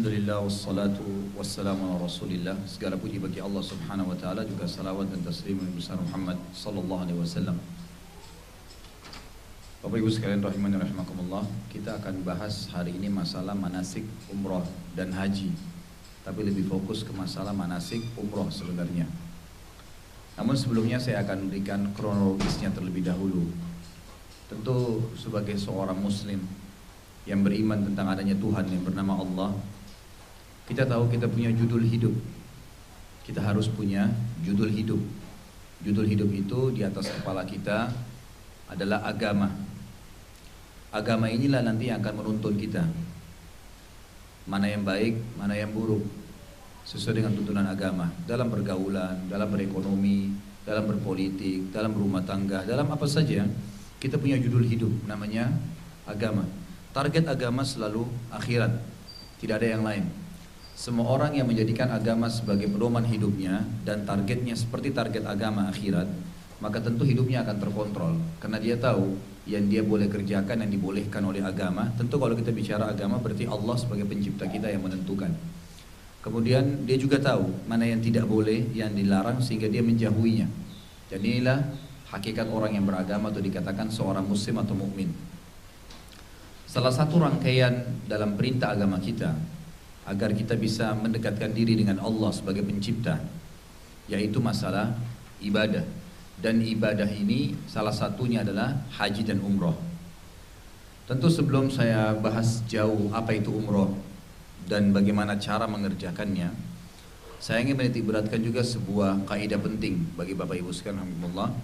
Alhamdulillah wassalatu wassalamu ala rasulillah. Segala puji bagi Allah subhanahu wa ta'ala, juga salawat dan taslim Nabi besar Muhammad sallallahu alaihi wasallam. Bapak ibu sekalian rahimani rahimakumullah, kita akan bahas hari ini masalah manasik umrah dan haji, tapi lebih fokus ke masalah manasik umrah sebenarnya. Namun sebelumnya saya akan berikan kronologisnya terlebih dahulu. Tentu sebagai seorang muslim yang beriman tentang adanya Tuhan yang bernama Allah, kita tahu kita punya judul hidup. Kita harus punya judul hidup. Judul hidup itu di atas kepala kita adalah agama. Agama inilah nanti yang akan menuntun kita, mana yang baik, mana yang buruk, sesuai dengan tuntunan agama. Dalam pergaulan, dalam berekonomi, dalam berpolitik, dalam berumah tangga, dalam apa saja, kita punya judul hidup namanya agama. Target agama selalu akhirat, tidak ada yang lain. Semua orang yang menjadikan agama sebagai pedoman hidupnya dan targetnya seperti target agama akhirat, maka tentu hidupnya akan terkontrol, karena dia tahu yang dia boleh kerjakan, yang dibolehkan oleh agama. Tentu kalau kita bicara agama berarti Allah sebagai pencipta kita yang menentukan. Kemudian dia juga tahu mana yang tidak boleh, yang dilarang, sehingga dia menjauhinya. Dan inilah hakikat orang yang beragama atau dikatakan seorang muslim atau mukmin. Salah satu rangkaian dalam perintah agama kita agar kita bisa mendekatkan diri dengan Allah sebagai pencipta, yaitu masalah ibadah. Dan ibadah ini salah satunya adalah haji dan umroh. Tentu sebelum saya bahas jauh apa itu umroh dan bagaimana cara mengerjakannya, saya ingin menitik beratkan juga sebuah kaidah penting bagi Bapak Ibu sekalian, alhamdulillah.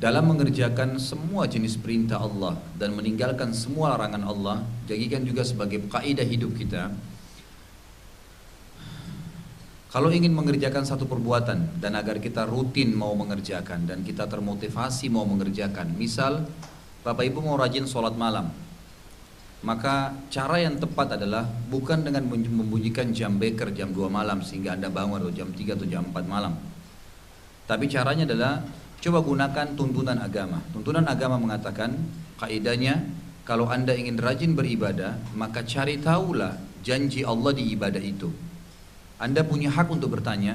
Dalam mengerjakan semua jenis perintah Allah dan meninggalkan semua larangan Allah, jadikan juga sebagai kaidah hidup kita. Kalau ingin mengerjakan satu perbuatan dan agar kita rutin mau mengerjakan dan kita termotivasi mau mengerjakan, misal Bapak Ibu mau rajin sholat malam, maka cara yang tepat adalah bukan dengan membunyikan jam beker jam 2 malam sehingga Anda bangun atau jam 3 atau jam 4 malam. Tapi caranya adalah coba gunakan tuntunan agama. Tuntunan agama mengatakan, kaidahnya, kalau Anda ingin rajin beribadah, maka cari tahulah janji Allah di ibadah itu. Anda punya hak untuk bertanya,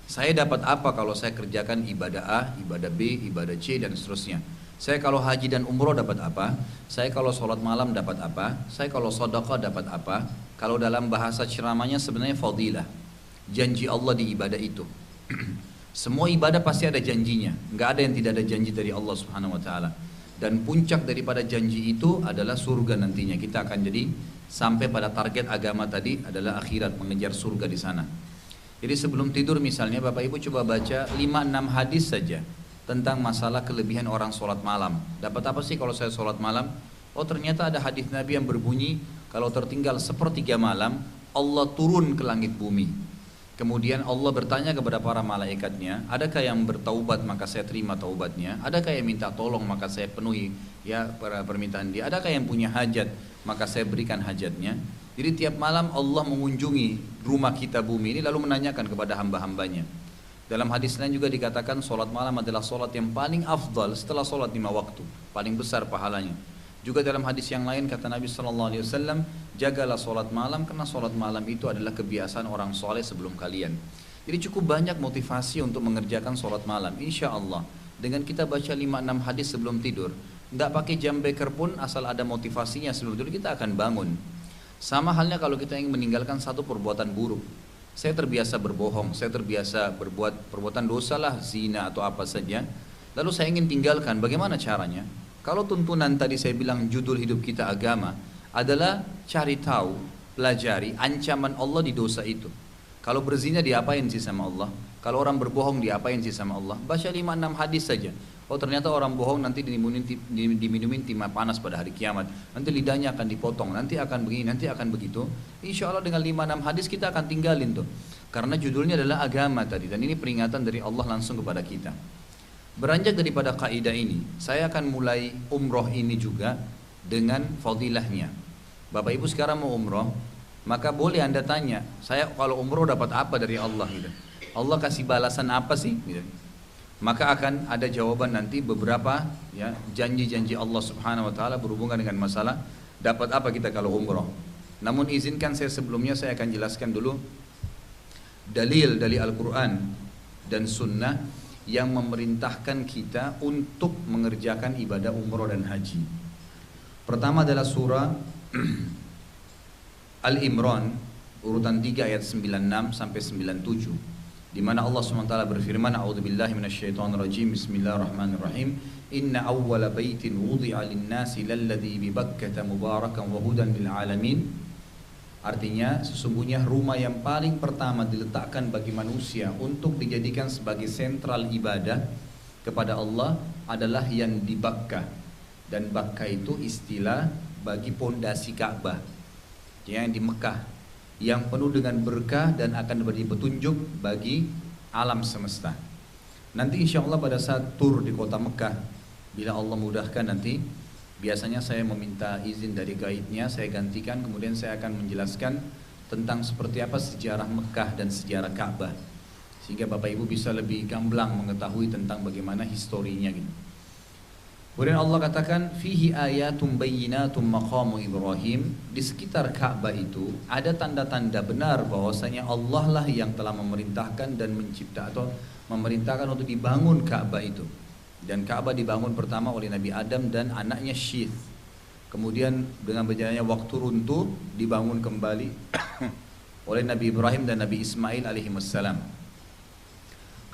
saya dapat apa kalau saya kerjakan ibadah A, ibadah B, ibadah C, dan seterusnya. Saya kalau haji dan umroh dapat apa? Saya kalau sholat malam dapat apa? Saya kalau sedekah dapat apa? Kalau dalam bahasa ceramahnya sebenarnya fadilah, janji Allah di ibadah itu. Semua ibadah pasti ada janjinya, nggak ada yang tidak ada janji dari Allah Subhanahu Wa Taala. Dan puncak daripada janji itu adalah surga nantinya. Kita akan jadi sampai pada target agama tadi adalah akhirat, mengejar surga di sana. Jadi sebelum tidur misalnya Bapak Ibu coba baca 5-6 hadis saja tentang masalah kelebihan orang sholat malam. Dapat apa sih kalau saya sholat malam? Oh ternyata ada hadis Nabi yang berbunyi kalau tertinggal sepertiga malam Allah turun ke langit bumi. Kemudian Allah bertanya kepada para malaikatnya, adakah yang bertaubat maka saya terima taubatnya? Adakah yang minta tolong maka saya penuhi ya permintaan dia? Adakah yang punya hajat maka saya berikan hajatnya? Jadi tiap malam Allah mengunjungi rumah kita bumi ini lalu menanyakan kepada hamba-hambanya. Dalam hadis lain juga dikatakan solat malam adalah solat yang paling afdal setelah solat 5 waktu, paling besar pahalanya. Juga dalam hadis yang lain kata Nabi SAW, jagalah solat malam karena solat malam itu adalah kebiasaan orang soleh sebelum kalian. Jadi cukup banyak motivasi untuk mengerjakan solat malam. Insya Allah dengan kita baca 5-6 hadis sebelum tidur, nggak pakai jam beker pun asal ada motivasinya sebelum tidur kita akan bangun. Sama halnya kalau kita ingin meninggalkan satu perbuatan buruk. Saya terbiasa berbohong, saya terbiasa berbuat perbuatan dosa lah, zina atau apa saja. Lalu saya ingin tinggalkan, bagaimana caranya? Kalau tuntunan tadi saya bilang judul hidup kita agama adalah cari tahu, pelajari ancaman Allah di dosa itu. Kalau berzina diapain sih sama Allah? Kalau orang berbohong diapain sih sama Allah? Baca 5-6 hadis saja. Oh ternyata orang bohong nanti diminumin timah panas pada hari kiamat. Nanti lidahnya akan dipotong, nanti akan begini, nanti akan begitu. Insya Allah dengan 5-6 hadis kita akan tinggalin tuh. Karena judulnya adalah agama tadi. Dan ini peringatan dari Allah langsung kepada kita. Beranjak daripada kaidah ini, saya akan mulai umroh ini juga dengan fadilahnya. Bapak Ibu sekarang mau umroh, maka boleh Anda tanya, saya kalau umroh dapat apa dari Allah gitu. Allah kasih balasan apa sih gitu. Maka akan ada jawaban nanti beberapa ya janji-janji Allah Subhanahu wa taala berhubungan dengan masalah dapat apa kita kalau umroh. Namun izinkan saya sebelumnya saya akan jelaskan dulu dalil dari Al-Quran dan Sunnah yang memerintahkan kita untuk mengerjakan ibadah umroh dan haji. Pertama adalah surah Al-Imran urutan 3 ayat 96 sampai 97, di mana Allah SWT berfirman, A'udzubillahi minasyaitonirrajim, Bismillahirrahmanirrahim, Inna awwala baitin wudi'a lin-nasi lalladzi bi Bakkah mubarakan wa hudan lil alamin. Artinya sesungguhnya rumah yang paling pertama diletakkan bagi manusia untuk dijadikan sebagai sentral ibadah kepada Allah adalah yang di Bakkah. Dan Bakkah itu istilah bagi pondasi Ka'bah, yang di Mekah, yang penuh dengan berkah dan akan beri petunjuk bagi alam semesta. Nanti insya Allah pada saat tur di kota Mekah, bila Allah mudahkan nanti, biasanya saya meminta izin dari guide-nya, saya gantikan, kemudian saya akan menjelaskan tentang seperti apa sejarah Mekah dan sejarah Ka'bah, sehingga Bapak Ibu bisa lebih gamblang mengetahui tentang bagaimana historinya gitu. Kemudian Allah katakan, fihi ayatum bayyinatum maqamu Ibrahim. Di sekitar Ka'bah itu ada tanda-tanda benar bahwasanya Allah lah yang telah memerintahkan dan mencipta atau memerintahkan untuk dibangun Ka'bah itu. Dan Ka'bah dibangun pertama oleh Nabi Adam dan anaknya Syith. Kemudian dengan berjalannya waktu runtuh, dibangun kembali oleh Nabi Ibrahim dan Nabi Ismail alaihimussalam.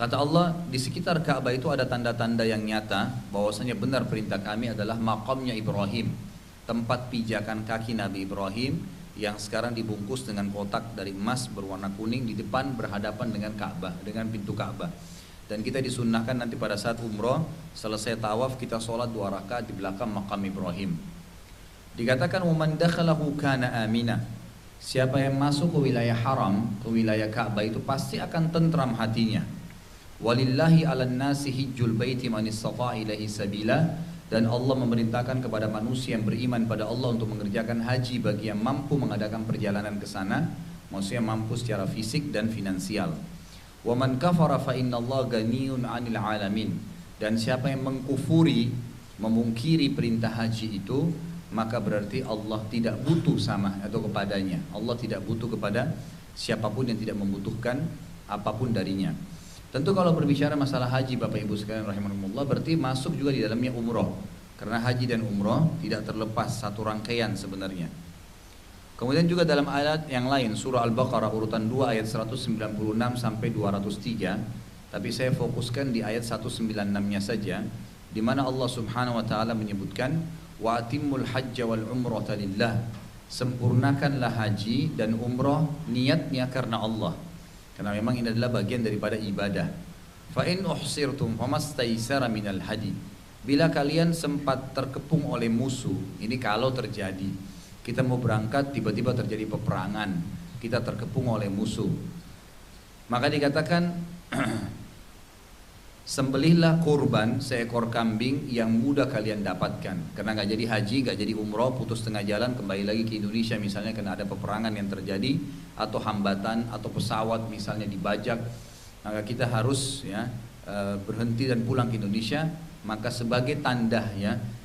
Kata Allah, di sekitar Ka'bah itu ada tanda-tanda yang nyata bahwasanya benar perintah kami adalah makamnya Ibrahim, tempat pijakan kaki Nabi Ibrahim yang sekarang dibungkus dengan kotak dari emas berwarna kuning di depan berhadapan dengan Ka'bah, dengan pintu Ka'bah. Dan kita disunnahkan nanti pada saat umroh, selesai tawaf kita sholat 2 rakaat di belakang makam Ibrahim. Dikatakan waman dakhalahu kana amina. Siapa yang masuk ke wilayah haram, ke wilayah Ka'bah itu pasti akan tentram hatinya. Walillahi 'alan nasi hijjul baiti man istata'a ilaihi sabila. Dan Allah memerintahkan kepada manusia yang beriman pada Allah untuk mengerjakan haji bagi yang mampu mengadakan perjalanan ke sana, maksudnya mampu secara fisik dan finansial. Wa man kafara fa innallaha ghaniyun 'anil 'alamin. Dan siapa yang mengkufuri, memungkiri perintah haji itu, maka berarti Allah tidak butuh sama atau kepadanya. Allah tidak butuh kepada siapapun yang tidak membutuhkan apapun darinya. Tentu kalau berbicara masalah haji Bapak Ibu sekalian rahimakumullah, berarti masuk juga di dalamnya umroh. Karena haji dan umroh tidak terlepas satu rangkaian sebenarnya. Kemudian juga dalam ayat yang lain, surah Al-Baqarah urutan 2 ayat 196 sampai 203, tapi saya fokuskan di ayat 196-nya saja, di mana Allah Subhanahu wa taala menyebutkan wa atimmul hajja wal umrata lillah. Sempurnakanlah haji dan umroh niatnya karena Allah. Karena memang ini adalah bagian daripada ibadah. Fa in uhsirtum famastaysara minal hadi. Bila kalian sempat terkepung oleh musuh, ini kalau terjadi, kita mau berangkat tiba-tiba terjadi peperangan, kita terkepung oleh musuh, maka dikatakan sembelihlah kurban seekor kambing yang mudah kalian dapatkan. Karena nggak jadi haji, nggak jadi umroh, putus tengah jalan kembali lagi ke Indonesia misalnya karena ada peperangan yang terjadi atau hambatan atau pesawat misalnya dibajak, maka kita harus berhenti dan pulang ke Indonesia. Maka sebagai tanda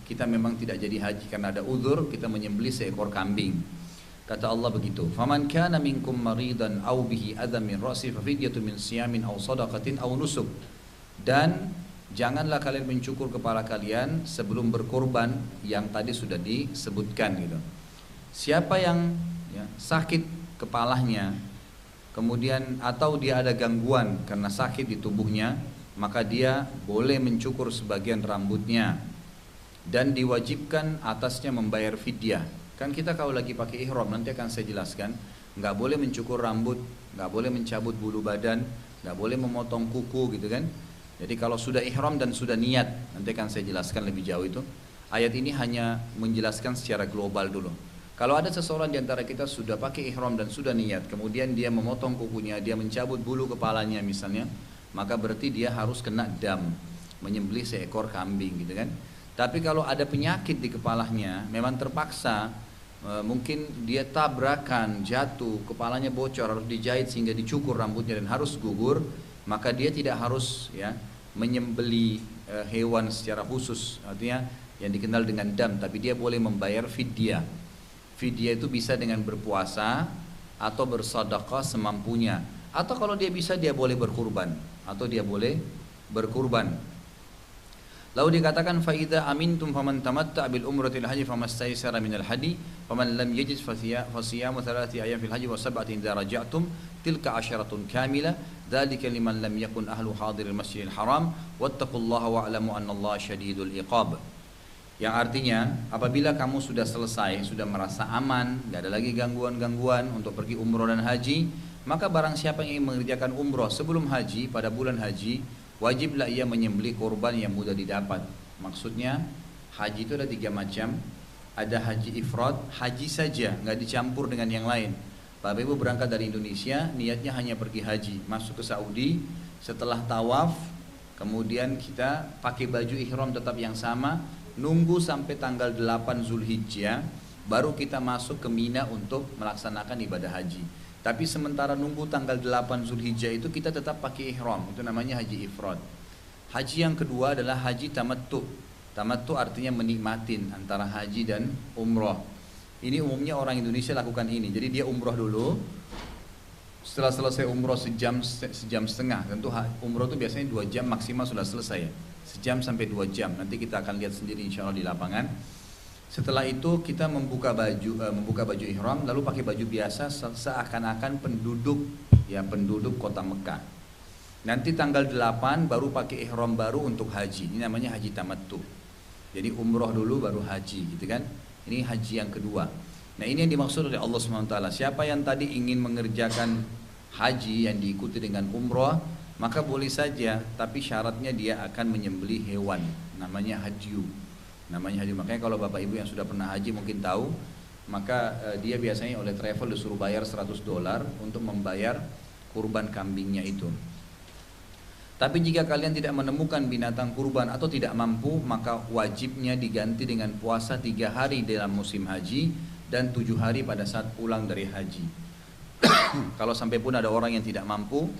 kita memang tidak jadi haji karena ada uzur, kita menyembelih seekor kambing. Kata Allah begitu, faman kana minkum maridan aw bihi adam min ra'si fa fidyatun min siyamin aw shadaqatin aw nusuk. Dan janganlah kalian mencukur kepala kalian sebelum berkorban, yang tadi sudah disebutkan gitu. Siapa yang sakit kepalanya, kemudian atau dia ada gangguan karena sakit di tubuhnya, maka dia boleh mencukur sebagian rambutnya dan diwajibkan atasnya membayar fidyah. Kan kita kalau lagi pakai ihram, nanti akan saya jelaskan, nggak boleh mencukur rambut, nggak boleh mencabut bulu badan, nggak boleh memotong kuku gitu kan. Jadi kalau sudah ihram dan sudah niat, nanti akan saya jelaskan lebih jauh itu. Ayat ini hanya menjelaskan secara global dulu. Kalau ada seseorang di antara kita sudah pakai ihram dan sudah niat, kemudian dia memotong kukunya, dia mencabut bulu kepalanya misalnya, maka berarti dia harus kena dam, menyembelih seekor kambing gitu kan. Tapi kalau ada penyakit di kepalanya, memang terpaksa, mungkin dia tabrakan, jatuh, kepalanya bocor, harus dijahit sehingga dicukur rambutnya dan harus gugur, maka dia tidak harus menyembelih hewan secara khusus, artinya yang dikenal dengan dam, tapi dia boleh membayar fidyah. Fidyah itu bisa dengan berpuasa atau bersedekah semampunya, atau kalau dia bisa dia boleh berkurban, atau dia boleh berkurban. Lalu dikatakan faida amintum faman tamatta bil umrati al haji famastaysara min al hadi faman lam yajid fasiyamu thalathati ayyam fil haji wa sab'atin idza raja'tum tilka 'asharatun kamilah dzalika liman lam yakun ahlu hadiril masjidil haram wattaqullaha wa'lamu annallaha syadidul iqab. Yang artinya apabila kamu sudah selesai, sudah merasa aman, tidak ada lagi gangguan-gangguan untuk pergi umroh dan haji, maka barang siapa yang ingin mengerjakan umroh sebelum haji pada bulan haji, wajiblah ia menyembelih korban yang mudah didapat. Maksudnya haji itu ada 3 macam. Ada haji ifrad, haji saja, nggak dicampur dengan yang lain. Bapak Ibu berangkat dari Indonesia, niatnya hanya pergi haji, masuk ke Saudi, setelah tawaf, kemudian kita pakai baju ihram tetap yang sama, nunggu sampai tanggal 8 Zulhijjah, baru kita masuk ke Mina untuk melaksanakan ibadah haji. Tapi sementara nunggu tanggal 8 Zulhijjah itu kita tetap pakai ihram, itu namanya haji ifrad. Haji yang kedua adalah haji tamattu. Tamattu artinya menikmatin antara haji dan umroh. Ini umumnya orang Indonesia lakukan ini. Jadi dia umroh dulu, setelah selesai umroh sejam setengah. Tentu umroh itu biasanya 2 jam maksimal sudah selesai ya. Sejam sampai 2 jam. Nanti kita akan lihat sendiri insya Allah di lapangan. Setelah itu kita membuka baju ihram, lalu pakai baju biasa seakan-akan penduduk kota Mekah. Nanti tanggal 8 baru pakai ihram baru untuk haji. Ini namanya haji tamattu. Jadi umroh dulu baru haji, gitu kan? Ini haji yang kedua. Nah, ini yang dimaksud oleh Allah SWT. Siapa yang tadi ingin mengerjakan haji yang diikuti dengan umroh, maka boleh saja, tapi syaratnya dia akan menyembelih hewan, namanya hadyu. Makanya kalau Bapak Ibu yang sudah pernah haji mungkin tahu, maka dia biasanya oleh travel disuruh bayar $100 untuk membayar kurban kambingnya itu. Tapi jika kalian tidak menemukan binatang kurban atau tidak mampu, maka wajibnya diganti dengan puasa 3 hari dalam musim haji dan 7 hari pada saat pulang dari haji. Kalau sampai pun ada orang yang tidak mampu,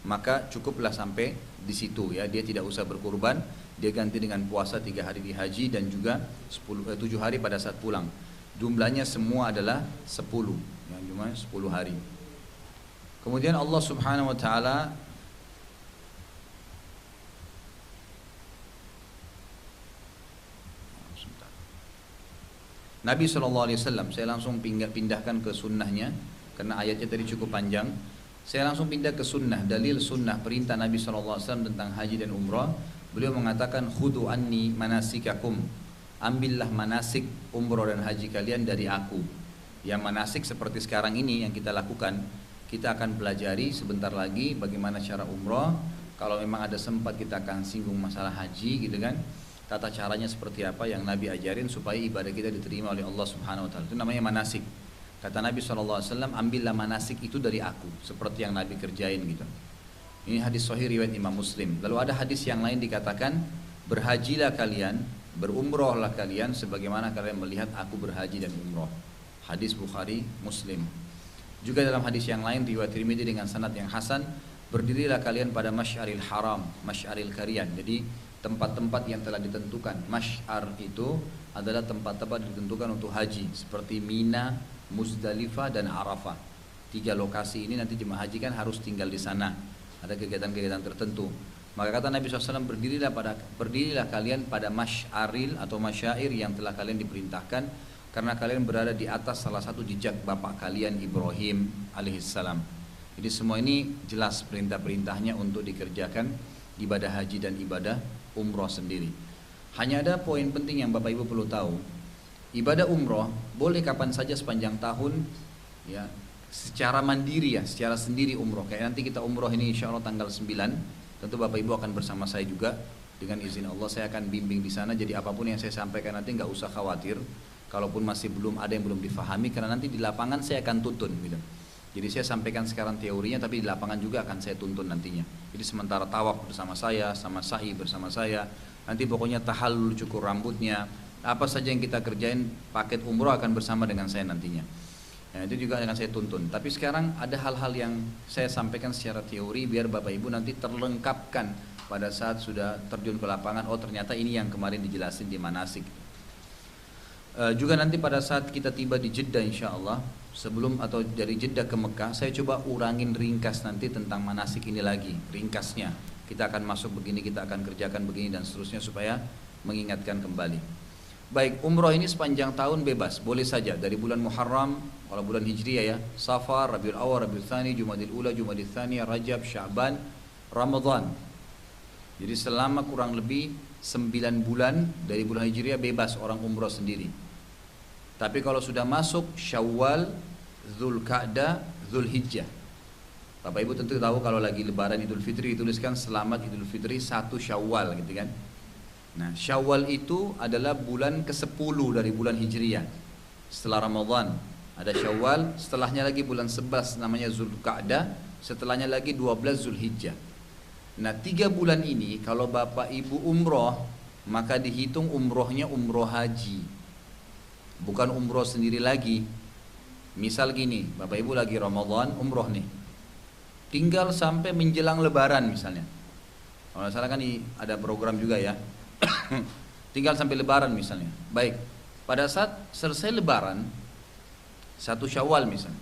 maka cukuplah sampai di situ ya, dia tidak usah berkurban, dia ganti dengan puasa 3 hari di haji dan juga 7 hari pada saat pulang. Jumlahnya semua adalah 10 ya, jumlahnya 10 hari. Kemudian Allah Subhanahu wa taala Nabi SAW, saya langsung pindahkan ke sunnahnya karena ayatnya tadi cukup panjang. Saya langsung pindah ke sunnah, dalil sunnah perintah Nabi SAW tentang haji dan umrah. Beliau mengatakan khudu anni manasikakum, ambillah manasik umrah dan haji kalian dari aku. Yang manasik seperti sekarang ini yang kita lakukan, kita akan pelajari sebentar lagi bagaimana cara umrah. Kalau memang ada sempat kita akan singgung masalah haji gitu kan, tata caranya seperti apa yang Nabi ajarin supaya ibadah kita diterima oleh Allah Subhanahu wa taala. Itu namanya manasik. Kata Nabi SAW, ambillah manasik itu dari aku, seperti yang Nabi kerjain gitu. Ini hadis sahih riwayat Imam Muslim. Lalu ada hadis yang lain dikatakan, berhajilah kalian, berumrohlah kalian sebagaimana kalian melihat aku berhaji dan umroh. Hadis Bukhari, Muslim. Juga dalam hadis yang lain riwayat Tirmidzi dengan sanad yang hasan, berdirilah kalian pada masy'aril haram, masy'aril karyan. Jadi tempat-tempat yang telah ditentukan. Masy'ar itu adalah tempat-tempat ditentukan untuk haji, seperti Mina, Muzdalifah dan Arafah. 3 lokasi ini nanti jemaah haji kan harus tinggal di sana. Ada kegiatan-kegiatan tertentu. Maka kata Nabi SAW, berdirilah kalian pada masy'aril atau masyair yang telah kalian diperintahkan, karena kalian berada di atas salah satu jejak bapak kalian Ibrahim alaihissalam. Jadi semua ini jelas perintah-perintahnya untuk dikerjakan ibadah haji dan ibadah umroh sendiri. Hanya ada poin penting yang Bapak Ibu perlu tahu. Ibadah umroh boleh kapan saja sepanjang tahun ya, secara mandiri ya, secara sendiri umroh. Kayak nanti kita umroh ini insya Allah tanggal 9, tentu Bapak Ibu akan bersama saya juga. Dengan izin Allah saya akan bimbing di sana. Jadi apapun yang saya sampaikan nanti nggak usah khawatir. Kalaupun masih ada yang belum difahami, karena nanti di lapangan saya akan tuntun gitu. Jadi saya sampaikan sekarang teorinya, tapi di lapangan juga akan saya tuntun nantinya. Jadi sementara tawaf bersama saya, sama sa'i bersama saya, nanti pokoknya tahallul cukur rambutnya, apa saja yang kita kerjain paket umroh akan bersama dengan saya nantinya. Nah, itu juga akan saya tuntun. Tapi sekarang ada hal-hal yang saya sampaikan secara teori biar Bapak Ibu nanti terlengkapkan pada saat sudah terjun ke lapangan. Oh ternyata ini yang kemarin dijelasin di manasik. Juga nanti pada saat kita tiba di Jeddah insya Allah, sebelum atau dari Jeddah ke Mekah, saya coba urangin ringkas nanti tentang manasik ini lagi, ringkasnya. Kita akan masuk begini, kita akan kerjakan begini dan seterusnya supaya mengingatkan kembali. Baik, umroh ini sepanjang tahun bebas, boleh saja dari bulan Muharram, kalau bulan Hijriah ya, Safar, Rabiul Awal, Rabiul Tsani, Jumadil Ula, Jumadil Tsaniyah, Rajab, Sya'ban, Ramadan. Jadi selama kurang lebih 9 bulan dari bulan Hijriah bebas orang umroh sendiri. Tapi kalau sudah masuk Syawal, Dzulqa'dah, Dzulhijjah. Bapak Ibu tentu tahu kalau lagi lebaran Idul Fitri dituliskan selamat Idul Fitri 1 Syawal gitu kan. Nah, Syawal itu adalah bulan ke-10 dari bulan Hijriah. Setelah Ramadan ada Syawal, setelahnya lagi bulan 11 namanya Dzulqa'dah, setelahnya lagi 12 Dzulhijjah. Nah, 3 bulan ini kalau Bapak Ibu umroh, maka dihitung umrohnya umroh haji, bukan umroh sendiri lagi. Misal gini, Bapak Ibu lagi Ramadan umroh nih, tinggal sampai menjelang lebaran misalnya. Kalau nggak salah kan ada program juga ya. Tinggal sampai lebaran misalnya. Baik, pada saat selesai lebaran 1 Syawal misalnya,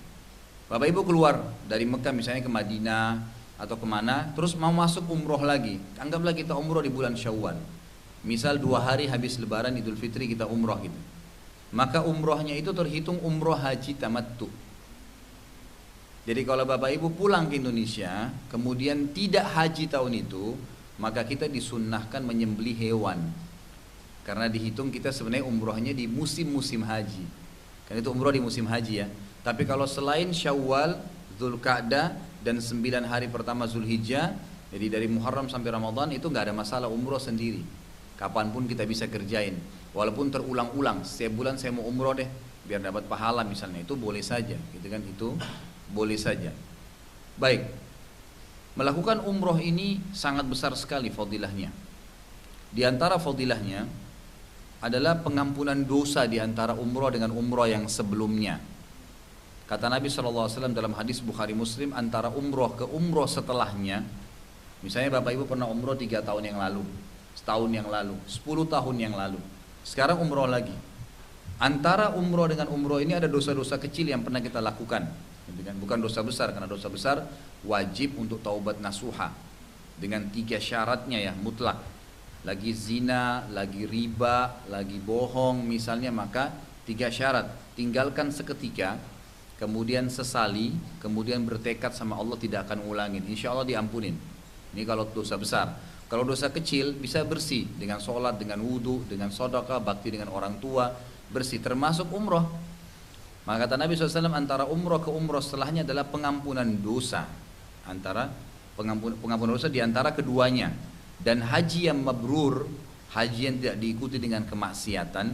Bapak Ibu keluar dari Mekah misalnya ke Madinah atau kemana, terus mau masuk umroh lagi. Anggaplah kita umroh di bulan Syawal, misal 2 hari habis lebaran Idul Fitri kita umroh gitu. Maka umrohnya itu terhitung umroh haji tamattu. Jadi kalau Bapak Ibu pulang ke Indonesia kemudian tidak haji tahun itu, maka kita disunnahkan menyembelih hewan, karena dihitung kita sebenarnya umrohnya di musim-musim haji. Karena itu umroh di musim haji ya. Tapi kalau selain Syawal, Dzulqa'dah dan 9 hari pertama Dzulhijjah, jadi dari Muharram sampai Ramadan itu nggak ada masalah umroh sendiri. Kapanpun kita bisa kerjain, walaupun terulang-ulang. Setiap bulan saya mau umroh deh, biar dapat pahala misalnya, itu boleh saja, gitu kan? Itu boleh saja. Baik, melakukan umroh ini sangat besar sekali fadilahnya. Di antara fadilahnya adalah pengampunan dosa di antara umroh dengan umroh yang sebelumnya. Kata Nabi SAW dalam hadis Bukhari Muslim, antara umroh ke umroh setelahnya, misalnya Bapak Ibu pernah umroh 3 tahun yang lalu, setahun yang lalu, 10 tahun yang lalu, sekarang umroh lagi. Antara umroh dengan umroh ini ada dosa-dosa kecil yang pernah kita lakukan, bukan dosa besar, karena dosa besar wajib untuk taubat nasuha dengan 3 syaratnya ya, mutlak. Lagi zina, lagi riba, lagi bohong misalnya, maka 3 syarat, tinggalkan seketika, kemudian sesali, kemudian bertekad sama Allah tidak akan ulangin, insya Allah diampunin. Ini kalau dosa besar. Kalau dosa kecil bisa bersih dengan sholat, dengan wudhu, dengan sedekah, bakti dengan orang tua, bersih, termasuk umroh. Maka kata Nabi SAW, antara umroh ke umroh setelahnya adalah pengampunan dosa, antara pengampunan dosa di antara keduanya. Dan haji yang mabrur, haji yang tidak diikuti dengan kemaksiatan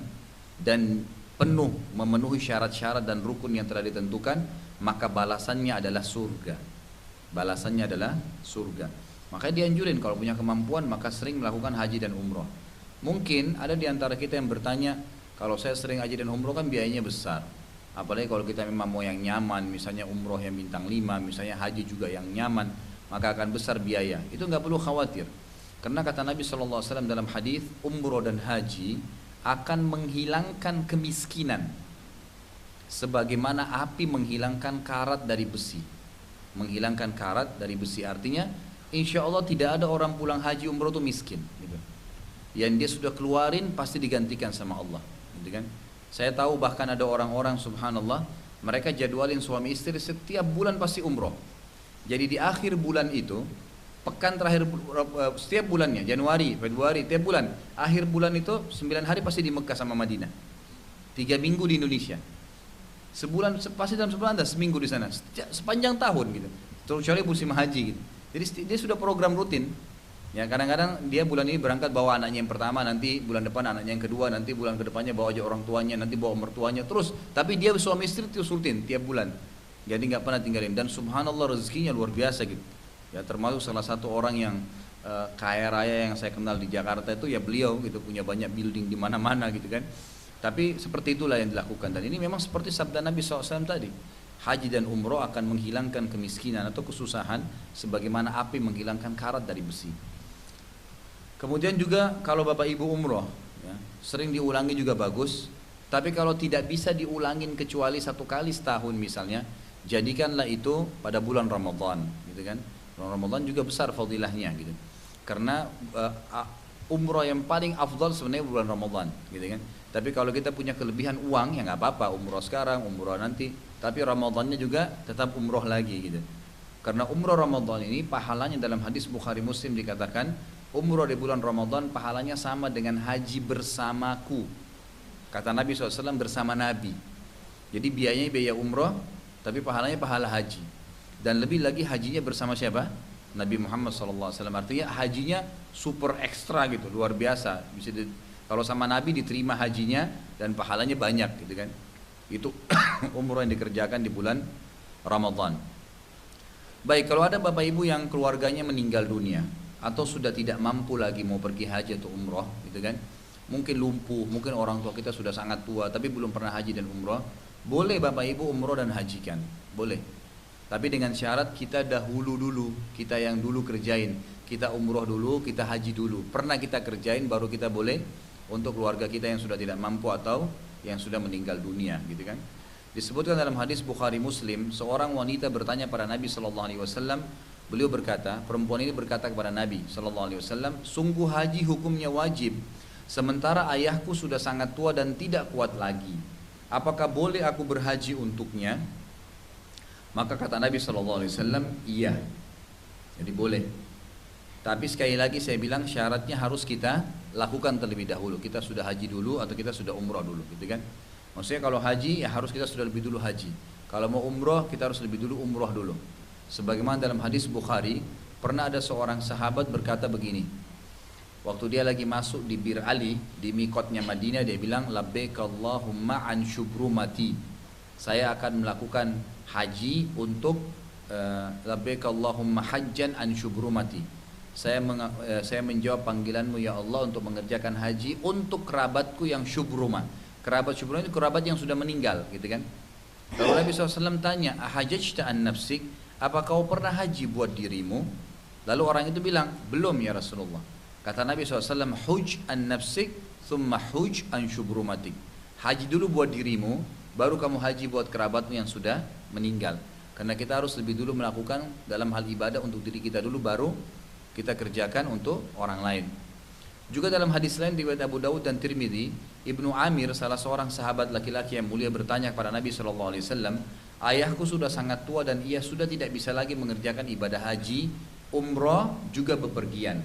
dan penuh memenuhi syarat-syarat dan rukun yang telah ditentukan, maka balasannya adalah surga. Balasannya adalah surga. Makanya dianjurin kalau punya kemampuan maka sering melakukan haji dan umroh. Mungkin ada di antara kita yang bertanya, kalau saya sering haji dan umroh kan biayanya besar. Apalagi kalau kita memang mau yang nyaman, misalnya umroh yang bintang 5, misalnya haji juga yang nyaman, maka akan besar biaya. Itu nggak perlu khawatir. Karena kata Nabi SAW dalam hadis, umroh dan haji akan menghilangkan kemiskinan sebagaimana api menghilangkan karat dari besi. Menghilangkan karat dari besi artinya insya Allah tidak ada orang pulang haji umroh itu miskin gitu. Yang dia sudah keluarin pasti digantikan sama Allah gitu kan. Saya tahu bahkan ada orang-orang subhanallah, mereka jadwalin suami istri setiap bulan pasti umroh. Jadi di akhir bulan itu, pekan terakhir setiap bulannya, Januari, Februari, tiap bulan, akhir bulan itu 9 hari pasti di Mekah sama Madinah, 3 minggu di Indonesia, sebulan pasti dalam sebulan ada seminggu di sana, sepanjang tahun gitu, kecuali musim haji gitu. Jadi dia sudah program rutin. Ya kadang-kadang dia bulan ini berangkat bawa anaknya yang pertama, nanti bulan depan anaknya yang kedua, nanti bulan kedepannya bawa aja orang tuanya, nanti bawa mertuanya, terus. Tapi dia suami istri terus rutin tiap bulan. Jadi nggak pernah tinggalin, dan subhanallah rezekinya luar biasa gitu. Ya termasuk salah satu orang yang kaya raya yang saya kenal di Jakarta itu ya beliau gitu, punya banyak building di mana-mana gitu kan. Tapi seperti itulah yang dilakukan, dan ini memang seperti sabda Nabi SAW tadi, haji dan umroh akan menghilangkan kemiskinan atau kesusahan sebagaimana api menghilangkan karat dari besi. Kemudian juga kalau Bapak Ibu umroh ya, sering diulangi juga bagus, Tapi kalau tidak bisa diulangin kecuali 1 kali setahun misalnya, jadikanlah itu pada bulan Ramadan, gitu kan? Bulan Ramadan juga besar fadilahnya, gitu. Karena umroh yang paling afdal sebenarnya bulan Ramadan, gitu kan? Tapi kalau kita punya kelebihan uang, ya nggak apa-apa, umroh sekarang, umroh nanti. Tapi Ramadannya juga tetap umroh lagi, gitu. Karena umroh Ramadan ini pahalanya dalam hadis Bukhari Muslim dikatakan, umroh di bulan Ramadan pahalanya sama dengan haji bersamaku. Kata Nabi SAW, bersama Nabi. Jadi biayanya biaya umroh, tapi pahalanya pahala haji. Dan lebih lagi hajinya bersama siapa? Nabi Muhammad SAW. Artinya hajinya super ekstra gitu, luar biasa. Kalau sama Nabi diterima hajinya dan pahalanya banyak gitu kan. Itu umroh yang dikerjakan di bulan Ramadan. Baik, kalau ada bapak ibu yang keluarganya meninggal dunia atau sudah tidak mampu lagi mau pergi haji atau umroh gitu kan, mungkin lumpuh, mungkin orang tua kita sudah sangat tua tapi belum pernah haji dan umroh, boleh bapak ibu umroh dan hajikan, boleh. Tapi dengan syarat kita dahulu dulu, kita yang dulu kerjain, kita umroh dulu, kita haji dulu, pernah kita kerjain baru kita boleh untuk keluarga kita yang sudah tidak mampu atau yang sudah meninggal dunia gitu kan. Disebutkan dalam hadis Bukhari Muslim, seorang wanita bertanya pada Nabi SAW. Beliau berkata, perempuan ini berkata kepada Nabi SAW, sungguh haji hukumnya wajib, sementara ayahku sudah sangat tua dan tidak kuat lagi. Apakah boleh aku berhaji untuknya? Maka kata Nabi SAW, iya. Jadi boleh. Tapi sekali lagi saya bilang syaratnya harus kita lakukan terlebih dahulu. Kita sudah haji dulu atau kita sudah umrah dulu, gitu kan? Maksudnya kalau haji ya harus kita sudah lebih dulu haji. Kalau mau umroh kita harus lebih dulu umroh dulu. Sebagaimana dalam hadis Bukhari, pernah ada seorang sahabat berkata begini. Waktu dia lagi masuk di Bir Ali, di mikotnya Madinah, dia bilang, labbaik Allahumma an syubrumati. Saya akan melakukan haji untuk labbaik Allahumma hajjan an syubrumati. Saya menjawab panggilanmu ya Allah untuk mengerjakan haji untuk kerabatku yang syubrumah. Kerabat syubrumah itu kerabat yang sudah meninggal, gitu kan? Lalu Nabi SAW tanya, ahajajta an nafsik, apa kau pernah haji buat dirimu? Lalu orang itu bilang, belum ya Rasulullah. Kata Nabi SAW, huj an nafsik, thumma huj an syubrumatik. Haji dulu buat dirimu, baru kamu haji buat kerabatmu yang sudah meninggal. Karena kita harus lebih dulu melakukan dalam hal ibadah untuk diri kita dulu, baru kita kerjakan untuk orang lain. Juga dalam hadis lain riwayat Abu Dawud dan Tirmidzi, Ibnu Amir, salah seorang sahabat laki-laki yang mulia, bertanya kepada Nabi SAW, ayahku sudah sangat tua dan ia sudah tidak bisa lagi mengerjakan ibadah haji, umrah juga bepergian.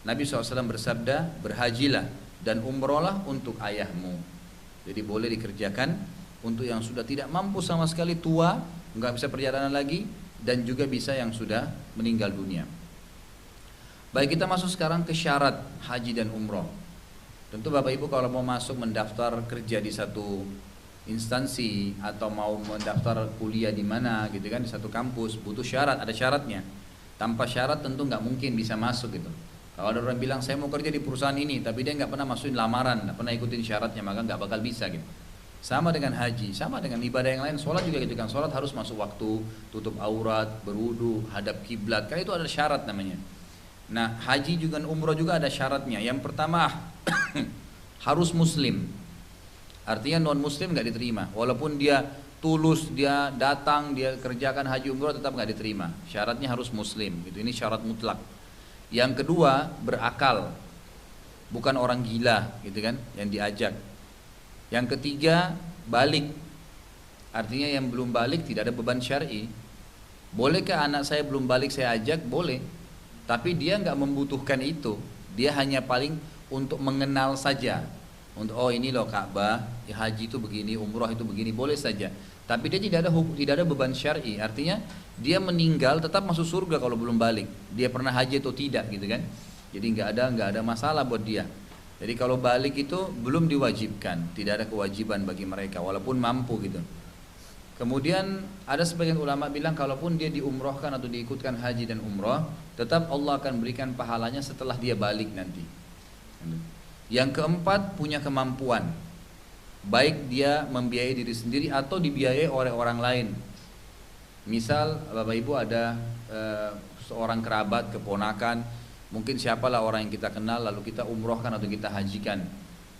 Nabi SAW bersabda, berhajilah dan umrohlah untuk ayahmu. Jadi boleh dikerjakan untuk yang sudah tidak mampu sama sekali, tua, nggak bisa perjalanan lagi, dan juga bisa yang sudah meninggal dunia. Baik, kita masuk sekarang ke syarat haji dan umroh. Tentu Bapak Ibu kalau mau masuk mendaftar kerja di satu instansi atau mau mendaftar kuliah di mana gitu kan, di satu kampus, butuh syarat, ada syaratnya. Tanpa syarat tentu nggak mungkin bisa masuk gitu. Kalau ada orang bilang saya mau kerja di perusahaan ini tapi dia nggak pernah masukin lamaran, nggak pernah ikutin syaratnya, maka nggak bakal bisa gitu. Sama dengan haji, sama dengan ibadah yang lain, sholat juga gitu kan. Sholat harus masuk waktu, tutup aurat, berwudu, hadap kiblat, kan itu ada syarat namanya. Nah, haji juga umroh juga ada syaratnya. Yang pertama harus muslim. Artinya non muslim nggak diterima. Walaupun dia tulus, dia datang, dia kerjakan haji umroh tetap nggak diterima. Syaratnya harus muslim. Gitu. Ini syarat mutlak. Yang kedua berakal, bukan orang gila, gitu kan, yang diajak. Yang ketiga balik. Artinya yang belum balik tidak ada beban syar'i. Bolehkah anak saya belum balik saya ajak? Boleh. Tapi dia nggak membutuhkan itu, dia hanya paling untuk mengenal saja. Untuk oh ini loh Ka'bah, ya haji itu begini, umrah itu begini, boleh saja. Tapi dia tidak ada beban syar'i. Artinya dia meninggal tetap masuk surga kalau belum balik. Dia pernah haji atau tidak gitu kan? Jadi nggak ada masalah buat dia. Jadi kalau balik itu belum diwajibkan, tidak ada kewajiban bagi mereka walaupun mampu gitu. Kemudian ada sebagian ulama bilang kalaupun dia diumrohkan atau diikutkan haji dan umroh, tetap Allah akan berikan pahalanya setelah dia balik nanti. Yang keempat punya kemampuan, baik dia membiayai diri sendiri atau dibiayai oleh orang lain. Misal Bapak Ibu ada seorang kerabat, keponakan, mungkin siapalah orang yang kita kenal lalu kita umrohkan atau kita hajikan.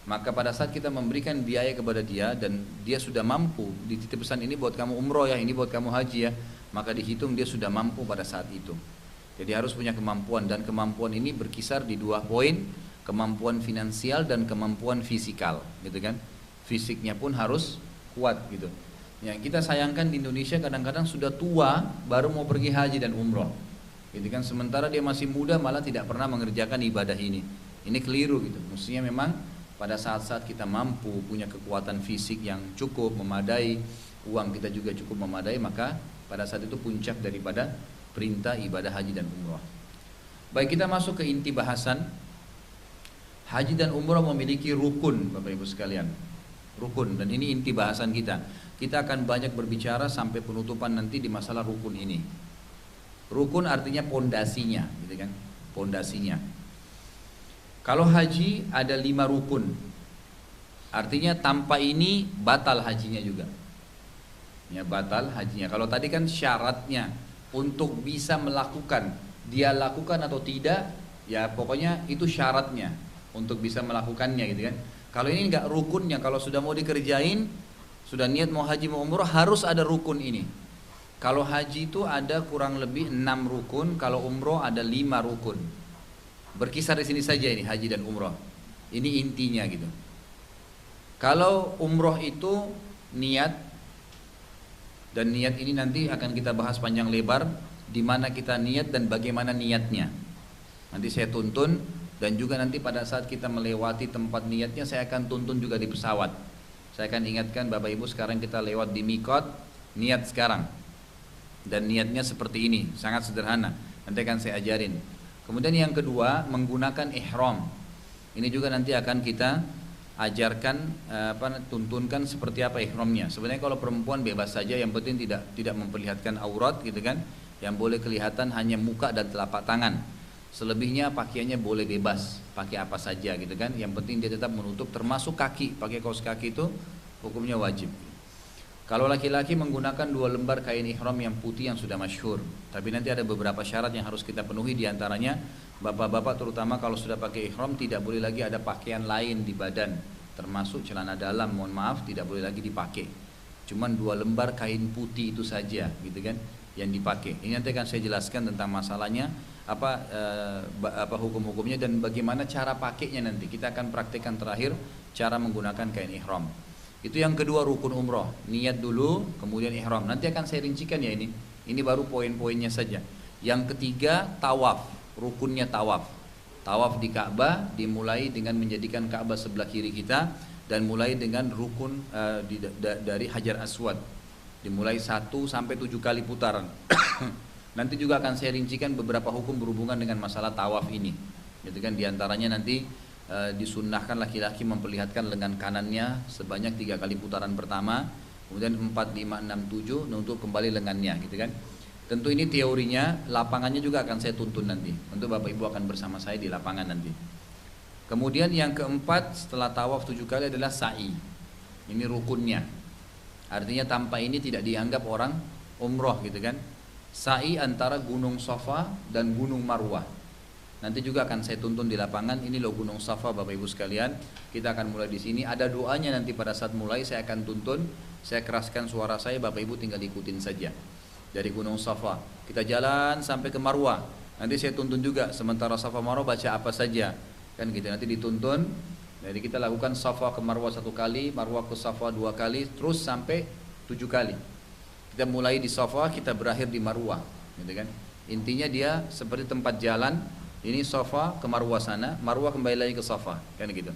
Maka pada saat kita memberikan biaya kepada dia dan dia sudah mampu, dititip pesan ini buat kamu umroh ya, ini buat kamu haji ya, maka dihitung dia sudah mampu pada saat itu. Jadi harus punya kemampuan, dan kemampuan ini berkisar di 2 poin, kemampuan finansial dan kemampuan fisikal, gitu kan. Fisiknya pun harus kuat gitu. Yang kita sayangkan di Indonesia kadang-kadang sudah tua baru mau pergi haji dan umroh. Gitu kan, sementara dia masih muda malah tidak pernah mengerjakan ibadah ini. Ini keliru gitu. Mestinya memang pada saat-saat kita mampu, punya kekuatan fisik yang cukup memadai, uang kita juga cukup memadai, maka pada saat itu puncak daripada perintah ibadah haji dan umrah. Baik, kita masuk ke inti bahasan. Haji dan umrah memiliki rukun, Bapak Ibu sekalian. Rukun, dan ini inti bahasan kita. Kita akan banyak berbicara sampai penutupan nanti di masalah rukun ini. Rukun artinya pondasinya, gitu kan? Pondasinya. Kalau haji ada 5 rukun, artinya tanpa ini batal hajinya juga. Ya, batal hajinya. Kalau tadi kan syaratnya untuk bisa melakukan, dia lakukan atau tidak, ya pokoknya itu syaratnya untuk bisa melakukannya, gitu kan. Kalau ini enggak rukunnya, kalau sudah mau dikerjain, sudah niat mau haji mau umroh, harus ada rukun ini. Kalau haji itu ada kurang lebih 6 rukun, kalau umroh ada 5 rukun. Berkisar di sini saja ini haji dan umroh. Ini intinya gitu. Kalau umroh itu niat, dan niat ini nanti akan kita bahas panjang lebar, di mana kita niat dan bagaimana niatnya. Nanti saya tuntun, dan juga nanti pada saat kita melewati tempat niatnya saya akan tuntun juga di pesawat. Saya akan ingatkan Bapak Ibu, sekarang kita lewat di mikot, niat sekarang. Dan niatnya seperti ini, sangat sederhana. Nanti akan saya ajarin. Kemudian yang kedua, menggunakan ihram. Ini juga nanti akan kita ajarkan, tuntunkan seperti apa ihramnya. Sebenarnya kalau perempuan bebas saja, yang penting tidak memperlihatkan aurat, gitu kan. Yang boleh kelihatan hanya muka dan telapak tangan. Selebihnya pakaiannya boleh bebas, pakai apa saja, gitu kan. Yang penting dia tetap menutup, termasuk kaki. Pakai kaos kaki itu hukumnya wajib. Kalau laki-laki menggunakan 2 lembar kain ihram yang putih yang sudah masyhur. Tapi nanti ada beberapa syarat yang harus kita penuhi, diantaranya bapak-bapak terutama kalau sudah pakai ihram tidak boleh lagi ada pakaian lain di badan, termasuk celana dalam, mohon maaf, tidak boleh lagi dipakai. Cuman 2 lembar kain putih itu saja, gitu kan, yang dipakai. Ini nanti akan saya jelaskan tentang masalahnya, apa hukum-hukumnya dan bagaimana cara pakainya nanti. Kita akan praktekkan terakhir cara menggunakan kain ihram. Itu yang kedua rukun umroh, niat dulu, kemudian ihram. Nanti akan saya rincikan ya ini. Ini baru poin-poinnya saja. Yang ketiga tawaf, rukunnya tawaf. Tawaf di Ka'bah dimulai dengan menjadikan Ka'bah sebelah kiri kita dan mulai dengan rukun dari Hajar Aswad. Dimulai 1 sampai 7 kali putaran. Nanti juga akan saya rincikan beberapa hukum berhubungan dengan masalah tawaf ini. Gitu kan, diantaranya nanti disunnahkan laki-laki memperlihatkan lengan kanannya sebanyak 3 kali putaran pertama, kemudian 4, 5, 6, 7 untuk kembali lengannya, gitu kan. Tentu ini teorinya, lapangannya juga akan saya tuntun nanti. Untuk Bapak Ibu akan bersama saya di lapangan nanti. Kemudian yang keempat setelah tawaf 7 kali adalah sa'i. Ini rukunnya. Artinya tanpa ini tidak dianggap orang umroh, gitu kan. Sa'i antara Gunung Safa dan Gunung Marwah. Nanti juga akan saya tuntun di lapangan. Ini loh Gunung Safa, Bapak Ibu sekalian. Kita akan mulai di sini. Ada doanya nanti pada saat mulai saya akan tuntun. Saya keraskan suara saya, Bapak Ibu tinggal ikutin saja. Dari Gunung Safa kita jalan sampai ke Marwah. Nanti saya tuntun juga. Sementara Safa Marwah baca apa saja, kan gitu. Nanti dituntun. Jadi kita lakukan Safa ke Marwah 1 kali, Marwah ke Safa 2 kali, terus sampai 7 kali. Kita mulai di Safa, kita berakhir di Marwah, gitu kan. Intinya dia seperti tempat jalan. Ini Safa ke Marwah sana, Marwah kembali lagi ke Safa, kan gitu.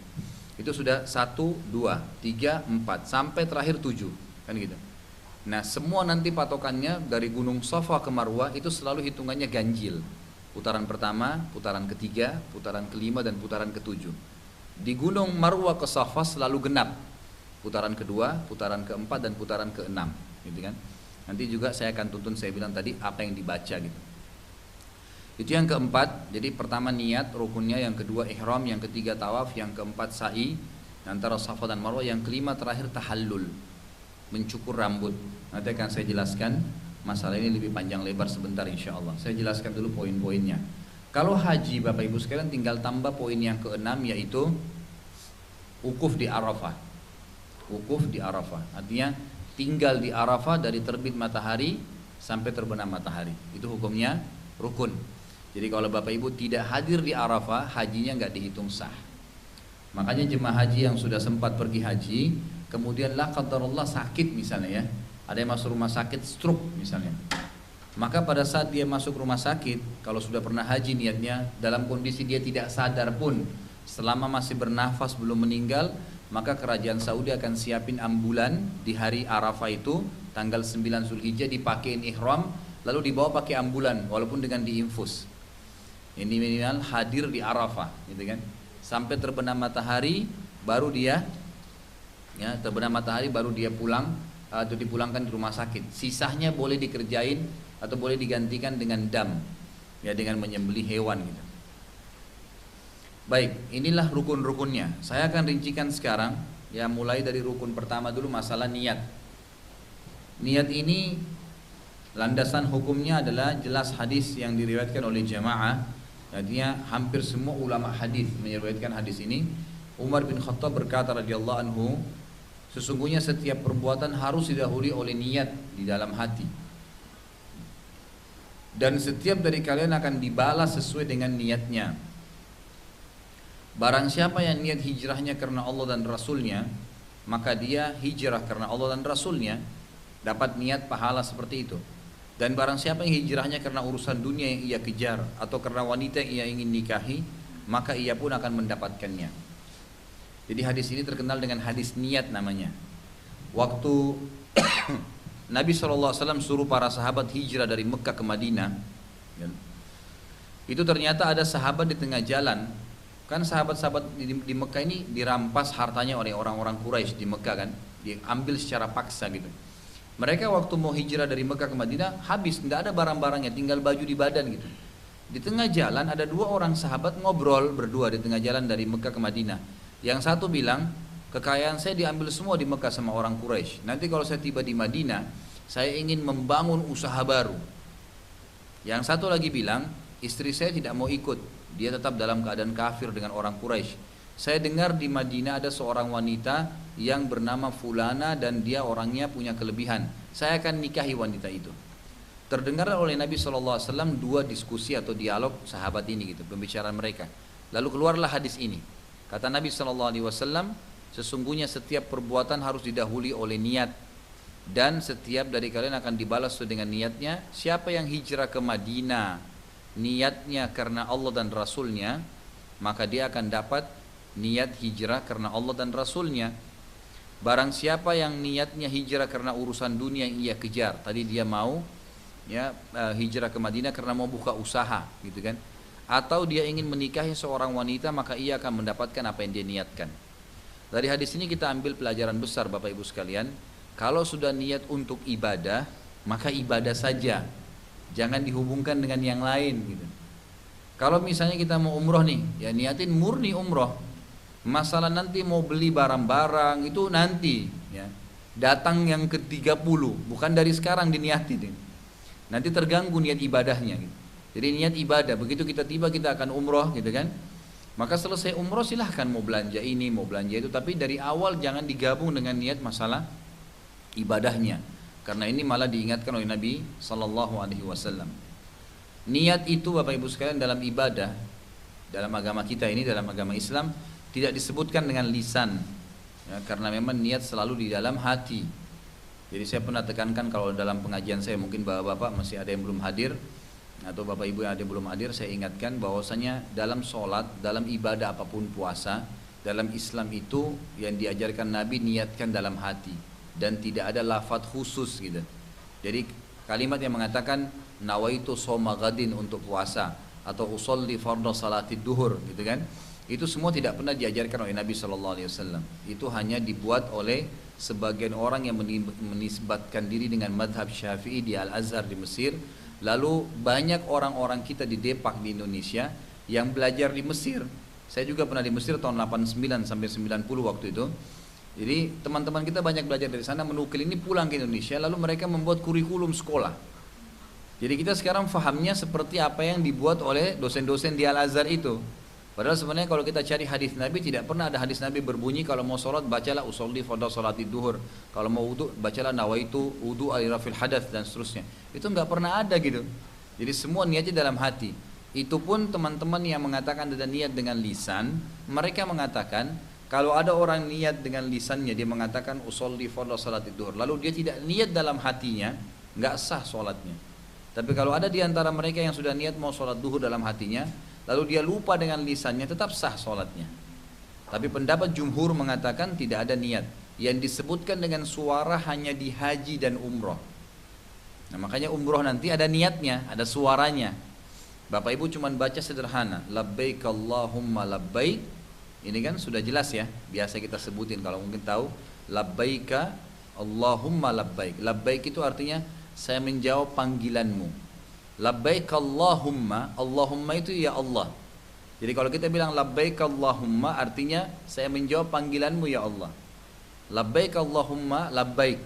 Itu sudah 1, 2, 3, 4 sampai terakhir 7, kan gitu. Nah, semua nanti patokannya dari Gunung Safa ke Marwah itu selalu hitungannya ganjil. Putaran pertama, putaran ketiga, putaran kelima dan putaran ketujuh. Di Gunung Marwah ke Safa selalu genap. Putaran kedua, putaran keempat dan putaran keenam, gitu kan. Nanti juga saya akan tuntun, saya bilang tadi apa yang dibaca gitu. Itu yang keempat. Jadi pertama niat rukunnya, yang kedua ihram, yang ketiga tawaf, yang keempat sa'i antara Safa dan Marwah, yang kelima terakhir tahallul, mencukur rambut. Nanti akan saya jelaskan masalah ini lebih panjang lebar sebentar insyaallah. Saya jelaskan dulu poin-poinnya. Kalau haji Bapak Ibu sekalian tinggal tambah poin yang keenam, yaitu wukuf di Arafah. Wukuf di Arafah artinya tinggal di Arafah dari terbit matahari sampai terbenam matahari. Itu hukumnya rukun. Jadi kalau Bapak Ibu tidak hadir di Arafah, hajinya nggak dihitung sah. Makanya jemaah haji yang sudah sempat pergi haji, kemudian la qadarullah sakit misalnya ya, ada yang masuk rumah sakit stroke misalnya. Maka pada saat dia masuk rumah sakit, kalau sudah pernah haji niatnya, dalam kondisi dia tidak sadar pun, selama masih bernafas belum meninggal, maka kerajaan Saudi akan siapin ambulan di hari Arafah itu, tanggal 9 Zulhijjah dipakein ihram, lalu dibawa pakai ambulan, walaupun dengan diinfus. Ini minimal hadir di Arafah, gitu kan? Sampai terbenam matahari, baru dia, ya terbenam matahari baru dia pulang atau dipulangkan di rumah sakit. Sisanya boleh dikerjain atau boleh digantikan dengan dam, ya dengan menyembelih hewan gitu. Baik, inilah rukun-rukunnya. Saya akan rincikan sekarang, ya mulai dari rukun pertama dulu masalah niat. Niat ini landasan hukumnya adalah jelas hadis yang diriwayatkan oleh jamaah. Artinya hampir semua ulama hadis meriwayatkan hadis ini. Umar bin Khattab berkata radhiyallahu anhu, sesungguhnya setiap perbuatan harus didahului oleh niat di dalam hati. Dan setiap dari kalian akan dibalas sesuai dengan niatnya. Barang siapa yang niat hijrahnya karena Allah dan Rasulnya, maka dia hijrah karena Allah dan Rasulnya, dapat niat pahala seperti itu. Dan barang siapa yang hijrahnya karena urusan dunia yang ia kejar atau karena wanita yang ia ingin nikahi, maka ia pun akan mendapatkannya. Jadi hadis ini terkenal dengan hadis niat namanya. Waktu Nabi SAW suruh para sahabat hijrah dari Mekah ke Madinah, itu ternyata ada sahabat di tengah jalan. Kan sahabat-sahabat di Mekah ini dirampas hartanya oleh orang-orang Quraisy di Mekah kan, diambil secara paksa gitu. Mereka waktu mau hijrah dari Mekah ke Madinah habis, tidak ada barang-barangnya, tinggal baju di badan gitu. Di tengah jalan ada dua orang sahabat ngobrol berdua di tengah jalan dari Mekah ke Madinah. Yang satu bilang, kekayaan saya diambil semua di Mekah sama orang Quraisy. Nanti kalau saya tiba di Madinah, saya ingin membangun usaha baru. Yang satu lagi bilang, istri saya tidak mau ikut, dia tetap dalam keadaan kafir dengan orang Quraisy. Saya dengar di Madinah ada seorang wanita yang bernama Fulana dan dia orangnya punya kelebihan. Saya akan nikahi wanita itu. Terdengar oleh Nabi SAW dua diskusi atau dialog sahabat ini gitu, pembicaraan mereka. Lalu keluarlah hadis ini. Kata Nabi SAW, sesungguhnya setiap perbuatan harus didahului oleh niat. Dan setiap dari kalian akan dibalas dengan niatnya. Siapa yang hijrah ke Madinah, niatnya karena Allah dan Rasulnya, maka dia akan dapat niat hijrah karena Allah dan Rasulnya. Barang siapa yang niatnya hijrah karena urusan dunia yang ia kejar, tadi dia mau ya hijrah ke Madinah karena mau buka usaha gitu kan, atau dia ingin menikahi seorang wanita, maka ia akan mendapatkan apa yang dia niatkan. Dari hadis ini kita ambil pelajaran besar Bapak Ibu sekalian. Kalau sudah niat untuk ibadah, maka ibadah saja, jangan dihubungkan dengan yang lain gitu. Kalau misalnya kita mau umroh nih, ya niatin murni umroh. Masalah nanti mau beli barang-barang itu nanti ya. Datang yang ke-30, bukan dari sekarang diniatin. Nanti terganggu niat ibadahnya gitu. Jadi niat ibadah, begitu kita tiba kita akan umroh gitu kan. Maka selesai umroh silahkan mau belanja ini, mau belanja itu, tapi dari awal jangan digabung dengan niat masalah ibadahnya. Karena ini malah diingatkan oleh Nabi SAW. Niat itu Bapak Ibu sekalian dalam ibadah, dalam agama kita ini, dalam agama Islam, tidak disebutkan dengan lisan ya, karena memang niat selalu di dalam hati. Jadi saya pernah tekankan kalau dalam pengajian saya, mungkin bapak-bapak masih ada yang belum hadir atau bapak ibu yang ada yang belum hadir, saya ingatkan bahwasanya dalam sholat, dalam ibadah apapun, puasa, dalam Islam itu yang diajarkan Nabi niatkan dalam hati dan tidak ada lafadz khusus gitu. Jadi kalimat yang mengatakan nawaitu shoma ghadin untuk puasa atau usolli fardhu salatid duhur gitu kan, itu semua tidak pernah diajarkan oleh Nabi SAW. Itu hanya dibuat oleh sebagian orang yang menisbatkan diri dengan madhab Syafi'i di Al-Azhar di Mesir. Lalu banyak orang-orang kita di Depak di Indonesia yang belajar di Mesir. Saya juga pernah di Mesir tahun 89 sampai 90 waktu itu. Jadi teman-teman kita banyak belajar dari sana, menukil ini pulang ke Indonesia, lalu mereka membuat kurikulum sekolah. Jadi kita sekarang fahamnya seperti apa yang dibuat oleh dosen-dosen di Al-Azhar itu. Padahal sebenarnya kalau kita cari hadis Nabi, tidak pernah ada hadis Nabi berbunyi kalau mau sholat bacalah usolli fardhu sholati duhur, kalau mau wudu bacalah nawaitu wudu ali rafil hadath dan seterusnya. Itu nggak pernah ada gitu. Jadi semua niatnya dalam hati. Itu pun teman-teman yang mengatakan ada niat dengan lisan, mereka mengatakan kalau ada orang niat dengan lisannya, dia mengatakan usolli fardhu sholati duhur, lalu dia tidak niat dalam hatinya, nggak sah sholatnya. Tapi kalau ada di antara mereka yang sudah niat mau sholat duhur dalam hatinya, lalu dia lupa dengan lisannya, tetap sah sholatnya. Tapi pendapat jumhur mengatakan tidak ada niat. Yang disebutkan dengan suara hanya di haji dan umroh. Nah makanya umroh nanti ada niatnya, ada suaranya. Bapak ibu cuma baca sederhana, labbaik Allahumma labbaik. Ini kan sudah jelas ya, biasa kita sebutin kalau mungkin tahu. Labbaika Allahumma labbaik. Labbaik itu artinya saya menjawab panggilanmu. Labbaik Allahumma, Allahumma itu ya Allah. Jadi kalau kita bilang labbaik Allahumma artinya saya menjawab panggilanmu ya Allah. Labbaik Allahumma labbaik,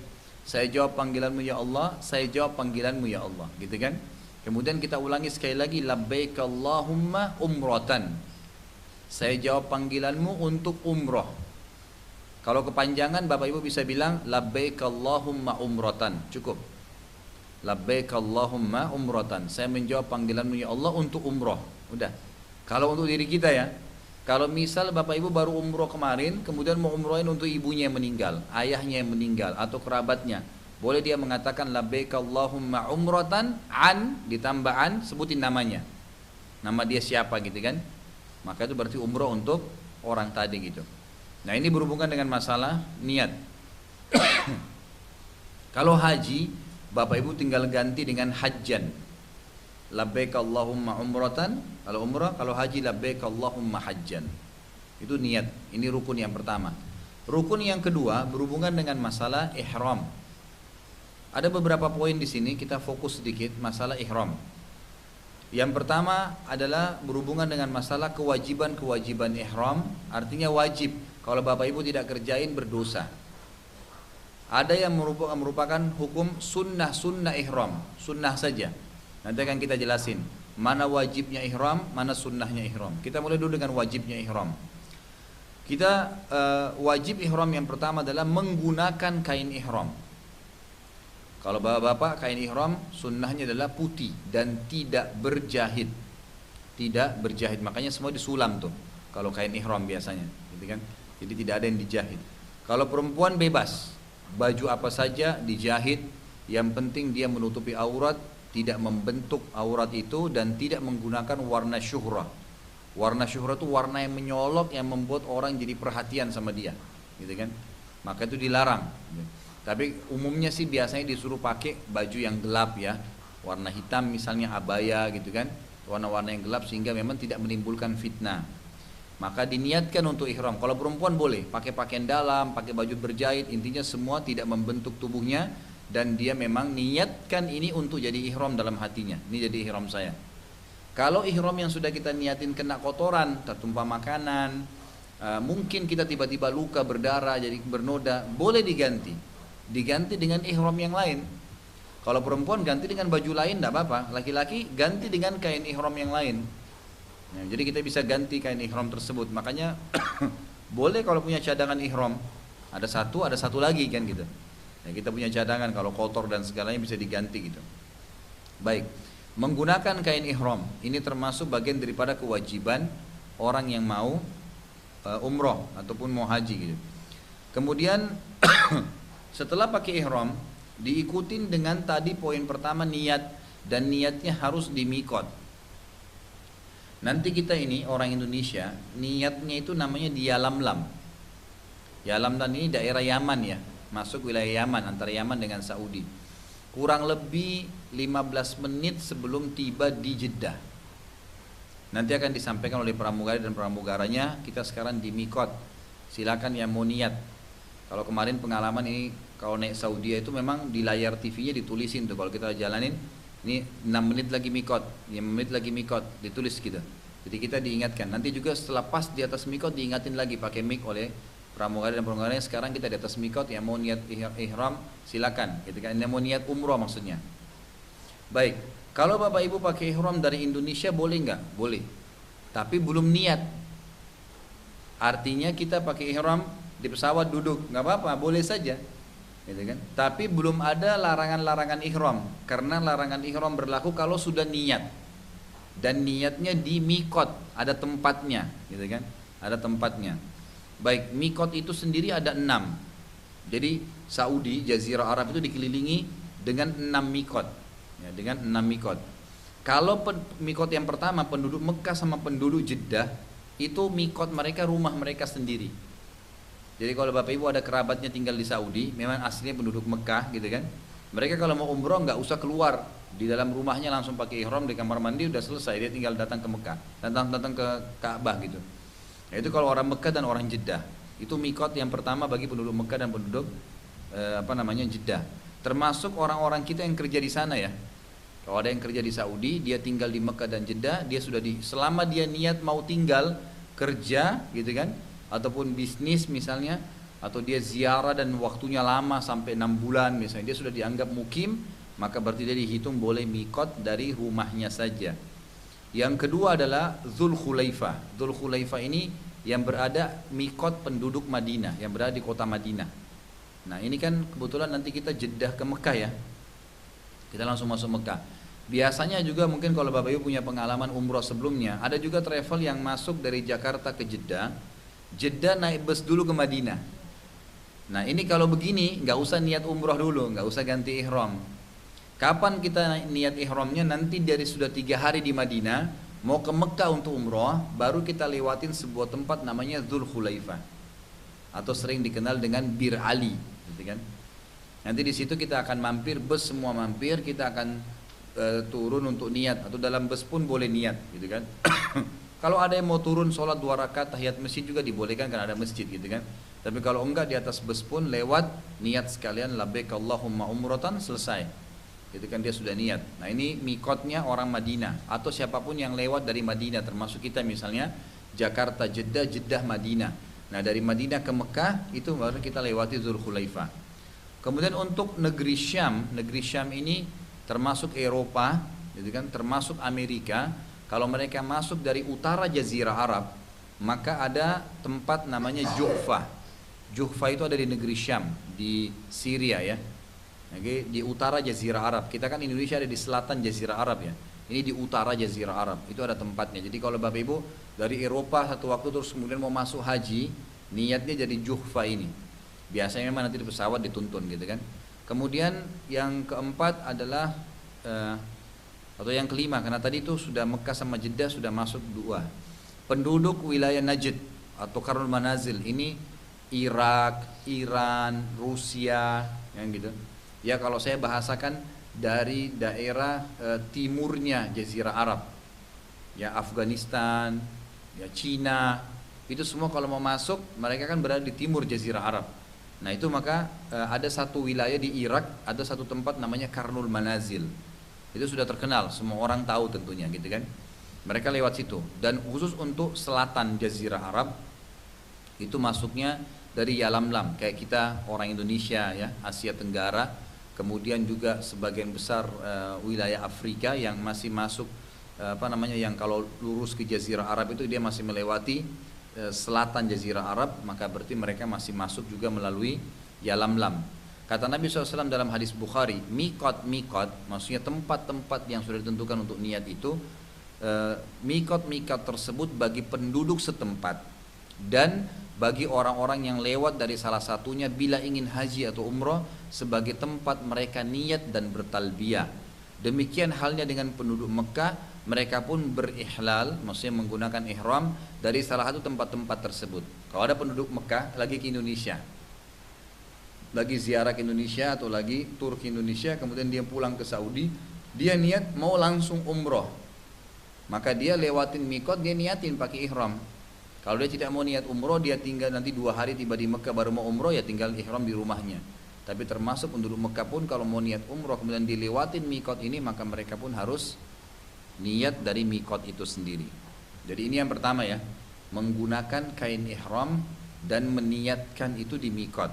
saya jawab panggilanmu ya Allah, saya jawab panggilanmu ya Allah, gitu kan? Kemudian kita ulangi sekali lagi, labbaik Allahumma umratan, saya jawab panggilanmu untuk umroh. Kalau kepanjangan Bapak Ibu bisa bilang labbaik Allahumma umratan, cukup. Labbaik Allahumma umratan, saya menjawab panggilanmu ya Allah untuk umroh. Udah. Kalau untuk diri kita ya, kalau misal Bapak Ibu baru umroh kemarin, kemudian mau umrohin untuk ibunya yang meninggal, ayahnya yang meninggal, atau kerabatnya, boleh dia mengatakan labbaik Allahumma umratan an, ditambah an, sebutin namanya, nama dia siapa gitu kan, maka itu berarti umroh untuk orang tadi gitu. Nah ini berhubungan dengan masalah niat. Kalau haji, Bapak Ibu tinggal ganti dengan hajjan, labbaik Allahumma umratan. Kalau umrah, kalau haji labbaik Allahumma hajjan. Itu niat. Ini rukun yang pertama. Rukun yang kedua berhubungan dengan masalah ihram. Ada beberapa poin di sini, kita fokus sedikit masalah ihram. Yang pertama adalah berhubungan dengan masalah kewajiban-kewajiban ihram, artinya wajib. Kalau Bapak Ibu tidak kerjain berdosa. Ada yang merupakan hukum sunnah ihram, sunnah saja. Nanti akan kita jelasin mana wajibnya ihram, mana sunnahnya ihram. Kita mulai dulu dengan wajibnya ihram. Kita wajib ihram yang pertama adalah menggunakan kain ihram. Kalau bapak-bapak kain ihram sunnahnya adalah putih dan tidak berjahit. Tidak berjahit, makanya semua disulam tuh. Kalau kain ihram biasanya, gitu kan? Jadi tidak ada yang dijahit. Kalau perempuan bebas, baju apa saja dijahit, yang penting dia menutupi aurat, tidak membentuk aurat itu, dan tidak menggunakan warna syuhrah. Warna syuhrah itu warna yang menyolok, yang membuat orang jadi perhatian sama dia, gitu kan? Maka itu dilarang. Tapi umumnya sih biasanya disuruh pakai baju yang gelap ya, warna hitam misalnya abaya gitu kan, warna-warna yang gelap sehingga memang tidak menimbulkan fitnah. Maka diniatkan untuk ihram. Kalau perempuan boleh pakai pakaian dalam, pakai baju berjahit, intinya semua tidak membentuk tubuhnya, dan dia memang niatkan ini untuk jadi ihram dalam hatinya. Ini jadi ihram saya. Kalau ihram yang sudah kita niatin kena kotoran, tertumpah makanan, mungkin kita tiba-tiba luka, berdarah, jadi bernoda, boleh diganti dengan ihram yang lain. Kalau perempuan ganti dengan baju lain tidak apa-apa, laki-laki ganti dengan kain ihram yang lain. Nah, jadi kita bisa ganti kain ihram tersebut. Makanya boleh kalau punya cadangan ihram, ada satu lagi kan gitu. Nah, kita punya cadangan, kalau kotor dan segalanya bisa diganti gitu. Baik, menggunakan kain ihram ini termasuk bagian daripada kewajiban orang yang mau umroh ataupun mau haji gitu. Kemudian setelah pakai ihram, diikutin dengan tadi poin pertama niat, dan niatnya harus di miqat. Nanti kita ini orang Indonesia, niatnya itu namanya di Yalamlam. Yalamlam ini daerah Yaman ya, masuk wilayah Yaman, antara Yaman dengan Saudi. Kurang lebih 15 menit sebelum tiba di Jeddah. Nanti akan disampaikan oleh pramugari dan pramugaranya, kita sekarang di miqat. Silakan yang mau niat. Kalau kemarin pengalaman ini, kalau naik Saudi itu memang di layar TV-nya ditulisin tuh, kalau kita jalanin, ini 6 menit lagi miqat, 5 menit lagi miqat, ditulis gitu. Jadi kita diingatkan. Nanti juga setelah pas di atas miqat diingatin lagi pakai mic oleh pramugari dan pramugaranya. Sekarang kita di atas miqat, yang mau niat ihram silakan. Gitu kan? Yang mau niat umroh maksudnya. Baik, kalau Bapak Ibu pakai ihram dari Indonesia boleh nggak? Boleh. tapi belum niat. Artinya kita pakai ihram di pesawat duduk, nggak apa-apa, boleh saja, gitu kan? Tapi belum ada larangan-larangan ihram, karena larangan ihram berlaku kalau sudah niat dan niatnya di mikot, ada tempatnya, gitu kan? Ada tempatnya. Baik, mikot itu sendiri ada 6. Jadi Saudi, Jazirah Arab itu dikelilingi dengan 6 mikot, ya, dengan 6 mikot. Kalau mikot yang pertama penduduk Mekah sama penduduk Jeddah itu mikot mereka rumah mereka sendiri. Jadi kalau bapak ibu ada kerabatnya tinggal di Saudi, memang aslinya penduduk Mekah gitu kan, mereka kalau mau umroh nggak usah keluar, di dalam rumahnya langsung pakai ihram di kamar mandi udah selesai, dia tinggal datang ke Mekah, datang ke Ka'bah gitu. Nah, itu kalau orang Mekah dan orang Jeddah, itu mikot yang pertama bagi penduduk Mekah dan penduduk Jeddah. Termasuk orang-orang kita yang kerja di sana ya. Kalau ada yang kerja di Saudi, dia tinggal di Mekah dan Jeddah, dia sudah selama dia niat mau tinggal kerja gitu kan, ataupun bisnis misalnya, atau dia ziarah dan waktunya lama sampai 6 bulan misalnya, dia sudah dianggap mukim, maka berarti dia dihitung boleh mikot dari rumahnya saja. Yang kedua adalah Dzul Khulaifah. Dzul Khulaifah ini yang berada mikot penduduk Madinah, yang berada di kota Madinah. Nah ini kan kebetulan nanti kita Jeddah ke Mekah ya, kita langsung masuk Mekah. Biasanya juga mungkin kalau Bapak Ibu punya pengalaman umroh sebelumnya, ada juga travel yang masuk dari Jakarta ke Jeddah, Jeddah naik bus dulu ke Madinah. Nah ini kalau begini nggak usah niat umroh dulu, nggak usah ganti ihram. Kapan kita niat ihramnya? Nanti dari sudah 3 hari di Madinah, mau ke Mekah untuk umroh, baru kita lewatin sebuah tempat namanya Dzul Khulaifah, atau sering dikenal dengan Bir Ali, gitu kan? Nanti di situ kita akan mampir, bus semua mampir, kita akan turun untuk niat, atau dalam bus pun boleh niat, gitu kan? Kalau ada yang mau turun sholat 2 rakaat tahiyat masjid juga dibolehkan karena ada masjid, gitu kan? Tapi kalau enggak, di atas bus pun lewat niat sekalian labbaik Allahumma umratan, selesai. Itu kan dia sudah niat. Nah ini mikotnya orang Madinah atau siapapun yang lewat dari Madinah, termasuk kita misalnya Jakarta, Jeddah, Jeddah, Madinah. Nah dari Madinah ke Mekah itu baru kita lewati Dzul Khulaifah. Kemudian untuk negeri Syam ini termasuk Eropa, gitu kan, termasuk Amerika. Kalau mereka masuk dari utara Jazirah Arab, maka ada tempat namanya Juhfah. Juhfah itu ada di negeri Syam, di Syria ya. Oke, di utara Jazirah Arab. Kita kan Indonesia ada di selatan Jazirah Arab ya. Ini di utara Jazirah Arab, itu ada tempatnya. Jadi kalau Bapak Ibu dari Eropa satu waktu terus kemudian mau masuk haji, niatnya jadi Juhfah ini. Biasanya memang nanti di pesawat dituntun gitu kan. Kemudian yang keempat adalah atau yang kelima, karena tadi itu sudah Mekah sama Jeddah sudah masuk 2. Penduduk wilayah Najd atau Qarnul Manazil ini Irak, Iran, Rusia, yang gitu. Ya kalau saya bahasakan dari daerah timurnya Jazirah Arab, ya Afghanistan, ya Cina, itu semua kalau mau masuk mereka kan berada di timur Jazirah Arab. Nah itu maka ada satu wilayah di Irak, ada satu tempat namanya Qarnul Manazil. Itu sudah terkenal, semua orang tahu tentunya gitu kan. Mereka lewat situ. Dan khusus untuk selatan Jazirah Arab, itu masuknya dari Yalamlam. Kayak kita orang Indonesia ya, Asia Tenggara. Kemudian juga sebagian besar wilayah Afrika yang masih masuk yang kalau lurus ke Jazirah Arab itu dia masih melewati selatan Jazirah Arab, maka berarti mereka masih masuk juga melalui Yalamlam. Kata Nabi SAW dalam hadis Bukhari, mikot, maksudnya tempat-tempat yang sudah ditentukan untuk niat itu, mikot tersebut bagi penduduk setempat dan bagi orang-orang yang lewat dari salah satunya bila ingin haji atau umroh sebagai tempat mereka niat dan bertalbiyah. Demikian halnya dengan penduduk Mekah, mereka pun berihlal, maksudnya menggunakan ihram dari salah satu tempat-tempat tersebut. Kalau ada penduduk Mekah lagi ke Indonesia, lagi ziarah ke Indonesia atau lagi tur ke Indonesia, kemudian dia pulang ke Saudi, dia niat mau langsung umroh, maka dia lewatin mikot, dia niatin pakai ihram. Kalau dia tidak mau niat umroh, dia tinggal nanti 2 hari tiba di Mekah baru mau umroh, ya tinggal ihram di rumahnya. Tapi termasuk penduduk Mekah pun kalau mau niat umroh kemudian dilewatin mikot ini, maka mereka pun harus niat dari mikot itu sendiri. Jadi ini yang pertama ya, menggunakan kain ihram dan meniatkan itu di mikot.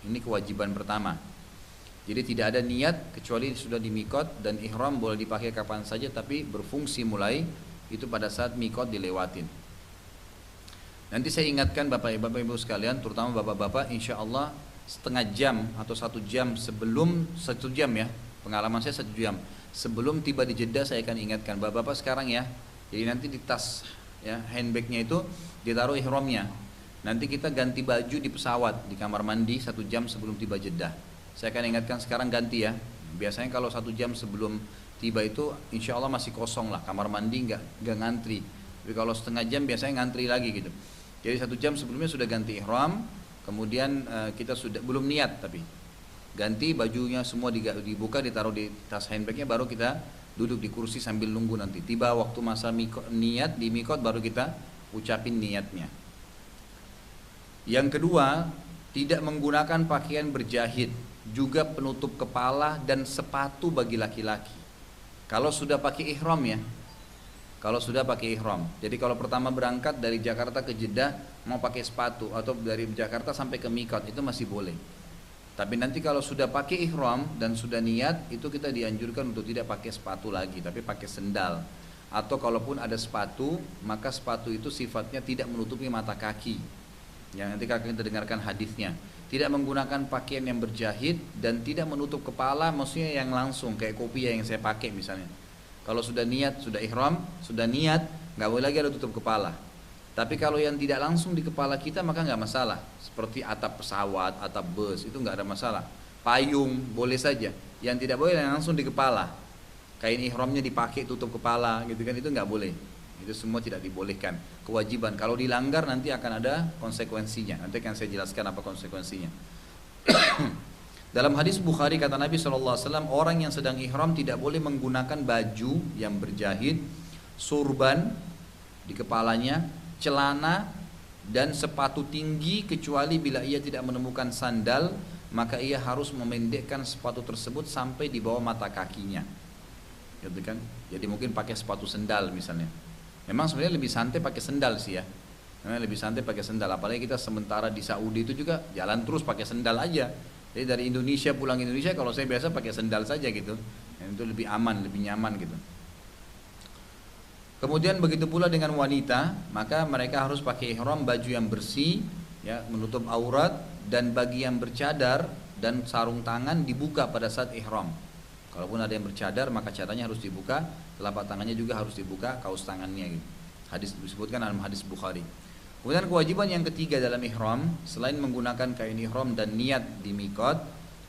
Ini kewajiban pertama. Jadi tidak ada niat kecuali sudah di mikot, dan ihram boleh dipakai kapan saja tapi berfungsi mulai itu pada saat mikot dilewatin. Nanti saya ingatkan Bapak Ibu sekalian, terutama Bapak-Bapak, insya Allah setengah jam atau 1 jam sebelum 1 jam ya, pengalaman saya 1 jam sebelum tiba di Jeddah saya akan ingatkan Bapak-Bapak sekarang ya. Jadi nanti di tas ya handbagnya itu ditaruh ihramnya. Nanti kita ganti baju di pesawat di kamar mandi 1 jam sebelum tiba Jeddah. Saya akan ingatkan sekarang ganti ya. Biasanya kalau 1 jam sebelum tiba itu insya Allah masih kosong lah kamar mandi, nggak ngantri. Tapi kalau setengah jam biasanya ngantri lagi gitu. Jadi 1 jam sebelumnya sudah ganti ihram, kemudian kita sudah belum niat tapi ganti bajunya semua dibuka ditaruh di tas handbagnya, baru kita duduk di kursi sambil nunggu nanti tiba waktu masa niat di mikot baru kita ucapin niatnya. Yang kedua, tidak menggunakan pakaian berjahit, juga penutup kepala dan sepatu bagi laki-laki. Kalau sudah pakai ihram ya, kalau sudah pakai ihram. Jadi kalau pertama berangkat dari Jakarta ke Jeddah mau pakai sepatu atau dari Jakarta sampai ke mikot itu masih boleh. Tapi nanti kalau sudah pakai ihram dan sudah niat itu kita dianjurkan untuk tidak pakai sepatu lagi, tapi pakai sendal. Atau kalaupun ada sepatu, maka sepatu itu sifatnya tidak menutupi mata kaki. Yang nanti kita dengarkan hadisnya. Tidak menggunakan pakaian yang berjahit dan tidak menutup kepala, maksudnya yang langsung kayak kopiah yang saya pakai misalnya. Kalau sudah niat, sudah ihram, sudah niat, nggak boleh lagi ada tutup kepala. Tapi kalau yang tidak langsung di kepala kita maka nggak masalah. Seperti atap pesawat, atap bus itu nggak ada masalah. Payung boleh saja. Yang tidak boleh yang langsung di kepala. Kain ihramnya dipakai tutup kepala, gitu kan, itu nggak boleh. Itu semua tidak dibolehkan, kewajiban. Kalau dilanggar nanti akan ada konsekuensinya. Nanti akan saya jelaskan apa konsekuensinya. Dalam hadis Bukhari kata Nabi SAW, orang yang sedang ihram tidak boleh menggunakan baju yang berjahit, surban di kepalanya, celana dan sepatu tinggi kecuali bila ia tidak menemukan sandal, maka ia harus memendekkan sepatu tersebut sampai di bawah mata kakinya. Gitu kan? Jadi mungkin pakai sepatu sendal misalnya. Memang sebenarnya lebih santai pakai sendal sih ya. Lebih santai pakai sendal. Apalagi kita sementara di Saudi itu juga jalan terus pakai sendal aja. Jadi dari Indonesia pulang Indonesia kalau saya biasa pakai sendal saja gitu. Itu lebih aman, lebih nyaman gitu. Kemudian begitu pula dengan wanita, maka mereka harus pakai ihram baju yang bersih, ya, menutup aurat, dan bagi yang bercadar dan sarung tangan dibuka pada saat ihram. Kalaupun ada yang bercadar maka cadarnya harus dibuka, telapak tangannya juga harus dibuka, kaus tangannya gitu. Hadis disebutkan dalam hadis Bukhari. Kemudian kewajiban yang ketiga dalam ihram, selain menggunakan kain ihram dan niat di mikot,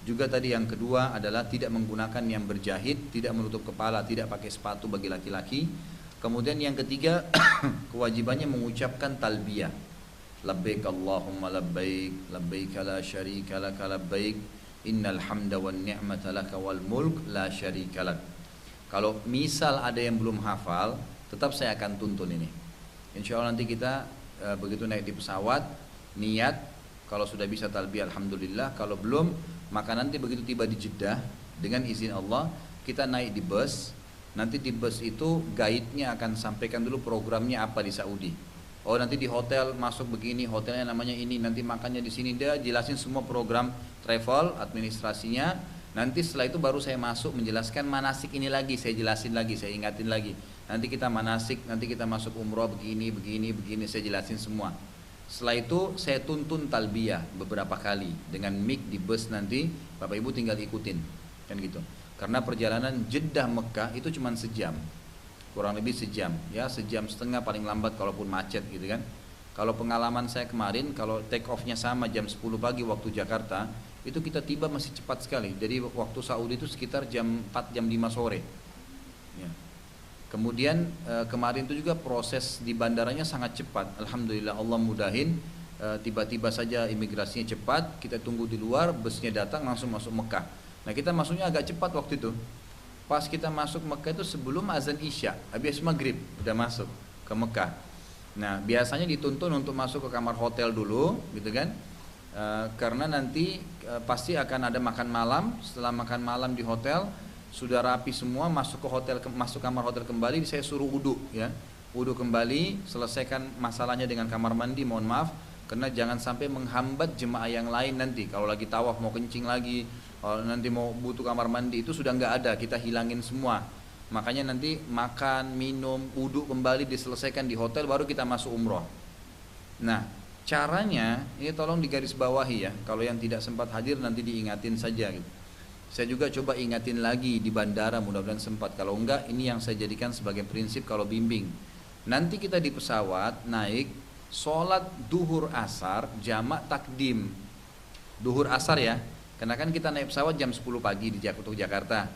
juga tadi yang kedua adalah tidak menggunakan yang berjahit, tidak menutup kepala, tidak pakai sepatu bagi laki-laki. Kemudian yang ketiga kewajibannya mengucapkan talbiyah. Labbaik Allahumma labbaik, labbaik la syarika laka labbaik, innal hamda wan ni'mata laka wal mulk la syarika lak. Kalau misal ada yang belum hafal, tetap saya akan tuntun ini. Insya Allah nanti kita begitu naik di pesawat, niat, kalau sudah bisa talbiyah alhamdulillah, kalau belum maka nanti begitu tiba di Jeddah dengan izin Allah kita naik di bus. Nanti di bus itu guide-nya akan sampaikan dulu programnya apa di Saudi. Oh nanti di hotel masuk begini, hotelnya namanya ini, nanti makannya di sini, dia jelasin semua program travel, administrasinya. Nanti setelah itu baru saya masuk menjelaskan manasik ini lagi, saya jelasin lagi, saya ingatin lagi. Nanti kita manasik, nanti kita masuk umroh begini, begini, begini, saya jelasin semua. Setelah itu saya tuntun talbiyah beberapa kali dengan mic di bus nanti, Bapak Ibu tinggal ikutin, kan gitu. Karena perjalanan Jeddah Mekah itu cuma sejam, kurang lebih sejam, ya 1,5 jam paling lambat kalaupun macet gitu kan. Kalau pengalaman saya kemarin, kalau take off-nya sama jam 10 pagi waktu Jakarta, itu kita tiba masih cepat sekali. Jadi waktu Saudi itu sekitar jam 4, jam 5 sore. Ya. Kemudian kemarin itu juga proses di bandaranya sangat cepat. Alhamdulillah Allah mudahin, tiba-tiba saja imigrasinya cepat, kita tunggu di luar, busnya datang langsung masuk Mekah. Nah kita masuknya agak cepat waktu itu. Pas kita masuk Mekah itu sebelum azan Isya, habis maghrib udah masuk ke Mekah. Nah biasanya dituntun untuk masuk ke kamar hotel dulu, gitu kan? Karena nanti pasti akan ada makan malam. Setelah makan malam di hotel sudah rapi semua, masuk ke hotel, masuk kamar hotel kembali, saya suruh wudu, ya, wudu kembali, selesaikan masalahnya dengan kamar mandi, mohon maaf, karena jangan sampai menghambat jemaah yang lain nanti. Kalau lagi tawaf mau kencing lagi, kalau nanti mau butuh kamar mandi itu sudah nggak ada, kita hilangin semua. Makanya nanti makan, minum, wudhu kembali diselesaikan di hotel baru kita masuk umroh. Nah, caranya ini tolong digarisbawahi ya. Kalau yang tidak sempat hadir nanti diingatin saja gitu. Saya juga coba ingatin lagi di bandara, mudah-mudahan sempat. Kalau enggak, ini yang saya jadikan sebagai prinsip kalau bimbing. Nanti kita di pesawat naik, sholat duhur asar, jamak takdim. Duhur asar ya, karena kan kita naik pesawat jam 10 pagi di Jakarta.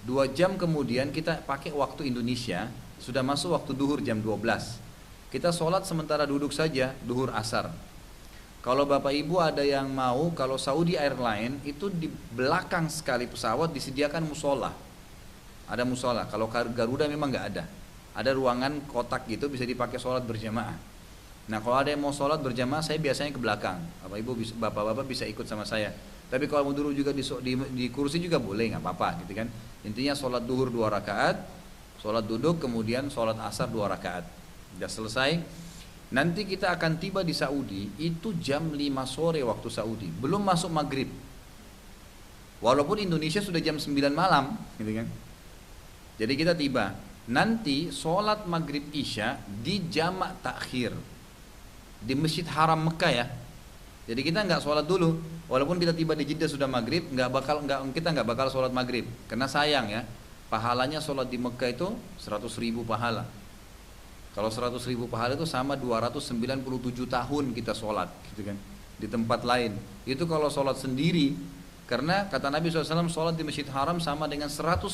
2 jam kemudian kita pakai waktu Indonesia, sudah masuk waktu duhur jam 12. Kita sholat sementara duduk saja, duhur asar. Kalau Bapak Ibu ada yang mau, kalau Saudi Airline itu di belakang sekali pesawat disediakan musola. Ada musola, kalau Garuda memang nggak ada. Ada ruangan kotak gitu bisa dipakai sholat berjamaah. Nah kalau ada yang mau sholat berjamaah saya biasanya ke belakang. Bapak Ibu, Bapak-Bapak bisa ikut sama saya. Tapi kalau mau duduk juga di kursi juga boleh, nggak apa-apa gitu kan. Intinya sholat duhur 2 rakaat, sholat duduk kemudian sholat asar 2 rakaat. Sudah selesai. Nanti kita akan tiba di Saudi itu jam 5 sore waktu Saudi, belum masuk maghrib. Walaupun Indonesia sudah jam 9 malam, gitu kan. Jadi kita tiba. Nanti sholat maghrib isya di jamak takhir di Masjid Haram Mekah ya. Jadi kita nggak sholat dulu, walaupun kita tiba di Jeddah sudah maghrib, kita nggak bakal sholat maghrib, karena sayang ya, pahalanya sholat di Mekah itu 100.000 pahala. Kalau 100.000 pahala itu sama 297 tahun kita sholat, gitu kan, di tempat lain. Itu kalau sholat sendiri, karena kata Nabi SAW sholat di Masjid Haram sama dengan 100.000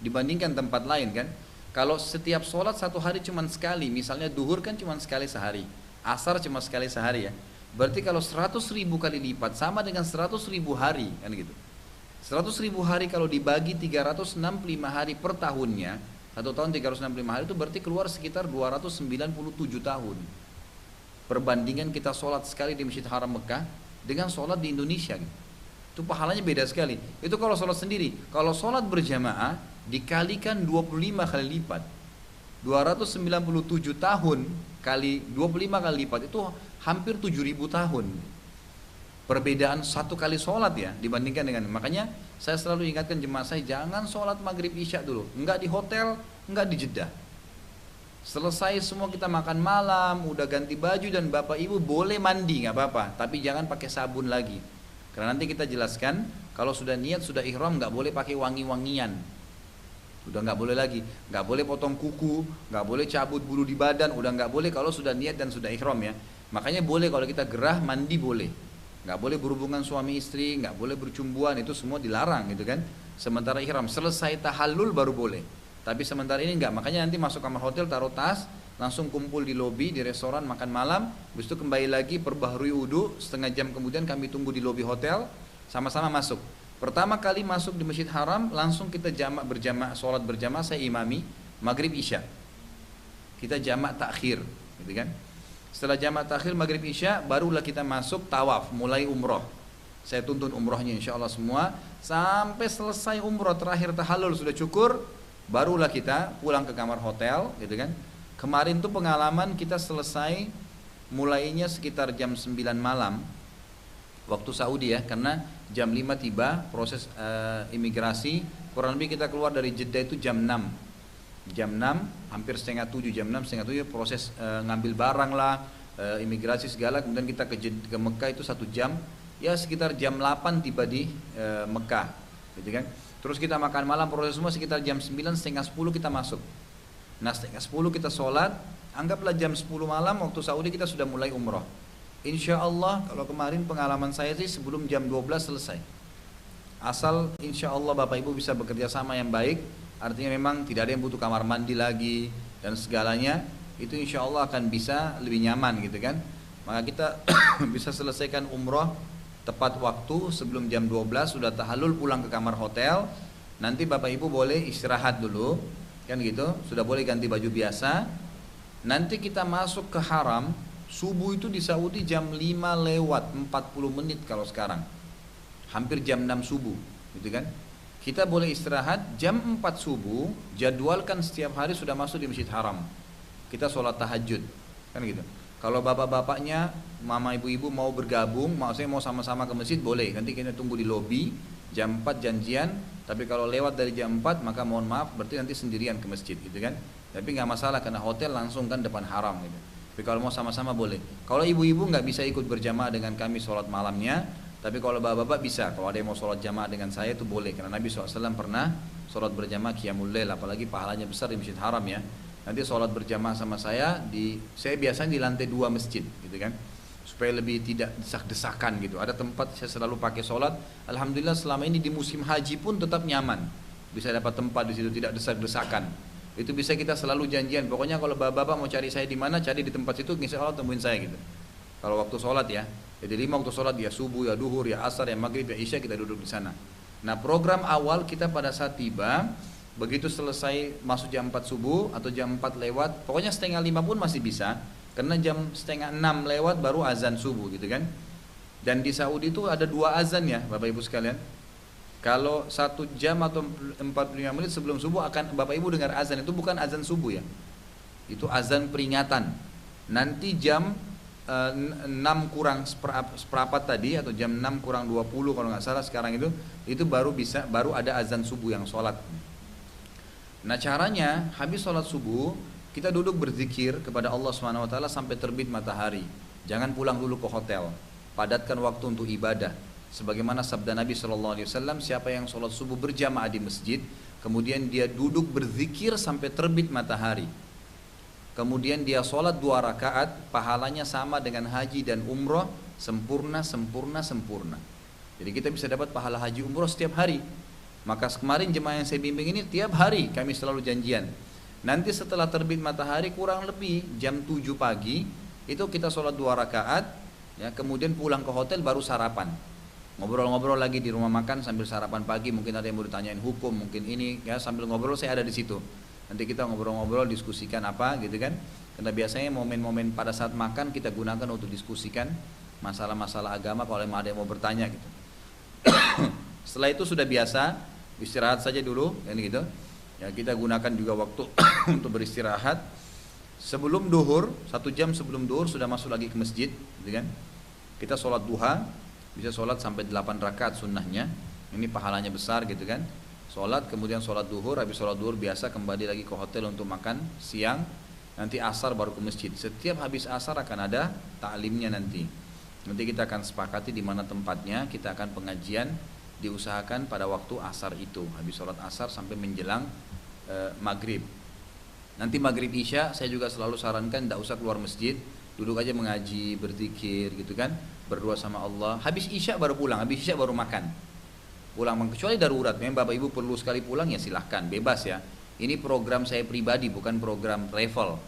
dibandingkan tempat lain kan. Kalau setiap sholat satu hari cuma sekali, misalnya duhur kan cuma sekali sehari, asar cuma sekali sehari ya. Berarti kalau 100.000 kali lipat sama dengan 100.000 hari kan gitu. 100.000 hari kalau dibagi 365 hari per tahunnya, satu tahun 365 hari itu berarti keluar sekitar 297 tahun. Perbandingan kita sholat sekali di Masjid Haram Mekah dengan sholat di Indonesia gitu. Itu pahalanya beda sekali. Itu kalau sholat sendiri. Kalau sholat berjamaah dikalikan 25 kali lipat, 297 tahun kali 25 kali lipat itu hampir 7.000 tahun. Perbedaan satu kali sholat ya dibandingkan dengan, makanya saya selalu ingatkan jemaah saya jangan sholat maghrib isya dulu, enggak di hotel, enggak di Jeddah. Selesai semua kita makan malam, udah ganti baju dan Bapak Ibu boleh mandi nggak apa-apa, tapi jangan pakai sabun lagi. Karena nanti kita jelaskan kalau sudah niat sudah ihram nggak boleh pakai wangi-wangian. Udah nggak boleh lagi, nggak boleh potong kuku, nggak boleh cabut bulu di badan, udah nggak boleh kalau sudah niat dan sudah ihram ya. Makanya boleh kalau kita gerah mandi boleh, nggak boleh berhubungan suami istri, nggak boleh bercumbuan, itu semua dilarang gitu kan. Sementara ihram selesai tahallul baru boleh, tapi sementara ini nggak. Makanya nanti masuk kamar hotel taruh tas, langsung kumpul di lobi di restoran makan malam, habis itu kembali lagi perbaharui wudu, setengah jam kemudian kami tunggu di lobi hotel, sama-sama masuk. Pertama kali masuk di Masjid Haram langsung kita berjamaah, sholat berjamaah, saya imami maghrib isya, kita jamak takhir gitu kan. Setelah jamak takhir maghrib isya barulah kita masuk tawaf, mulai umroh. Saya tuntun umrohnya insya Allah semua sampai selesai umroh terakhir tahallul sudah cukur, barulah kita pulang ke kamar hotel gitu kan. Kemarin tuh pengalaman kita selesai mulainya sekitar jam 9 malam waktu Saudi ya, karena jam 5 tiba proses imigrasi, kurang lebih kita keluar dari Jeddah itu jam 6. Jam 6 hampir setengah 7, jam 6 setengah 7 proses ngambil barang lah, imigrasi segala, kemudian kita ke Mekah itu 1 jam, ya sekitar jam 8 tiba di Mekah gitu kan. Terus kita makan malam proses semua sekitar jam 9, setengah 10 kita masuk. Nah setengah 10 kita sholat, anggaplah jam 10 malam waktu Saudi kita sudah mulai umroh. Insya Allah kalau kemarin pengalaman saya sih sebelum jam 12 selesai. Asal insya Allah Bapak Ibu bisa bekerja sama yang baik, artinya memang tidak ada yang butuh kamar mandi lagi dan segalanya, itu insya Allah akan bisa lebih nyaman gitu kan. Maka kita bisa selesaikan umroh tepat waktu sebelum jam 12 sudah tahallul pulang ke kamar hotel. Nanti Bapak Ibu boleh istirahat dulu kan gitu, sudah boleh ganti baju biasa. Nanti kita masuk ke haram. Subuh itu di Saudi jam 5 lewat 40 menit kalau sekarang, hampir jam 6 subuh gitu kan. Kita boleh istirahat jam 4 subuh, jadwalkan setiap hari sudah masuk di Masjid Haram, kita sholat tahajud kan gitu. Kalau bapak-bapaknya, mama ibu-ibu mau bergabung, maksudnya mau sama-sama ke masjid boleh, nanti kita tunggu di lobi, jam 4 janjian, tapi kalau lewat dari jam 4 maka mohon maaf berarti nanti sendirian ke masjid gitu kan. Tapi nggak masalah karena hotel langsung kan depan haram gitu. Tapi kalau mau sama-sama boleh. Kalau ibu-ibu nggak bisa ikut berjamaah dengan kami sholat malamnya, tapi kalau bapak-bapak bisa. Kalau ada yang mau sholat jamaah dengan saya itu boleh, karena Nabi SAW pernah sholat berjamaah qiyamul lail, apalagi pahalanya besar di Masjid Haram ya. Nanti sholat berjamaah sama saya saya biasanya di lantai 2 masjid gitu kan, supaya lebih tidak desak-desakan gitu. Ada tempat saya selalu pakai sholat. Alhamdulillah selama ini di musim haji pun tetap nyaman, bisa dapat tempat di situ, tidak desak-desakan. Itu bisa kita selalu janjian. Pokoknya kalau bapak-bapak mau cari saya di mana, cari di tempat situ, insya Allah temuin saya gitu. Kalau waktu sholat ya, jadi 5 waktu sholat, ya subuh, ya duhur, ya asar, ya maghrib, ya isya, kita duduk di sana. Nah program awal kita pada saat tiba, begitu selesai masuk jam 4 subuh atau jam 4 lewat, pokoknya setengah 5 pun masih bisa, karena jam setengah 6 lewat baru azan subuh gitu kan. Dan di Saudi itu ada 2 azan ya Bapak Ibu sekalian. Kalau 1 jam atau 45 menit sebelum subuh akan Bapak Ibu dengar azan, itu bukan azan subuh ya, itu azan peringatan. Nanti jam 6 kurang seperempat tadi, atau jam 6 kurang 20 kalau nggak salah sekarang itu baru ada azan subuh yang sholat. Nah caranya, habis sholat subuh kita duduk berzikir kepada Allah SWT sampai terbit matahari. Jangan pulang dulu ke hotel, padatkan waktu untuk ibadah. Sebagaimana sabda Nabi SAW, siapa yang sholat subuh berjamaah di masjid, kemudian dia duduk berzikir sampai terbit matahari, kemudian dia sholat 2 rakaat, pahalanya sama dengan haji dan umroh, sempurna. Jadi kita bisa dapat pahala haji umroh setiap hari. Maka kemarin jemaah yang saya bimbing ini tiap hari kami selalu janjian. Nanti setelah terbit matahari kurang lebih jam 7 pagi itu kita sholat 2 rakaat, ya, kemudian pulang ke hotel baru sarapan. Ngobrol-ngobrol lagi di rumah makan sambil sarapan pagi, mungkin ada yang mau ditanyain hukum, mungkin ini, ya sambil ngobrol saya ada di situ. Nanti kita ngobrol-ngobrol, diskusikan apa gitu kan. Karena biasanya momen-momen pada saat makan kita gunakan untuk diskusikan masalah-masalah agama kalau ada yang mau bertanya gitu. Setelah itu sudah biasa, istirahat saja dulu kan gitu. Ya kita gunakan juga waktu untuk beristirahat. Sebelum duhur, 1 jam sebelum duhur sudah masuk lagi ke masjid gitu kan. Kita sholat duha, bisa sholat sampai 8 rakaat sunnahnya. Ini pahalanya besar gitu kan. Sholat, kemudian sholat duhur, habis sholat duhur biasa kembali lagi ke hotel untuk makan siang, nanti asar baru ke masjid. Setiap habis asar akan ada ta'limnya nanti kita akan sepakati di mana tempatnya, kita akan pengajian, diusahakan pada waktu asar itu, habis sholat asar sampai menjelang maghrib. Nanti maghrib isya saya juga selalu sarankan tidak usah keluar masjid, duduk aja mengaji, berzikir gitu kan, berdoa sama Allah. Habis isya baru pulang, habis isya baru makan. Pulang, kecuali darurat, memang Bapak Ibu perlu sekali pulang ya silahkan, bebas ya. Ini program saya pribadi, bukan program travel.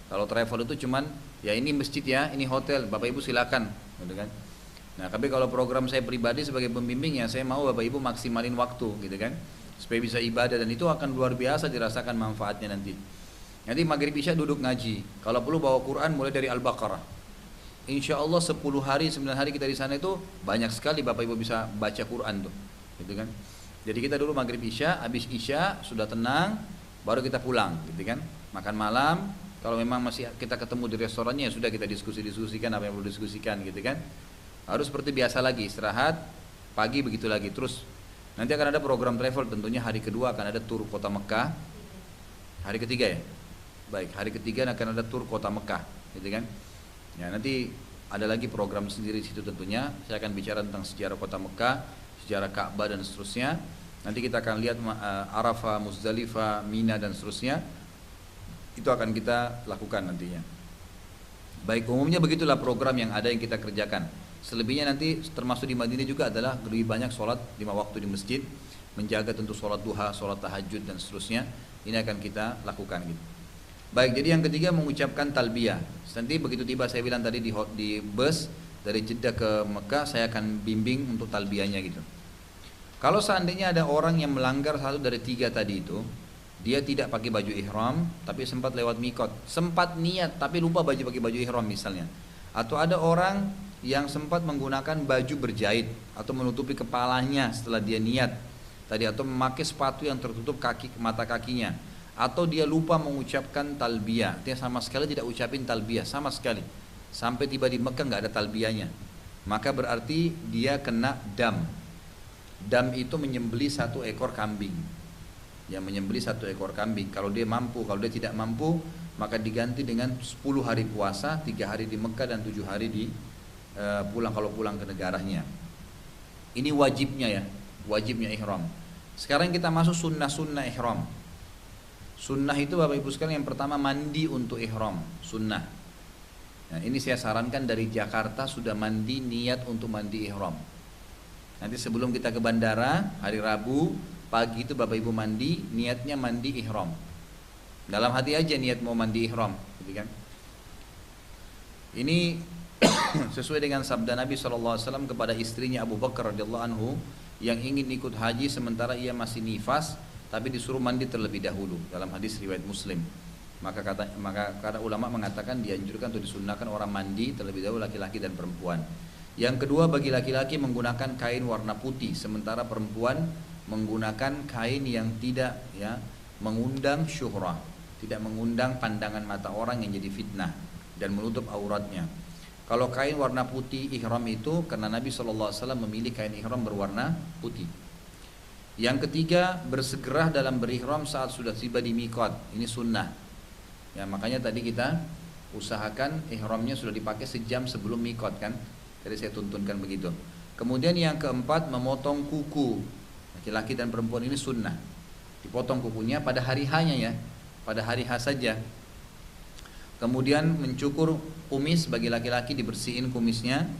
Kalau travel itu cuman, ya ini masjid ya, ini hotel, Bapak Ibu silahkan gitu kan. Nah tapi kalau program saya pribadi sebagai pembimbing ya, saya mau Bapak Ibu maksimalin waktu gitu kan, supaya bisa ibadah, dan itu akan luar biasa dirasakan manfaatnya nanti. Nanti maghrib isya duduk ngaji, kalau perlu bawa Quran mulai dari Al-Baqarah. Insya Allah 10 hari, 9 hari kita di sana itu banyak sekali Bapak Ibu bisa baca Quran tuh gitu kan. Jadi kita dulu maghrib isya, habis isya sudah tenang, baru kita pulang gitu kan. Makan malam, kalau memang masih kita ketemu di restorannya ya sudah kita diskusikan apa yang perlu diskusikan gitu kan. Harus seperti biasa lagi, istirahat, pagi begitu lagi. Terus nanti akan ada program travel, tentunya hari kedua akan ada tur kota Mekah. Hari ketiga ya? Baik, hari ketiga akan ada tur kota Mekah gitu kan. Ya nanti ada lagi program sendiri di situ tentunya. Saya akan bicara tentang sejarah kota Mekah, sejarah Ka'bah dan seterusnya. Nanti kita akan lihat Arafah, Muzdalifah, Mina dan seterusnya. Itu akan kita lakukan nantinya. Baik, umumnya begitulah program yang ada yang kita kerjakan. Selebihnya nanti termasuk di Madinah juga adalah lebih banyak sholat 5 waktu di masjid, menjaga tentu sholat duha, sholat tahajud dan seterusnya. Ini akan kita lakukan gitu. Baik, jadi yang ketiga mengucapkan talbiyah. Nanti begitu tiba saya bilang tadi di bus dari Jeddah ke Mekah, saya akan bimbing untuk talbiyahnya gitu. Kalau seandainya ada orang yang melanggar satu dari 3 tadi itu, dia tidak pakai baju ihram tapi sempat lewat mikot, sempat niat tapi lupa pakai baju ihram misalnya, atau ada orang yang sempat menggunakan baju berjahit atau menutupi kepalanya setelah dia niat tadi, atau memakai sepatu yang tertutup mata kakinya, atau dia lupa mengucapkan talbiyah, dia sama sekali tidak ucapin talbiyah sama sekali, sampai tiba di Mekah nggak ada talbiyahnya, maka berarti dia kena dam. Dam itu menyembeli 1 ekor kambing. Yang menyembeli 1 ekor kambing. Kalau dia mampu, kalau dia tidak mampu, maka diganti dengan 10 hari puasa, 3 hari di Mekah dan 7 hari di kalau pulang ke negaranya. Ini wajibnya ya, wajibnya ihram. Sekarang kita masuk sunnah-sunnah ihram. Sunnah itu Bapak Ibu sekalian, yang pertama mandi untuk ihram, sunnah. Nah, ini saya sarankan dari Jakarta sudah mandi, niat untuk mandi ihram. Nanti sebelum kita ke bandara hari Rabu pagi itu Bapak Ibu mandi, niatnya mandi ihram. Dalam hati aja niat mau mandi ihram, gitu kan? Ini sesuai dengan sabda Nabi SAW kepada istrinya Abu Bakar radhiyallahu anhu yang ingin ikut haji sementara ia masih nifas, tapi disuruh mandi terlebih dahulu dalam hadis riwayat Muslim. Maka kata ulama mengatakan dianjurkan atau disunnahkan orang mandi terlebih dahulu, laki-laki dan perempuan. Yang kedua, bagi laki-laki menggunakan kain warna putih, sementara perempuan menggunakan kain yang tidak mengundang syuhrah, tidak mengundang pandangan mata orang yang jadi fitnah dan menutup auratnya. Kalau kain warna putih ihram itu karena Nabi SAW memilih kain ihram berwarna putih. Yang ketiga, bersegera dalam berihram saat sudah tiba di miqat. Ini sunnah. Ya, makanya tadi kita usahakan ihramnya sudah dipakai sejam sebelum miqat kan. Jadi saya tuntunkan begitu. Kemudian yang keempat, memotong kuku. Laki-laki dan perempuan ini sunnah. Dipotong kukunya pada hari H-nya ya, pada hari H saja. Kemudian mencukur kumis, bagi laki-laki dibersihin kumisnya.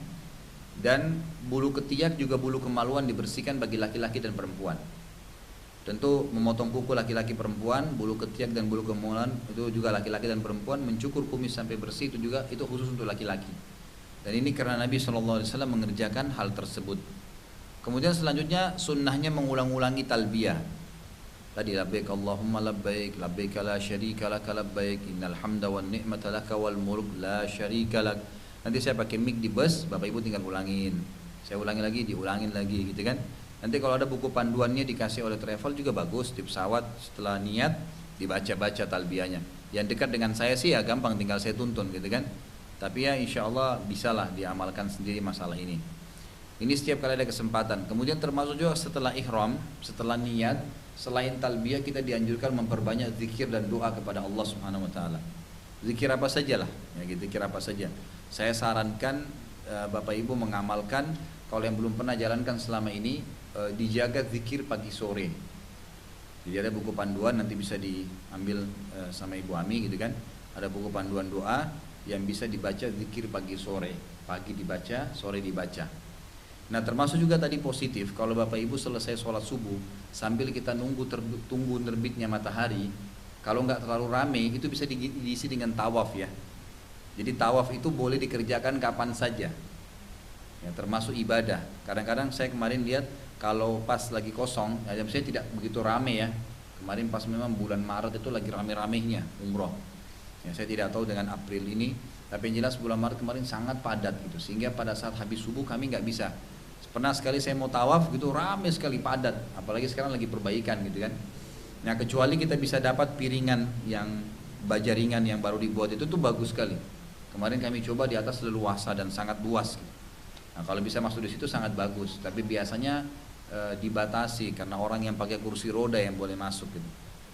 Dan bulu ketiak juga bulu kemaluan dibersihkan bagi laki-laki dan perempuan. Tentu memotong kuku laki-laki perempuan, bulu ketiak dan bulu kemaluan itu juga laki-laki dan perempuan. Mencukur kumis sampai bersih itu juga itu khusus untuk laki-laki. Dan ini karena Nabi SAW mengerjakan hal tersebut. Kemudian selanjutnya sunnahnya mengulang-ulangi talbiyah. Tadi labbaik Allahumma labbaik, labbaik la syarika lak labbaik, innal hamda wan ni'mata laka wal mulk la syarika lak. Nanti saya pakai mic di bus, Bapak Ibu tinggal ulangin. Saya ulangi lagi, diulangin lagi gitu kan. Nanti kalau ada buku panduannya dikasih oleh travel juga bagus, di pesawat setelah niat dibaca-baca talbiyahnya. Yang dekat dengan saya sih ya gampang, tinggal saya tuntun gitu kan. Tapi ya insya Allah bisalah diamalkan sendiri masalah ini. Ini setiap kali ada kesempatan. Kemudian termasuk juga setelah ihram, setelah niat, selain talbiyah kita dianjurkan memperbanyak zikir dan doa kepada Allah Subhanahu wa taala. Zikir apa sajalah, ya gitu, zikir apa saja. Saya sarankan Bapak Ibu mengamalkan, kalau yang belum pernah jalankan selama ini, dijaga zikir pagi sore. Jadi ada buku panduan, nanti bisa diambil sama Ibu Ami gitu kan. Ada buku panduan doa yang bisa dibaca zikir pagi sore. Pagi dibaca, sore dibaca. Nah termasuk juga tadi positif, kalau Bapak Ibu selesai sholat subuh, sambil kita tunggu terbitnya matahari, kalau nggak terlalu rame, itu bisa diisi dengan tawaf ya. Jadi tawaf itu boleh dikerjakan kapan saja. Ya, termasuk ibadah. Kadang-kadang saya kemarin lihat kalau pas lagi kosong, ya, saya tidak begitu rame ya. Kemarin pas memang bulan Maret itu lagi rame-ramenya umroh. Ya, saya tidak tahu dengan April ini, tapi yang jelas bulan Maret kemarin sangat padat gitu. Sehingga pada saat habis subuh kami nggak bisa. Pernah sekali saya mau tawaf gitu rame sekali, padat. Apalagi sekarang lagi perbaikan gitu kan. Nah kecuali kita bisa dapat piringan yang baja ringan yang baru dibuat itu tuh bagus sekali. Kemarin kami coba di atas leluasa dan sangat luas. Nah kalau bisa masuk di situ sangat bagus. Tapi biasanya dibatasi karena orang yang pakai kursi roda yang boleh masuk gitu.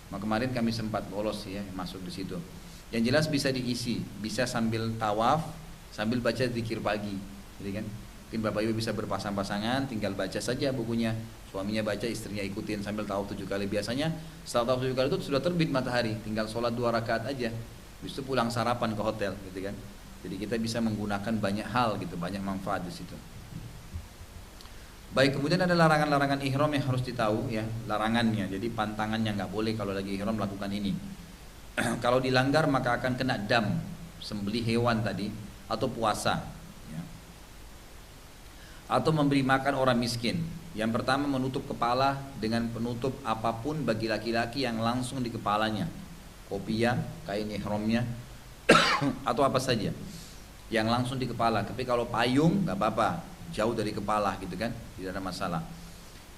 Nah kemarin kami sempat bolos ya masuk di situ. Yang jelas bisa diisi, bisa sambil tawaf, sambil baca zikir pagi, gitu kan? Mungkin Bapak Ibu bisa berpasang-pasangan, tinggal baca saja bukunya. Suaminya baca, istrinya ikutin sambil tawaf 7 kali. Biasanya setelah tawaf 7 kali itu sudah terbit matahari, tinggal sholat 2 rakaat aja. Habis itu pulang sarapan ke hotel, gitu kan? Jadi kita bisa menggunakan banyak hal gitu, banyak manfaat di situ. Baik, kemudian ada larangan-larangan ihram yang harus ditahu ya, larangannya. Jadi pantangannya nggak boleh kalau lagi ihram melakukan ini. Kalau dilanggar maka akan kena dam, sembelih hewan tadi, atau puasa. Ya. Atau memberi makan orang miskin. Yang pertama menutup kepala dengan penutup apapun bagi laki-laki yang langsung di kepalanya. Kopiah, kain ihramnya, atau apa saja yang langsung di kepala. Tapi kalau payung nggak apa-apa, jauh dari kepala gitu kan, tidak ada masalah.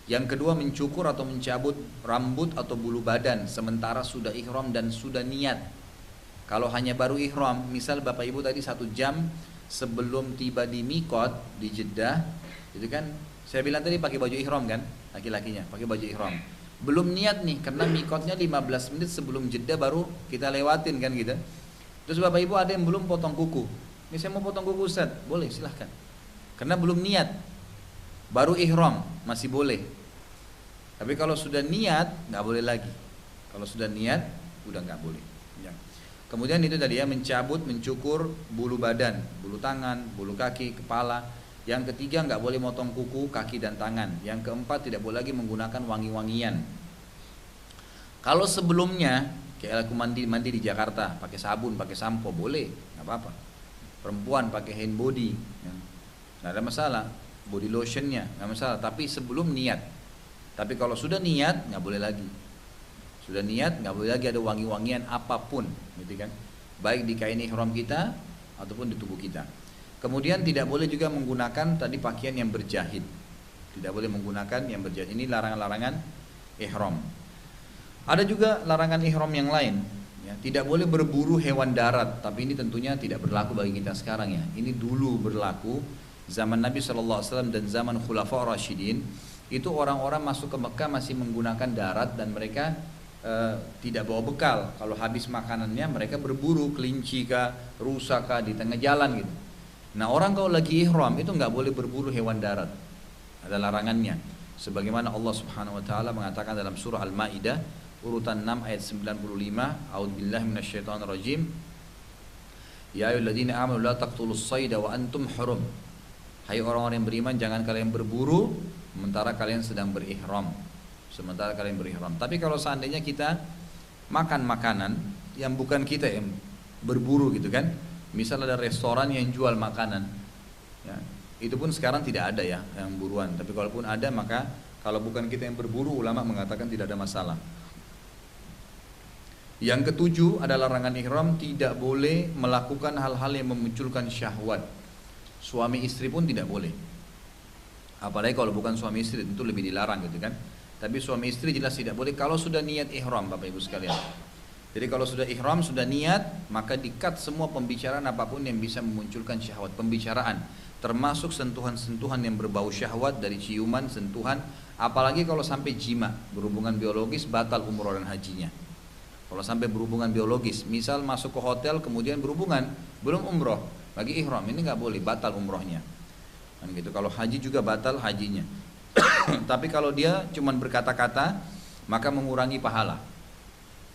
Yang kedua mencukur atau mencabut rambut atau bulu badan sementara sudah ihram dan sudah niat. Kalau hanya baru ihram, misal Bapak Ibu tadi 1 jam sebelum tiba di miqat di Jeddah, itu kan saya bilang tadi pakai baju ihram kan, laki-lakinya pakai baju ihram. Belum niat nih, karena mikotnya 15 menit sebelum jeda baru kita lewatin kan gitu. Terus bapak ibu ada yang belum potong kuku. Ini saya mau potong kuku Ustaz, boleh silahkan. Karena belum niat, baru ihram masih boleh. Tapi kalau sudah niat nggak boleh lagi. Kalau sudah niat udah nggak boleh. Ya. Kemudian itu tadi ya, mencabut, mencukur bulu badan, bulu tangan, bulu kaki, kepala. Yang ketiga nggak boleh motong kuku, kaki dan tangan. Yang keempat tidak boleh lagi menggunakan wangi-wangian. Kalau sebelumnya kayak aku mandi di Jakarta, pakai sabun, pakai sampo boleh, nggak apa-apa. Perempuan pakai hand body, ya. Nggak ada masalah. Body lotionnya nggak masalah. Tapi sebelum niat. Tapi kalau sudah niat nggak boleh lagi. Sudah niat nggak boleh lagi ada wangi-wangian apapun, gitu kan? Baik di kain ihram kita ataupun di tubuh kita. Kemudian tidak boleh juga menggunakan tadi pakaian yang berjahit. Tidak boleh menggunakan yang berjahit. Ini larangan-larangan ihram. Ada juga larangan ihram yang lain. Ya, tidak boleh berburu hewan darat. Tapi ini tentunya tidak berlaku bagi kita sekarang ya. Ini dulu berlaku zaman Nabi SAW dan zaman Khulafaur Rasyidin. Itu orang-orang masuk ke Mekah masih menggunakan darat dan mereka tidak bawa bekal. Kalau habis makanannya mereka berburu kelinci kah, rusa kah di tengah jalan gitu. Nah orang kalau lagi ihram itu nggak boleh berburu hewan darat, ada larangannya. Sebagaimana Allah Subhanahu Wa Taala mengatakan dalam surah Al-Maidah urutan 6 ayat 95, A'udzubillahi minasyaitonirrajim. Ya ayyuhalladzina amanu la taqtulus sayda wa antum hurum. Hai orang-orang yang beriman, jangan kalian berburu sementara kalian sedang berihram. Sementara kalian berihram. Tapi kalau seandainya kita makan makanan yang bukan kita yang berburu gitu kan. Misal ada restoran yang jual makanan, ya, itu pun sekarang tidak ada ya yang buruan. Tapi kalaupun ada maka kalau bukan kita yang berburu, ulama mengatakan tidak ada masalah. Yang ketujuh adalah larangan ihram, tidak boleh melakukan hal-hal yang memunculkan syahwat. Suami istri pun tidak boleh. Apalagi kalau bukan suami istri, tentu lebih dilarang gitu kan. Tapi suami istri jelas tidak boleh kalau sudah niat ihram, Bapak Ibu sekalian. Jadi kalau sudah ihram, sudah niat, maka di-cut semua pembicaraan apapun yang bisa memunculkan syahwat. Pembicaraan, termasuk sentuhan-sentuhan yang berbau syahwat dari ciuman, sentuhan. Apalagi kalau sampai jima, berhubungan biologis, batal umroh dan hajinya. Kalau sampai berhubungan biologis, misal masuk ke hotel kemudian berhubungan, belum umroh, lagi ihram, ini nggak boleh, batal umrohnya. Dan gitu. Kalau haji juga batal hajinya. Tapi kalau dia cuma berkata-kata, maka mengurangi pahala.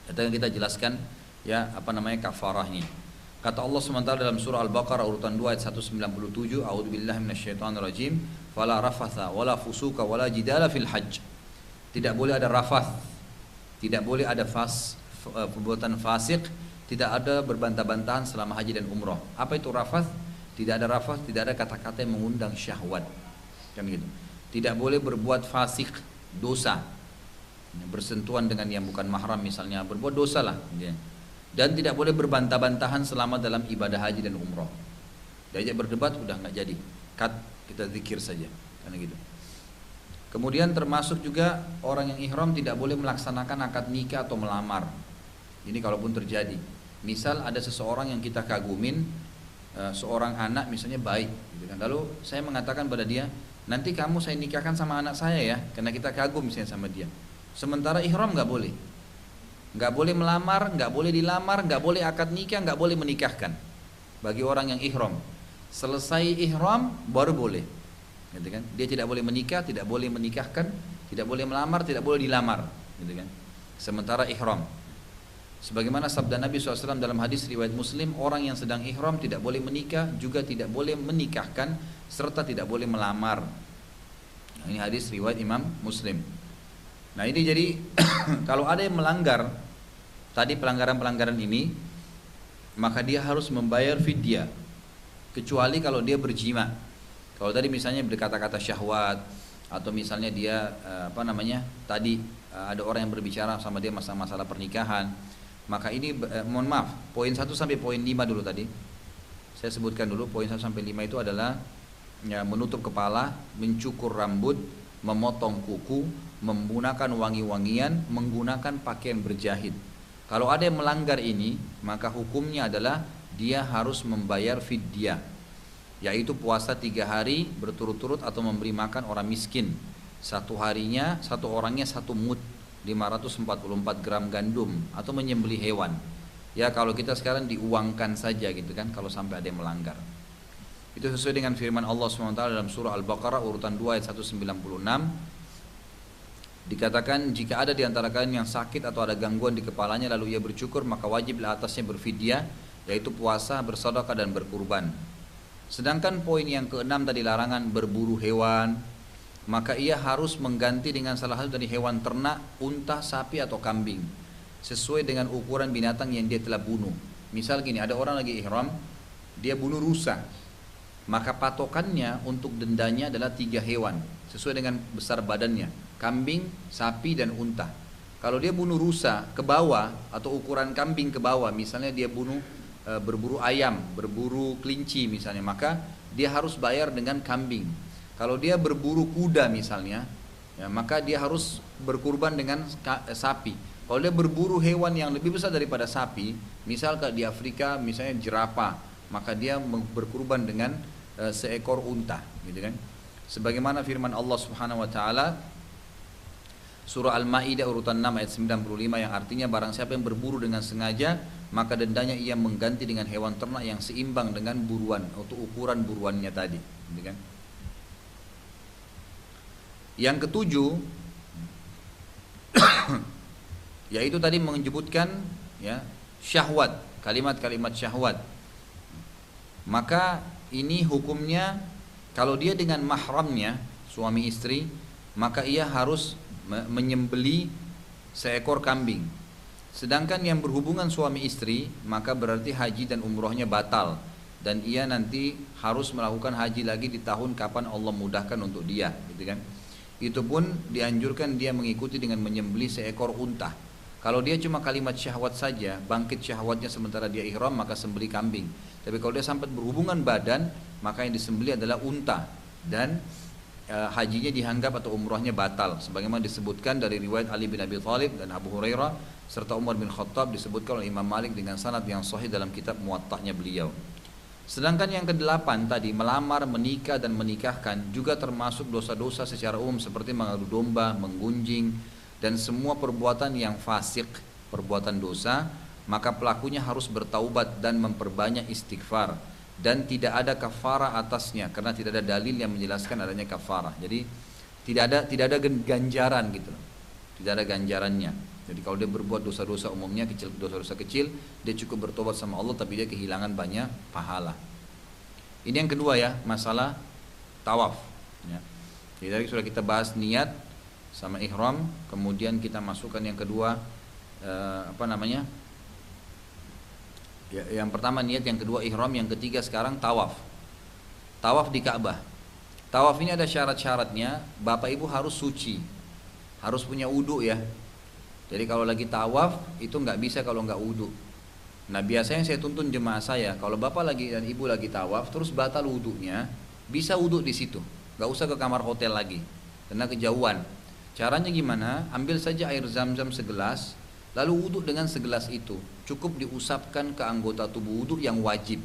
Itu yang kita jelaskan ya kafarahnya. Kata Allah SWT dalam surah Al-Baqarah urutan 2 ayat 197, A'udzubillahi minasyaitonirrajim, fala rafatha wala fusuka wala jidala fil hajj. Tidak boleh ada rafath, tidak boleh ada perbuatan fasik, tidak ada berbantah-bantahan selama haji dan umrah. Apa itu rafath? Tidak ada rafath, tidak ada kata-kata yang mengundang syahwat. Kan gitu. Tidak boleh berbuat fasik, dosa. Bersentuhan dengan yang bukan mahram misalnya, berbuat dosa lah. Dan tidak boleh berbantah-bantahan selama dalam ibadah haji dan umrah. Diajak berdebat udah nggak jadi, kita zikir saja, karena gitu. Kemudian termasuk juga orang yang ihram tidak boleh melaksanakan akad nikah atau melamar. Ini kalaupun terjadi, misal ada seseorang yang kita kagumin, seorang anak misalnya baik, gitu kan. Lalu saya mengatakan pada dia, nanti kamu saya nikahkan sama anak saya ya, karena kita kagum misalnya sama dia. Sementara ihram nggak boleh, nggak boleh melamar, nggak boleh dilamar, nggak boleh akad nikah, nggak boleh menikahkan. Bagi orang yang ihram, selesai ihram baru boleh, gitu kan? Dia tidak boleh menikah, tidak boleh menikahkan, tidak boleh melamar, tidak boleh dilamar, gitu kan? Sementara ihram, sebagaimana sabda Nabi SAW dalam hadis riwayat Muslim, orang yang sedang ihram tidak boleh menikah, juga tidak boleh menikahkan, serta tidak boleh melamar. Nah, ini hadis riwayat Imam Muslim. Nah ini jadi kalau ada yang melanggar tadi pelanggaran-pelanggaran ini, maka dia harus membayar fidyah, kecuali kalau dia berjima. Kalau tadi misalnya berkata-kata syahwat, atau misalnya dia tadi ada orang yang berbicara sama dia masalah pernikahan, maka ini mohon maaf, poin 1 sampai poin 5 dulu tadi saya sebutkan dulu. Poin 1 sampai 5 itu adalah ya, menutup kepala, mencukur rambut, memotong kuku, menggunakan wangi-wangian, menggunakan pakaian berjahit. Kalau ada yang melanggar ini, maka hukumnya adalah dia harus membayar fidyah, yaitu puasa 3 hari berturut-turut atau memberi makan orang miskin. Satu harinya, satu orangnya satu mud, 544 gram gandum, atau menyembelih hewan. Ya kalau kita sekarang diuangkan saja gitu kan, kalau sampai ada yang melanggar. Itu sesuai dengan firman Allah SWT dalam surah Al-Baqarah urutan 2 ayat 196. Dikatakan, jika ada di antara kalian yang sakit atau ada gangguan di kepalanya lalu ia bercukur, maka wajiblah atasnya berfidyah, yaitu puasa, bersedekah dan berkurban. Sedangkan poin yang keenam tadi, larangan berburu hewan, maka ia harus mengganti dengan salah satu dari hewan ternak, unta, sapi atau kambing, sesuai dengan ukuran binatang yang dia telah bunuh. Misal gini, ada orang lagi ihram, dia bunuh rusa, maka patokannya untuk dendanya adalah 3 hewan sesuai dengan besar badannya, kambing, sapi dan unta. Kalau dia bunuh rusa ke bawah atau ukuran kambing ke bawah, misalnya dia berburu ayam, berburu kelinci misalnya, maka dia harus bayar dengan kambing. Kalau dia berburu kuda misalnya, ya, maka dia harus berkurban dengan sapi. Kalau dia berburu hewan yang lebih besar daripada sapi, misal di Afrika misalnya jerapah, maka dia berkurban dengan seekor unta, gitu kan? Sebagaimana firman Allah Subhanahu wa taala surah Al-Maidah urutan 6 ayat 95 yang artinya, barang siapa yang berburu dengan sengaja, maka dendanya ia mengganti dengan hewan ternak yang seimbang dengan buruan atau ukuran buruannya tadi, gitu kan? Yang ketujuh yaitu tadi menyebutkan ya syahwat, kalimat-kalimat syahwat. Maka ini hukumnya, kalau dia dengan mahramnya suami istri, maka ia harus menyembeli seekor kambing. Sedangkan yang berhubungan suami istri, maka berarti haji dan umrohnya batal, dan ia nanti harus melakukan haji lagi di tahun kapan Allah mudahkan untuk dia, gitu kan? Itu pun dianjurkan dia mengikuti dengan menyembeli seekor unta. Kalau dia cuma kalimat syahwat saja, bangkit syahwatnya sementara dia ihram, maka sembeli kambing. Tapi kalau dia sampai berhubungan badan, maka yang disembeli adalah unta, dan hajinya dianggap atau umrahnya batal. Sebagaimana disebutkan dari riwayat Ali bin Abi Thalib dan Abu Hurairah serta Umar bin Khattab, disebutkan oleh Imam Malik dengan sanad yang sahih dalam kitab Muwatta'nya beliau. Sedangkan yang kedelapan tadi, melamar, menikah dan menikahkan juga termasuk dosa-dosa secara umum seperti mengadu domba, menggunjing dan semua perbuatan yang fasik, perbuatan dosa, maka pelakunya harus bertaubat dan memperbanyak istighfar, dan tidak ada kafarah atasnya karena tidak ada dalil yang menjelaskan adanya kafarah. Jadi tidak ada ganjaran gitu loh. Tidak ada ganjarannya. Jadi kalau dia berbuat dosa-dosa umumnya, dosa-dosa kecil, dia cukup bertobat sama Allah, tapi dia kehilangan banyak pahala. Ini yang kedua ya, masalah tawaf. Ya. Jadi tadi sudah kita bahas niat sama ihram, kemudian kita masukkan yang kedua Ya, yang pertama niat, yang kedua ihram, yang ketiga sekarang tawaf. Tawaf di Ka'bah. Tawaf ini ada syarat-syaratnya. Bapak Ibu harus suci, harus punya wudu ya. Jadi kalau lagi tawaf itu nggak bisa kalau nggak wudu. Nah biasanya saya tuntun jemaah saya, kalau bapak lagi dan ibu lagi tawaf terus batal wudunya, bisa wudu di situ, nggak usah ke kamar hotel lagi, karena kejauhan. Caranya gimana? Ambil saja air zam-zam segelas, lalu wudu dengan segelas itu. Cukup diusapkan ke anggota tubuh wudu yang wajib.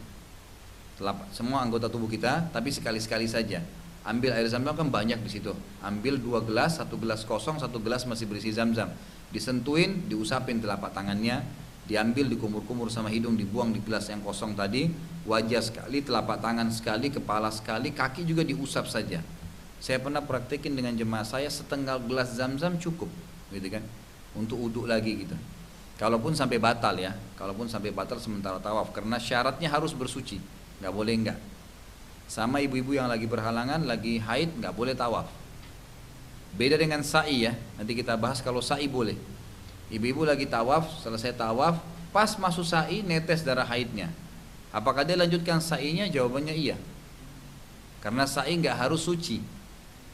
Semua anggota tubuh kita, tapi sekali-sekali saja. Ambil air zam-zam kan banyak di situ. Ambil 2 gelas, 1 gelas kosong, 1 gelas masih berisi zam-zam. Disentuhin, diusapin telapak tangannya, diambil, dikumur-kumur sama hidung, dibuang di gelas yang kosong tadi. Wajah sekali, telapak tangan sekali, kepala sekali, kaki juga diusap saja. Saya pernah praktekin dengan jemaah saya, setengah gelas zam-zam cukup, gitu kan, untuk uduk lagi gitu. Kalaupun sampai batal ya, kalaupun sampai batal sementara tawaf, karena syaratnya harus bersuci, nggak boleh enggak. Sama ibu-ibu yang lagi berhalangan, lagi haid, nggak boleh tawaf. Beda dengan sa'i ya, nanti kita bahas kalau sa'i boleh. Ibu-ibu lagi tawaf, selesai tawaf, pas masuk sa'i netes darah haidnya. Apakah dia lanjutkan sa'inya? Jawabannya iya. Karena sa'i nggak harus suci.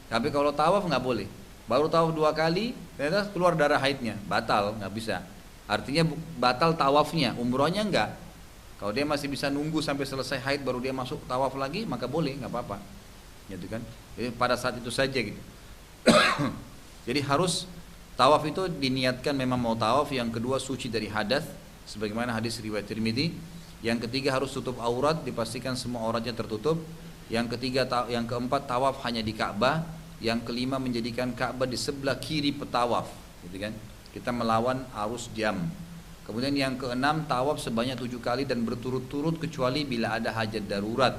Tapi kalau tawaf nggak boleh. Baru tawaf 2 kali, ternyata keluar darah haidnya, batal, nggak bisa. Artinya batal tawafnya, umrohnya enggak. Kalau dia masih bisa nunggu sampai selesai haid baru dia masuk tawaf lagi, maka boleh, nggak apa-apa. Gitu kan? Jadi pada saat itu saja gitu. Jadi harus tawaf itu diniatkan memang mau tawaf. Yang kedua suci dari hadas, sebagaimana hadis riwayat Tirmidzi. Yang ketiga harus tutup aurat, dipastikan semua auratnya tertutup. Yang keempat tawaf hanya di Ka'bah. yang kelima menjadikan Ka'bah di sebelah kiri petawaf, gitu kan? Kita melawan arus jam. Kemudian yang keenam, tawaf sebanyak 7 kali dan berturut-turut kecuali bila ada hajat darurat.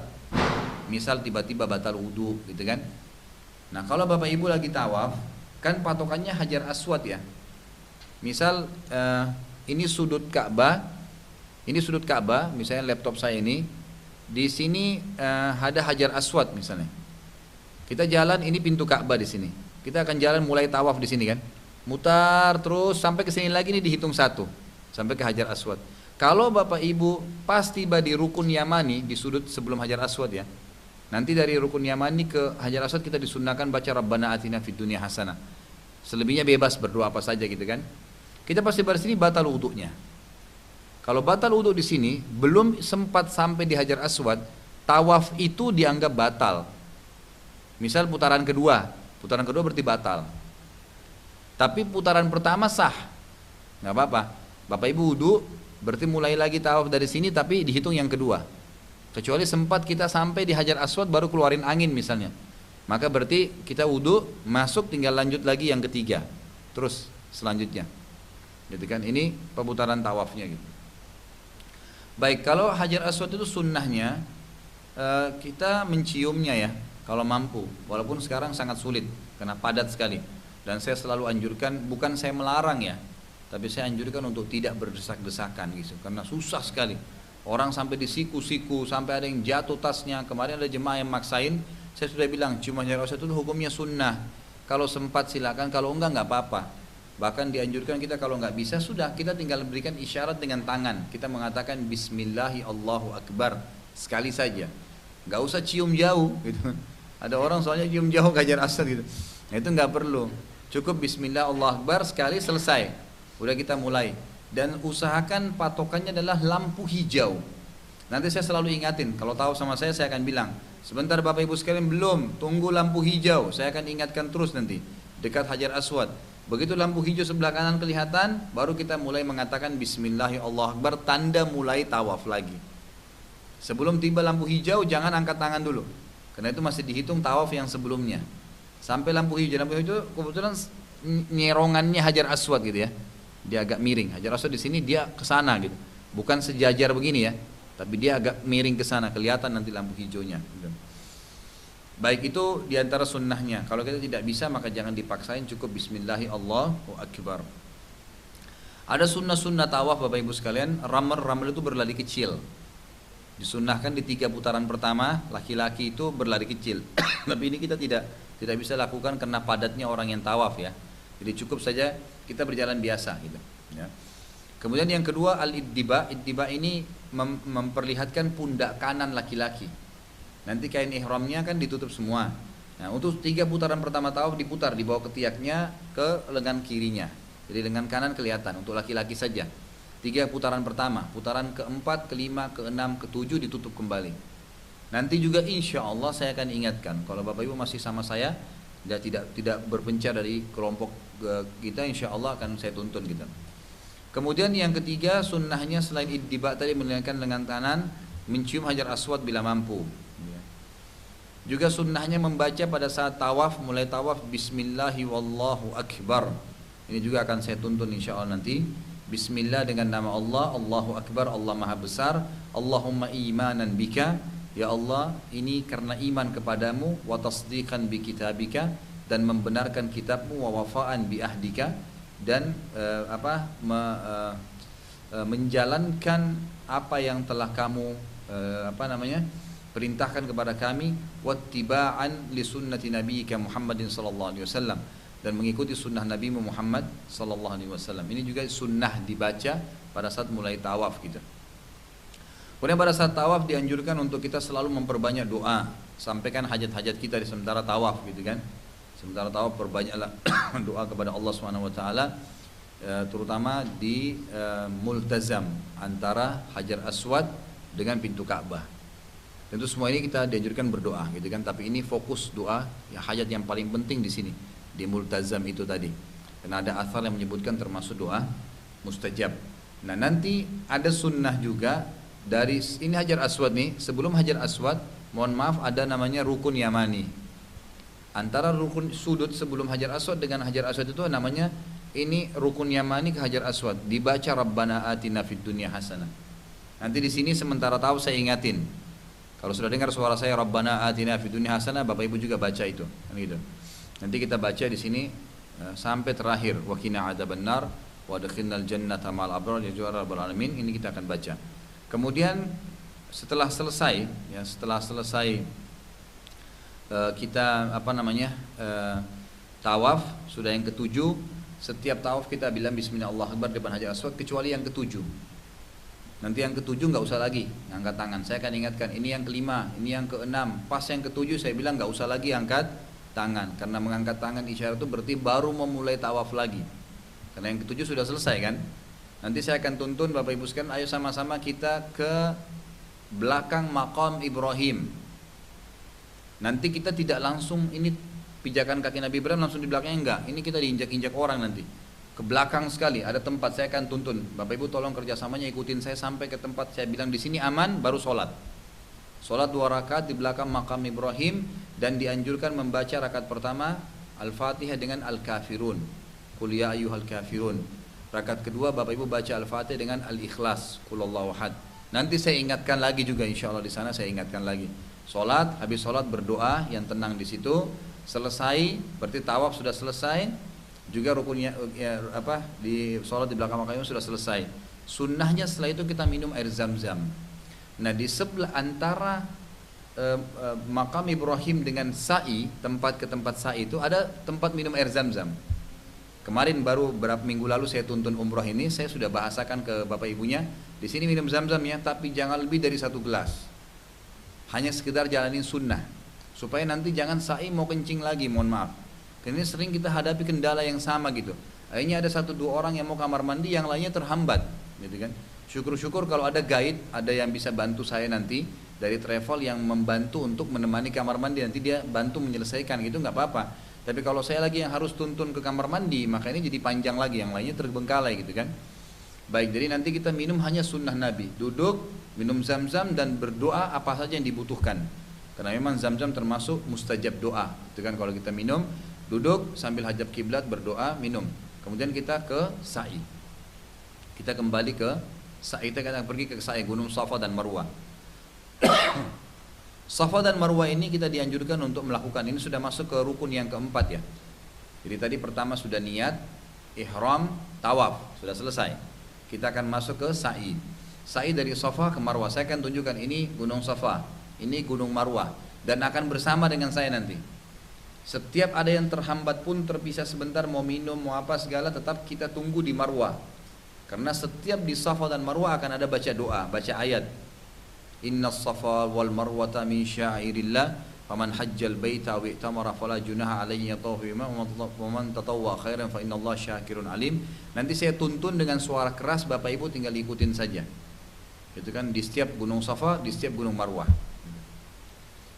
Misal tiba-tiba batal wudu, gitu kan? Nah, kalau Bapak Ibu lagi tawaf, kan patokannya Hajar Aswad ya. Misal ini sudut Ka'bah, misalnya laptop saya ini, di sini ada Hajar Aswad misalnya. Kita jalan, ini pintu Ka'bah di sini. Kita akan jalan mulai tawaf di sini kan, mutar terus sampai ke sini lagi, ini dihitung 1 sampai ke Hajar Aswad. Kalau Bapak Ibu pas tiba di Rukun Yamani di sudut sebelum Hajar Aswad ya, nanti dari Rukun Yamani ke Hajar Aswad kita disunnahkan baca Rabbana Atina Fid Dunya Hasanah. Selebihnya bebas berdoa apa saja gitu kan. Kita pasti pada sini batal wudunya. Kalau batal wudu di sini belum sempat sampai di Hajar Aswad, tawaf itu dianggap batal. Misal putaran kedua berarti batal. Tapi putaran pertama sah, nggak apa-apa. Bapak Ibu wudu, berarti mulai lagi tawaf dari sini tapi dihitung yang kedua. Kecuali sempat kita sampai di Hajar Aswad baru keluarin angin misalnya, maka berarti kita wudu masuk tinggal lanjut lagi yang ketiga. Terus selanjutnya, gitu kan? Ini pemutaran tawafnya gitu. Baik, kalau Hajar Aswad itu sunnahnya kita menciumnya ya, kalau mampu. Walaupun sekarang sangat sulit karena padat sekali. Dan saya selalu anjurkan, bukan saya melarang ya, tapi saya anjurkan untuk tidak berdesak-desakan gitu, karena susah sekali. Orang sampai disiku-siku, sampai ada yang jatuh tasnya. Kemarin ada jemaah yang maksain, saya sudah bilang cuma Hajar Aswad itu hukumnya sunnah. Kalau sempat silakan, kalau enggak apa-apa. Bahkan dianjurkan kita kalau enggak bisa sudah kita tinggal berikan isyarat dengan tangan. Kita mengatakan Bismillahi Allahu Akbar sekali saja. Enggak usah cium jauh gitu. Ada orang soalnya cium jauh ke Hajar Aswad gitu. Nah, itu enggak perlu. Cukup Bismillah Allahu Akbar sekali selesai. Udah kita mulai. Dan usahakan patokannya adalah lampu hijau. Nanti saya selalu ingatin, kalau tahu sama saya akan bilang, sebentar Bapak Ibu sekalian belum, tunggu lampu hijau. Saya akan ingatkan terus nanti, dekat Hajar Aswad. Begitu lampu hijau sebelah kanan kelihatan, baru kita mulai mengatakan Bismillahirrahmanirrahim, tanda mulai tawaf lagi. Sebelum tiba lampu hijau, jangan angkat tangan dulu, karena itu masih dihitung tawaf yang sebelumnya. Sampai lampu hijau kebetulan nyerongannya Hajar Aswad gitu ya. Dia agak miring. Hajar Aswad di sini dia ke sana gitu. Bukan sejajar begini ya, tapi dia agak miring ke sana, kelihatan nanti lampu hijaunya. Baik, itu diantara sunnahnya. Kalau kita tidak bisa maka jangan dipaksain, cukup Bismillahi Allahu Akbar. Ada sunnah-sunnah tawaf Bapak Ibu sekalian. Ramel itu berlari kecil. Disunnahkan di 3 putaran pertama, laki-laki itu berlari kecil. Tapi ini kita tidak bisa lakukan karena padatnya orang yang tawaf ya. Jadi cukup saja kita berjalan biasa gitu ya. Kemudian yang kedua al-iddiba. Iddiba ini memperlihatkan pundak kanan laki-laki. Nanti kain ihramnya kan ditutup semua. Nah, untuk 3 putaran pertama tawaf diputar, dibawa ketiaknya ke lengan kirinya. Jadi lengan kanan kelihatan untuk laki-laki saja. 3 putaran pertama, putaran keempat, kelima, keenam, ketujuh ditutup kembali. Nanti juga insya Allah saya akan ingatkan, kalau Bapak Ibu masih sama saya dan tidak berpencar dari kelompok kita, insya Allah akan saya tuntun gitu. Kemudian yang ketiga sunnahnya selain iddiba tadi meninggalkan lengan kanan, mencium Hajar Aswad bila mampu. Juga sunnahnya membaca pada saat tawaf, mulai tawaf Bismillahi wallahu akbar. Ini juga akan saya tuntun insya Allah nanti. Bismillah dengan nama Allah, Allahu Akbar, Allah Maha Besar. Allahumma imanan bika, ya Allah ini karena iman kepadamu, wa tasdiqan bi kitabika, dan membenarkan kitabmu, wa wafaan bi ahdika, dan menjalankan apa yang telah kamu perintahkan kepada kami, wattiba'an li sunnati nabiyyika Muhammadin sallallahu alaihi wasallam, dan mengikuti sunnah Nabi Muhammad sallallahu alaihi wasallam. Ini juga sunnah dibaca pada saat mulai tawaf kita. Kemudian pada saat tawaf dianjurkan untuk kita selalu memperbanyak doa, sampaikan hajat-hajat kita di sementara tawaf gitu kan. Sementara tawaf perbanyaklah doa kepada Allah Subhanahu wa taala, terutama di multazam antara Hajar Aswad dengan pintu Ka'bah. Tentu semua ini kita dianjurkan berdoa gitu kan, tapi ini fokus doa ya, hajat yang paling penting di sini di multazam itu tadi. Karena ada athar yang menyebutkan termasuk doa mustajab. Nah, nanti ada sunnah juga dari ini Hajar Aswad nih, sebelum Hajar Aswad, mohon maaf ada namanya Rukun Yamani. Antara rukun sudut sebelum Hajar Aswad dengan Hajar Aswad itu namanya ini rukun yamani ke Hajar Aswad. Dibaca Rabbana atina fid dunya hasanah. Nanti di sini sementara tahu saya ingatin. Kalau sudah dengar suara saya Rabbana atina fid dunya hasanah, Bapak Ibu juga baca itu. Kan gitu. Nanti kita baca di sini sampai terakhir wa qina adzabannar wa adkhilnal jannata ma'al abrar ya rabbal alamin. Ini kita akan baca. Kemudian setelah selesai kita tawaf sudah yang ketujuh. Setiap tawaf kita bilang Bismillah Allahu Akbar depan Hajar Aswad kecuali yang ketujuh. Nanti yang ketujuh nggak usah lagi angkat tangan. Saya akan ingatkan ini yang kelima, ini yang keenam. Pas yang ketujuh saya bilang nggak usah lagi angkat tangan, karena mengangkat tangan isyarat itu berarti baru memulai tawaf lagi. Karena yang ketujuh sudah selesai kan. Nanti saya akan tuntun Bapak Ibu sekalian, ayo sama-sama kita ke belakang makam Ibrahim. Nanti kita tidak langsung ini pijakan kaki Nabi Ibrahim langsung di belakangnya, enggak. Ini kita diinjak-injak orang nanti. Ke belakang sekali ada tempat saya akan tuntun. Bapak Ibu tolong kerjasamanya ikutin saya sampai ke tempat saya bilang di sini aman baru sholat. Sholat 2 rakaat di belakang makam Ibrahim dan dianjurkan membaca rakaat pertama Al-Fatihah dengan Al-Kafirun. Qul ya ayyuhal kafirun. Rakaat kedua Bapak Ibu baca Al-Fatihah dengan Al-Ikhlas. Qul Allahu ahad. Nanti saya ingatkan lagi juga insyaallah di sana saya ingatkan lagi. Sholat, habis sholat berdoa yang tenang di situ. Selesai, berarti tawaf sudah selesai. Juga rukunnya di sholat di belakang makam sudah selesai. Sunnahnya setelah itu kita minum air zam-zam. Nah di sebelah antara makam Ibrahim dengan sa'i, tempat ke tempat sa'i itu ada tempat minum air zam-zam. Kemarin baru beberapa minggu lalu saya tuntun umroh ini, saya sudah bahasakan ke bapak ibunya. Di sini minum zam-zam ya, tapi jangan lebih dari 1 gelas. Hanya sekedar jalanin sunnah supaya nanti jangan sa'i mau kencing lagi, mohon maaf. Karena ini sering kita hadapi kendala yang sama gitu. Akhirnya ada 1-2 orang yang mau kamar mandi, yang lainnya terhambat, gitu kan. Syukur-syukur kalau ada guide, ada yang bisa bantu saya nanti dari travel yang membantu untuk menemani kamar mandi, nanti dia bantu menyelesaikan gitu, nggak apa-apa. Tapi kalau saya lagi yang harus tuntun ke kamar mandi, maka ini jadi panjang lagi, yang lainnya terbengkalai gitu kan. Baik, jadi nanti kita minum hanya sunnah Nabi, duduk, minum zam-zam dan berdoa apa saja yang dibutuhkan. Karena memang zam-zam termasuk mustajab doa. Itu kan kalau kita minum, duduk sambil hadap kiblat berdoa, minum. Kemudian kita ke sa'i. Kita kembali ke sa'i, kita akan pergi ke sa'i Gunung Safa dan Marwah. Safa dan Marwah ini kita dianjurkan untuk melakukan. Ini sudah masuk ke rukun yang keempat ya. Jadi tadi pertama sudah niat, ihram, tawaf, sudah selesai. Kita akan masuk ke sa'i. Sa'i dari Safa ke Marwah. Saya akan tunjukkan ini Gunung Safa, ini Gunung Marwah, dan akan bersama dengan saya nanti. Setiap ada yang terhambat pun, terpisah sebentar mau minum mau apa segala, tetap kita tunggu di Marwah. Karena setiap di Safa dan Marwah akan ada baca doa, baca ayat. Innas Safa wal Marwata min syairillah faman hajjal baita wa i'tamara fala junaha alaihi yatawafu bima wa man tatawwa khairan fa innallaha syakirun alim. Nanti saya tuntun dengan suara keras, Bapak Ibu tinggal ikutin saja. Itu kan di setiap Gunung Safa, di setiap Gunung Marwah.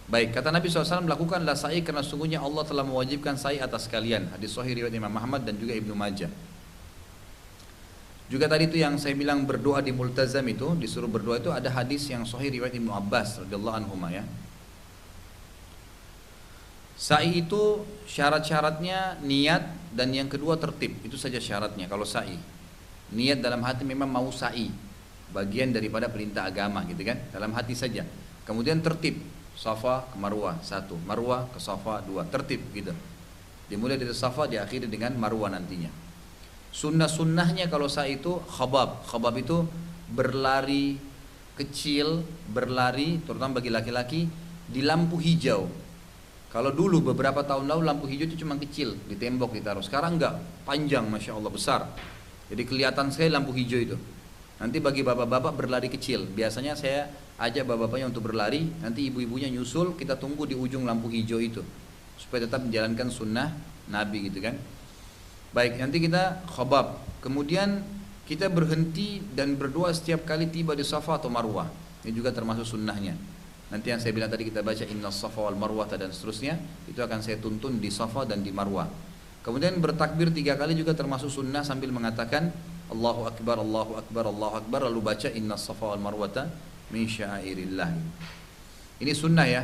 Baik, kata Nabi SAW, lakukanlah sa'i karena sungguhnya Allah telah mewajibkan sa'i atas kalian. Hadis sahih riwayat Imam Ahmad dan juga Ibnu Majah. Juga tadi itu yang saya bilang berdoa di multazam itu, disuruh berdoa itu ada hadis yang sahih riwayat Ibnu Abbas radhiyallahu anhu ya. Sa'i itu syarat-syaratnya niat dan yang kedua tertib, itu saja syaratnya kalau sa'i. Niat dalam hati memang mau sa'i, bagian daripada perintah agama gitu kan, dalam hati saja. Kemudian tertib, Safa ke Marwah 1, Marwah ke Safa 2, tertib gitu. Dimulai dari Safa diakhiri dengan Marwah nantinya. Sunnah-sunnahnya kalau sa'i itu khabab. Khabab itu berlari kecil, berlari terutama bagi laki-laki di lampu hijau. Kalau dulu beberapa tahun lalu lampu hijau itu cuma kecil, di tembok ditaruh. Sekarang enggak, panjang, Masya Allah, besar. Jadi kelihatan sekali lampu hijau itu. Nanti bagi bapak-bapak berlari kecil. Biasanya saya ajak bapak-bapaknya untuk berlari, nanti ibu-ibunya nyusul, kita tunggu di ujung lampu hijau itu. Supaya tetap menjalankan sunnah Nabi gitu kan. Baik, nanti kita khabab. Kemudian kita berhenti dan berdoa setiap kali tiba di Safa atau Marwah. Ini juga termasuk sunnahnya. Nanti yang saya bilang tadi kita baca Innas Safa wal Marwah dan seterusnya, itu akan saya tuntun di Safa dan di Marwah. Kemudian bertakbir 3 kali juga termasuk sunnah sambil mengatakan Allahu Akbar, Allahu Akbar, Allahu Akbar, lalu baca Innas Safa wal Marwata min syairillah. Ini sunnah ya.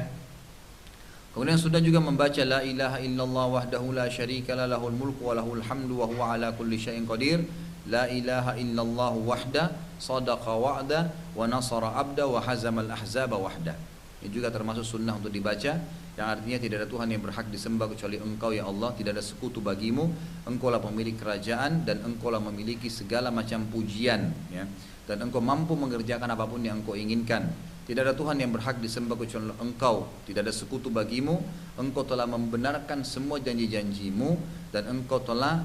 Kemudian sudah juga membaca la ilaha illallah wahdahu la syarika lahul mulku wa lahul hamdu wa huwa ala kulli syai'in qadir. La ilaha illallah wahda sadaqa wa'da wa nasara abda wa hazamal ahzaba wahda. Ini juga termasuk sunnah untuk dibaca, yang artinya tidak ada Tuhan yang berhak disembah kecuali Engkau ya Allah, tidak ada sekutu bagimu, Engkau lah pemilik kerajaan dan Engkau lah memiliki segala macam pujian, ya. Dan Engkau mampu mengerjakan apapun yang Engkau inginkan. Tidak ada Tuhan yang berhak disembah kecuali Engkau, tidak ada sekutu bagimu, Engkau telah membenarkan semua janji-janjimu dan Engkau telah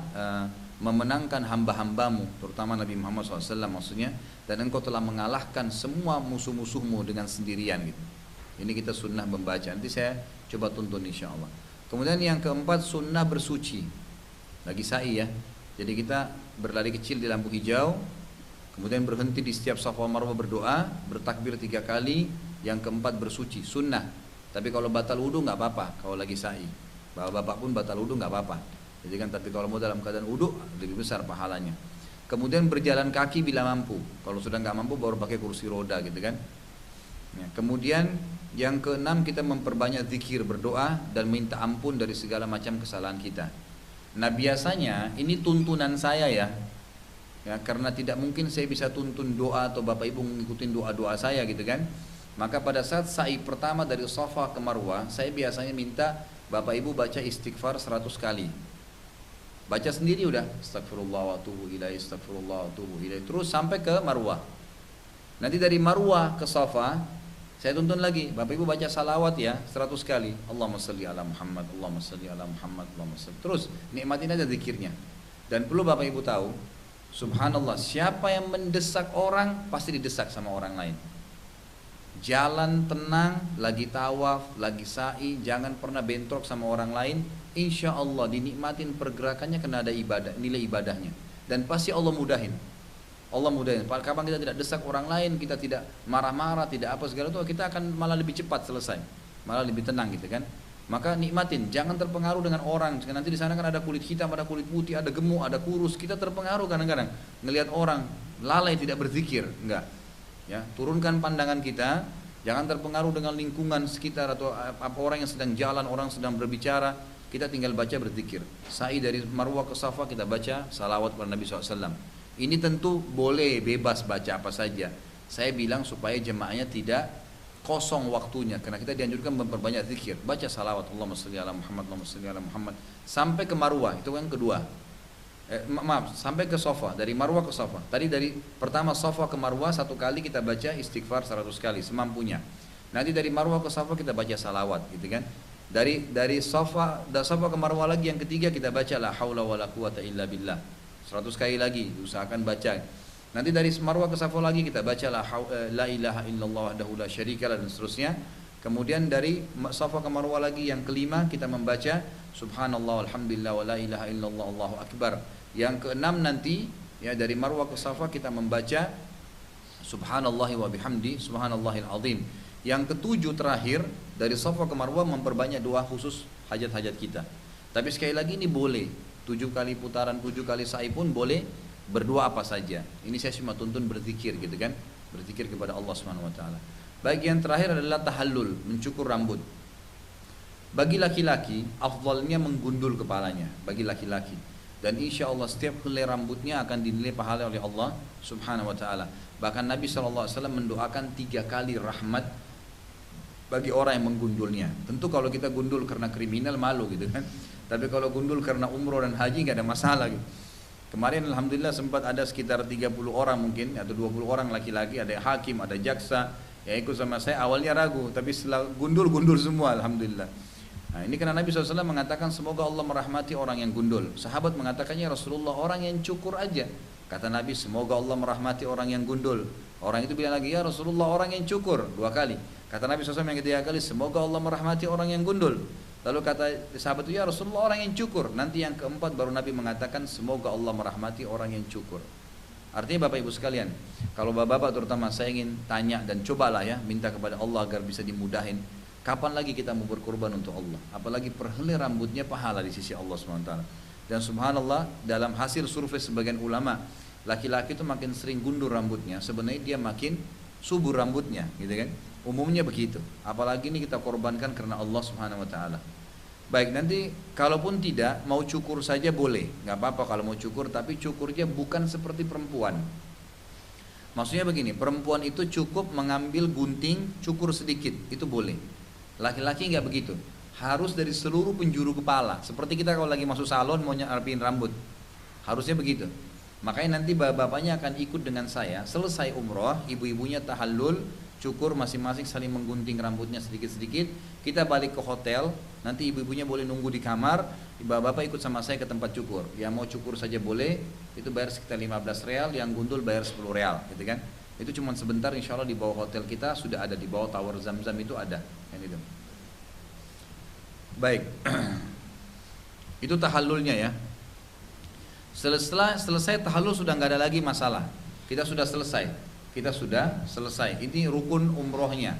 memenangkan hamba-hambamu, terutama Nabi Muhammad SAW maksudnya, dan Engkau telah mengalahkan semua musuh-musuhmu dengan sendirian gitu. Ini kita sunnah membaca, nanti saya coba tuntun insya Allah. Kemudian yang keempat, sunnah bersuci, lagi sa'i ya, jadi kita berlari kecil di lampu hijau, kemudian berhenti di setiap Safa Marwah berdoa, bertakbir 3 kali. Yang keempat bersuci, sunnah. Tapi kalau batal wudu nggak apa-apa. Kalau lagi sa'i, bapak pun batal wudu nggak apa-apa. Jadi kan, tapi kalau mau dalam keadaan wudu lebih besar pahalanya. Kemudian berjalan kaki bila mampu. Kalau sudah nggak mampu baru pakai kursi roda gitu kan. Ya, kemudian yang keenam, kita memperbanyak zikir, berdoa dan minta ampun dari segala macam kesalahan kita. Nah biasanya ini tuntunan saya ya. Ya, karena tidak mungkin saya bisa tuntun doa atau Bapak Ibu mengikuti doa-doa saya gitu kan. Maka pada saat sa'i pertama dari Safa ke Marwah, saya biasanya minta Bapak Ibu baca istighfar 100 kali. Baca sendiri udah, astagfirullah wa atubu ilaih, astagfirullah wa atubu ilaih, terus sampai ke Marwah. Nanti dari Marwah ke Safa saya tuntun lagi, Bapak Ibu baca salawat ya 100 kali. Allahumma salli ala Muhammad, Allahumma salli ala Muhammad, Allahumma salli. Terus nikmatin aja zikirnya. Dan perlu Bapak Ibu tahu, subhanallah, siapa yang mendesak orang pasti didesak sama orang lain. Jalan tenang, lagi tawaf, lagi sa'i, jangan pernah bentrok sama orang lain. Insya Allah dinikmatin pergerakannya, kena ada ibadah, nilai ibadahnya. Dan pasti Allah mudahin. Allah mudahin. Kapan kita tidak desak orang lain, kita tidak marah-marah, tidak apa segala itu, kita akan malah lebih cepat selesai, malah lebih tenang gitu kan. Maka nikmatin, jangan terpengaruh dengan orang. Nanti di sana kan ada kulit hitam, ada kulit putih, ada gemuk, ada kurus. Kita terpengaruh kadang-kadang ngelihat orang lalai tidak berzikir, enggak. Ya, turunkan pandangan kita, jangan terpengaruh dengan lingkungan sekitar atau apa orang yang sedang jalan, orang sedang berbicara. Kita tinggal baca berzikir. Sa'i dari Marwah ke Safa kita baca salawat kepada Nabi SAW. Ini tentu boleh bebas baca apa saja. Saya bilang supaya jemaahnya tidak kosong waktunya, karena kita dianjurkan memperbanyak zikir. Baca salawat Allahumma shalli ala Muhammad, Allahumma shalli ala Muhammad sampai ke Marwah, itu yang kedua. Sampai ke Safa, dari Marwah ke Safa. Tadi dari pertama Safa ke Marwah 1 kali kita baca istighfar 100 kali semampunya. Nanti dari Marwah ke Safa kita baca salawat gitu kan. Dari Safa ke Marwah lagi yang ketiga kita baca la haula wala quwata illa billah 100 kali lagi, usahakan baca. Nanti dari Marwah ke Safa lagi kita baca la ilaha illallah wahdahu la syarikalah dan seterusnya. Kemudian dari Safa ke Marwah lagi yang kelima kita membaca subhanallah walhamdulillah wa la ilaha illallah allahu akbar. Yang keenam nanti ya dari Marwah ke Safa kita membaca subhanallahi wa bihamdi subhanallahil azim. Yang ketujuh terakhir dari Safa ke Marwah memperbanyak doa khusus hajat-hajat kita. Tapi sekali lagi ini boleh 7 kali putaran, 7 kali sa'i pun boleh, berdoa apa saja. Ini saya cuma tuntun berzikir gitu kan, berzikir kepada Allah Subhanahu wa taala. Baik, yang terakhir adalah tahallul, mencukur rambut. Bagi laki-laki afdalnya menggundul kepalanya bagi laki-laki. Dan insya Allah setiap helai rambutnya akan dinilai pahala oleh Allah Subhanahu wa taala. Bahkan Nabi SAW mendoakan 3 kali rahmat bagi orang yang menggundulnya. Tentu kalau kita gundul karena kriminal malu gitu kan. Tapi kalau gundul karena umroh dan haji nggak ada masalah gitu. Kemarin alhamdulillah sempat ada sekitar 30 orang mungkin atau 20 orang laki-laki, ada hakim, ada jaksa yang ikut sama saya. Awalnya ragu, tapi setelah gundul semua alhamdulillah. Nah, ini karena Nabi SAW mengatakan semoga Allah merahmati orang yang gundul. Sahabat mengatakannya Rasulullah orang yang cukur aja. Kata Nabi semoga Allah merahmati orang yang gundul. Orang itu bilang lagi ya Rasulullah orang yang cukur 2 kali. Kata Nabi SAW yang ketiga kali semoga Allah merahmati orang yang gundul. Lalu kata sahabat itu ya Rasulullah orang yang cukur. Nanti yang keempat baru Nabi mengatakan semoga Allah merahmati orang yang cukur. Artinya Bapak Ibu sekalian, kalau Bapak-Bapak terutama saya ingin tanya dan cobalah ya minta kepada Allah agar bisa dimudahin. Kapan lagi kita mau berkorban untuk Allah? Apalagi perhelai rambutnya pahala di sisi Allah SWT. Dan subhanallah dalam hasil survei sebagian ulama, laki-laki itu makin sering gundur rambutnya, sebenarnya dia makin subur rambutnya, gitu kan? Umumnya begitu. Apalagi ini kita korbankan karena Allah Subhanahu wa taala. Baik, nanti kalaupun tidak mau cukur saja boleh, nggak apa-apa kalau mau cukur, tapi cukurnya bukan seperti perempuan. Maksudnya begini, perempuan itu cukup mengambil gunting, cukur sedikit, itu boleh. Laki-laki nggak begitu, harus dari seluruh penjuru kepala. Seperti kita kalau lagi masuk salon mau nyarapin rambut, harusnya begitu. Makanya nanti bapak-bapaknya akan ikut dengan saya, selesai umroh, ibu-ibunya tahallul, cukur masing-masing saling menggunting rambutnya sedikit-sedikit. Kita balik ke hotel, nanti ibu-ibunya boleh nunggu di kamar, bapak-bapak ikut sama saya ke tempat cukur. Yang mau cukur saja boleh, itu bayar sekitar 15 real, yang gundul bayar 10 real, gitu kan? Itu cuma sebentar, insya Allah di bawah hotel kita sudah ada, di bawah tower Zam-Zam itu ada, kan itu. Baik, itu tahallulnya ya. Setelah selesai tahallul sudah nggak ada lagi masalah. Kita sudah selesai. Ini rukun umrohnya.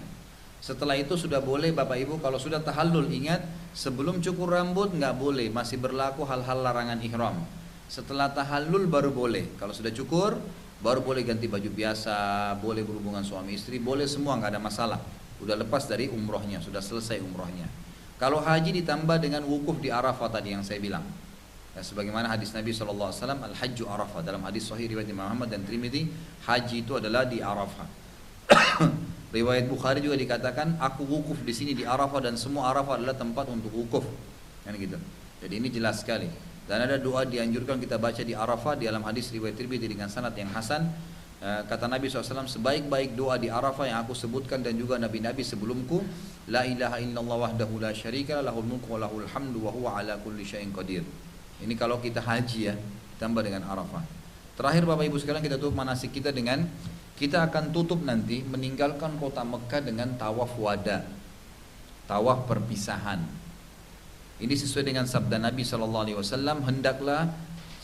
Setelah itu sudah boleh Bapak Ibu kalau sudah tahallul, ingat sebelum cukur rambut nggak boleh, masih berlaku hal-hal larangan ihram. Setelah tahallul baru boleh. Kalau sudah cukur baru boleh ganti baju biasa, boleh berhubungan suami istri, boleh semua, nggak ada masalah. Udah lepas dari umrohnya, sudah selesai umrohnya. Kalau haji ditambah dengan wukuf di Arafah tadi yang saya bilang. Ya, sebagaimana hadis Nabi SAW, Al-Hajju Arafah, dalam hadis Sahih riwayat Imam Ahmad dan Tirmidzi, haji itu adalah di Arafah. Riwayat Bukhari juga dikatakan, aku wukuf di sini di Arafah dan semua Arafah adalah tempat untuk wukuf, kan gitu. Jadi ini jelas sekali. Dan ada doa dianjurkan kita baca di Arafah di dalam hadis riwayat Tirmidzi dengan sanad yang hasan. Kata Nabi SAW, sebaik-baik doa di Arafah yang aku sebutkan dan juga nabi-nabi sebelumku, la ilaha illallah wahdahu la syarika lahul mulku wa lahul hamdu wa huwa ala kulli syai'in qadir. Ini kalau kita haji ya, tambah dengan Arafah. Terakhir Bapak Ibu sekalian, kita tutup manasik kita dengan, kita akan tutup nanti meninggalkan kota Mekah dengan tawaf wada, tawaf perpisahan. Ini sesuai dengan sabda Nabi SAW, hendaklah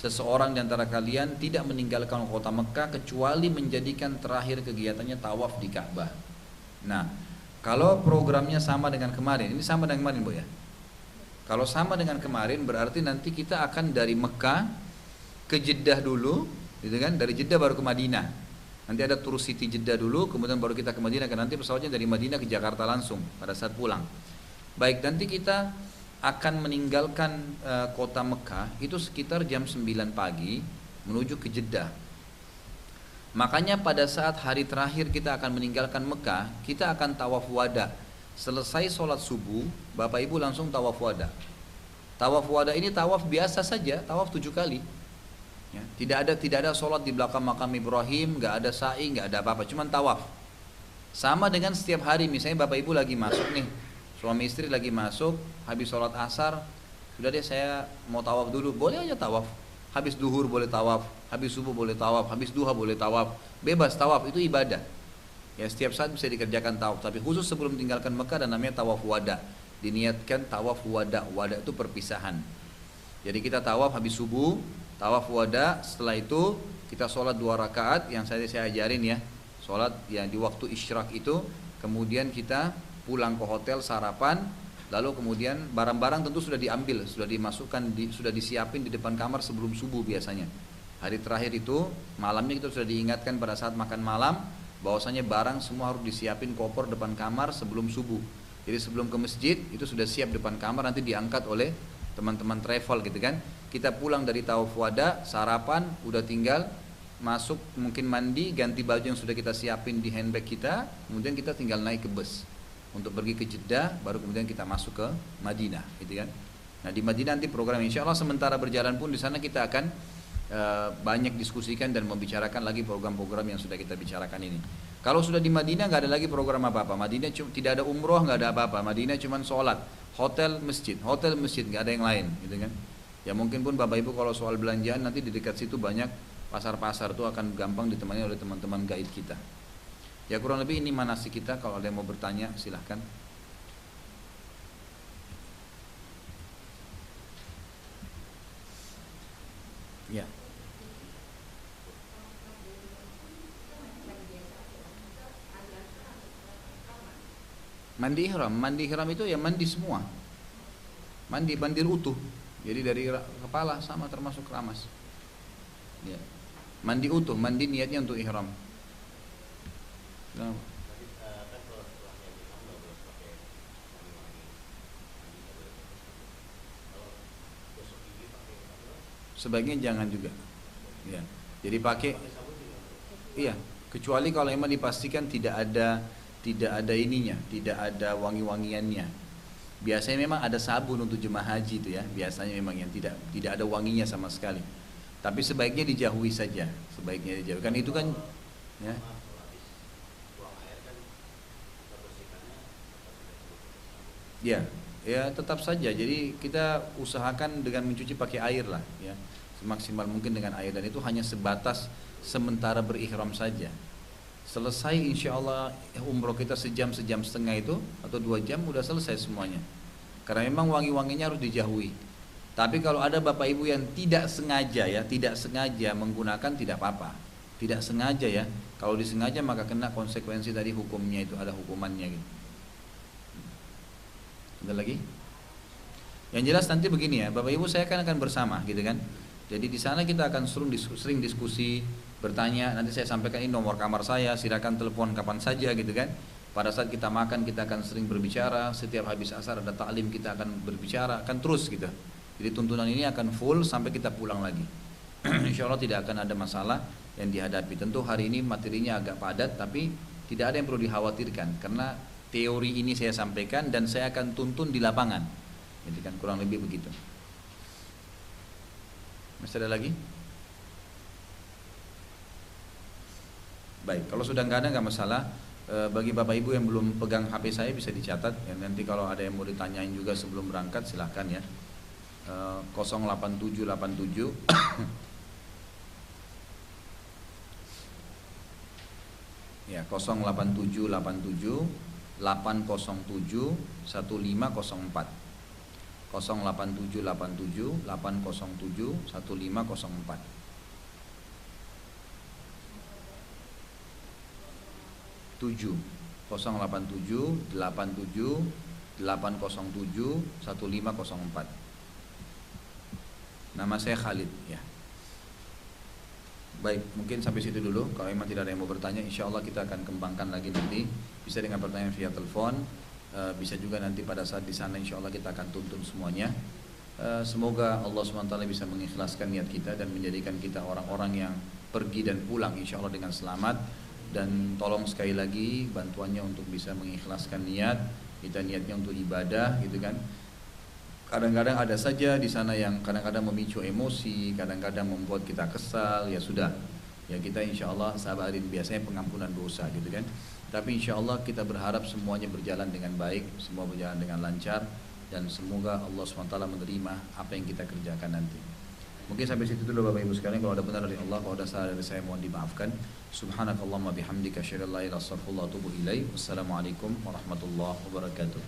seseorang di antara kalian tidak meninggalkan kota Mekah kecuali menjadikan terakhir kegiatannya tawaf di Ka'bah. Nah, kalau programnya sama dengan kemarin, ini sama dengan kemarin Bu ya. Kalau sama dengan kemarin berarti nanti kita akan dari Mekah ke Jeddah dulu, gitu kan? Dari Jeddah baru ke Madinah. Nanti ada tur City Jeddah dulu, kemudian baru kita ke Madinah. Karena nanti pesawatnya dari Madinah ke Jakarta langsung pada saat pulang. Baik, nanti kita akan meninggalkan kota Mekah itu sekitar jam 9 pagi menuju ke Jeddah. Makanya pada saat hari terakhir kita akan meninggalkan Mekah, kita akan tawaf wada. Selesai sholat subuh, Bapak Ibu langsung tawaf wada. Tawaf wada ini tawaf biasa saja, tawaf 7 kali. Ya, tidak ada sholat di belakang makam Ibrahim, nggak ada sa'i, nggak ada apa-apa, cuman tawaf. Sama dengan setiap hari, misalnya Bapak Ibu lagi masuk nih, suami istri lagi masuk, habis sholat asar, sudah deh saya mau tawaf dulu, boleh aja tawaf. Habis duhur boleh tawaf, habis subuh boleh tawaf, habis duha boleh tawaf, bebas tawaf, itu ibadah. Ya, setiap saat bisa dikerjakan tawaf, tapi khusus sebelum tinggalkan Mekah dan namanya tawaf wada. Diniatkan tawaf wada, wada itu perpisahan. Jadi kita tawaf habis subuh, tawaf wada, setelah itu kita sholat 2 rakaat yang saya ajarin ya. Sholat yang di waktu isyraq itu, kemudian kita pulang ke hotel sarapan, lalu kemudian barang-barang tentu sudah diambil, sudah dimasukkan, sudah disiapin di depan kamar sebelum subuh biasanya. Hari terakhir itu, malamnya kita sudah diingatkan pada saat makan malam, bahwasanya barang semua harus disiapin koper depan kamar sebelum subuh. Jadi sebelum ke masjid itu sudah siap depan kamar, nanti diangkat oleh teman-teman travel gitu kan. Kita pulang dari tawaf wada, sarapan, udah tinggal masuk, mungkin mandi, ganti baju yang sudah kita siapin di handbag kita, kemudian kita tinggal naik ke bus untuk pergi ke Jeddah, baru kemudian kita masuk ke Madinah gitu kan. Nah di Madinah nanti program insya Allah sementara berjalan pun di sana kita akan banyak diskusikan dan membicarakan lagi program-program yang sudah kita bicarakan ini. Kalau sudah di Madinah nggak ada lagi program apa-apa. Madinah tidak ada umroh, nggak ada apa-apa. Madinah cuma sholat, hotel masjid nggak ada yang lain, gitu kan? Ya mungkin pun Bapak Ibu kalau soal belanjaan nanti di dekat situ banyak pasar-pasar tuh akan gampang ditemani oleh teman-teman guide kita. Ya kurang lebih ini manasik kita. Kalau ada yang mau bertanya silahkan. Ya. Mandi ihram itu ya mandi semua. Mandi utuh. Jadi dari kepala sama termasuk keramas. Ya. Mandi utuh, mandi niatnya untuk ihram. Nah, sebaiknya jangan juga. Ya. Jadi pakai, iya, kecuali kalau emang dipastikan tidak ada ininya, tidak ada wangi-wangiannya. Biasanya memang ada sabun untuk jemaah haji itu ya, biasanya memang yang tidak ada wanginya sama sekali. Tapi sebaiknya dijauhi saja, sebaiknya dijauhi. Kan itu kan ya. Ya, ya tetap saja. Jadi kita usahakan dengan mencuci pakai air lah, ya, semaksimal mungkin dengan air dan itu hanya sebatas sementara berihram saja. Selesai insya Allah umroh kita sejam setengah itu atau 2 jam udah selesai semuanya. Karena memang wangi-wanginya harus dijauhi. Tapi kalau ada bapak ibu yang tidak sengaja ya, tidak sengaja menggunakan tidak apa-apa. Tidak sengaja ya. Kalau disengaja maka kena konsekuensi tadi hukumnya itu ada hukumannya gitu. Ada lagi? Yang jelas nanti begini ya, Bapak Ibu saya akan bersama gitu kan. Jadi di sana kita akan sering diskusi, bertanya, nanti saya sampaikan ini nomor kamar saya, silakan telepon kapan saja gitu kan. Pada saat kita makan kita akan sering berbicara, setiap habis asar ada taklim kita akan berbicara, akan terus gitu. Jadi tuntunan ini akan full sampai kita pulang lagi. Insya Allah tidak akan ada masalah yang dihadapi. Tentu hari ini materinya agak padat tapi tidak ada yang perlu dikhawatirkan karena teori ini saya sampaikan dan saya akan tuntun di lapangan. Jadi kan kurang lebih begitu. Masih ada lagi? Baik, kalau sudah nggak ada nggak masalah. Bagi bapak ibu yang belum pegang HP saya bisa dicatat. Ya, nanti kalau ada yang mau ditanyain juga sebelum berangkat silahkan ya. 08787 ya 08787 807 1504 08787 807 1504. 7 087 87 807 1504. Nama saya Khalid ya. Baik, mungkin sampai situ dulu. Kalau memang tidak ada yang mau bertanya, insya Allah kita akan kembangkan lagi nanti. Bisa dengan pertanyaan via telepon, bisa juga nanti pada saat di sana insya Allah kita akan tuntun semuanya. Semoga Allah SWT bisa mengikhlaskan niat kita dan menjadikan kita orang-orang yang pergi dan pulang insya Allah dengan selamat. Dan tolong sekali lagi bantuannya untuk bisa mengikhlaskan niat kita, niatnya untuk ibadah gitu kan. Kadang-kadang ada saja di sana yang kadang-kadang memicu emosi, kadang-kadang membuat kita kesal, ya sudah. Ya kita insya Allah sabarin, biasanya pengampunan dosa gitu kan. Tapi insya Allah kita berharap semuanya berjalan dengan baik, semua berjalan dengan lancar. Dan semoga Allah SWT menerima apa yang kita kerjakan nanti. Mungkin sampai situ dulu Bapak Ibu sekalian. Kalau ada benar dari Allah, kalau ada salah dari saya mohon dimaafkan. Subhanakallahumma bihamdika asyhadu an la ilaha illa anta astaghfiruka wa atubu ilaik. Wassalamualaikum warahmatullahi wabarakatuh.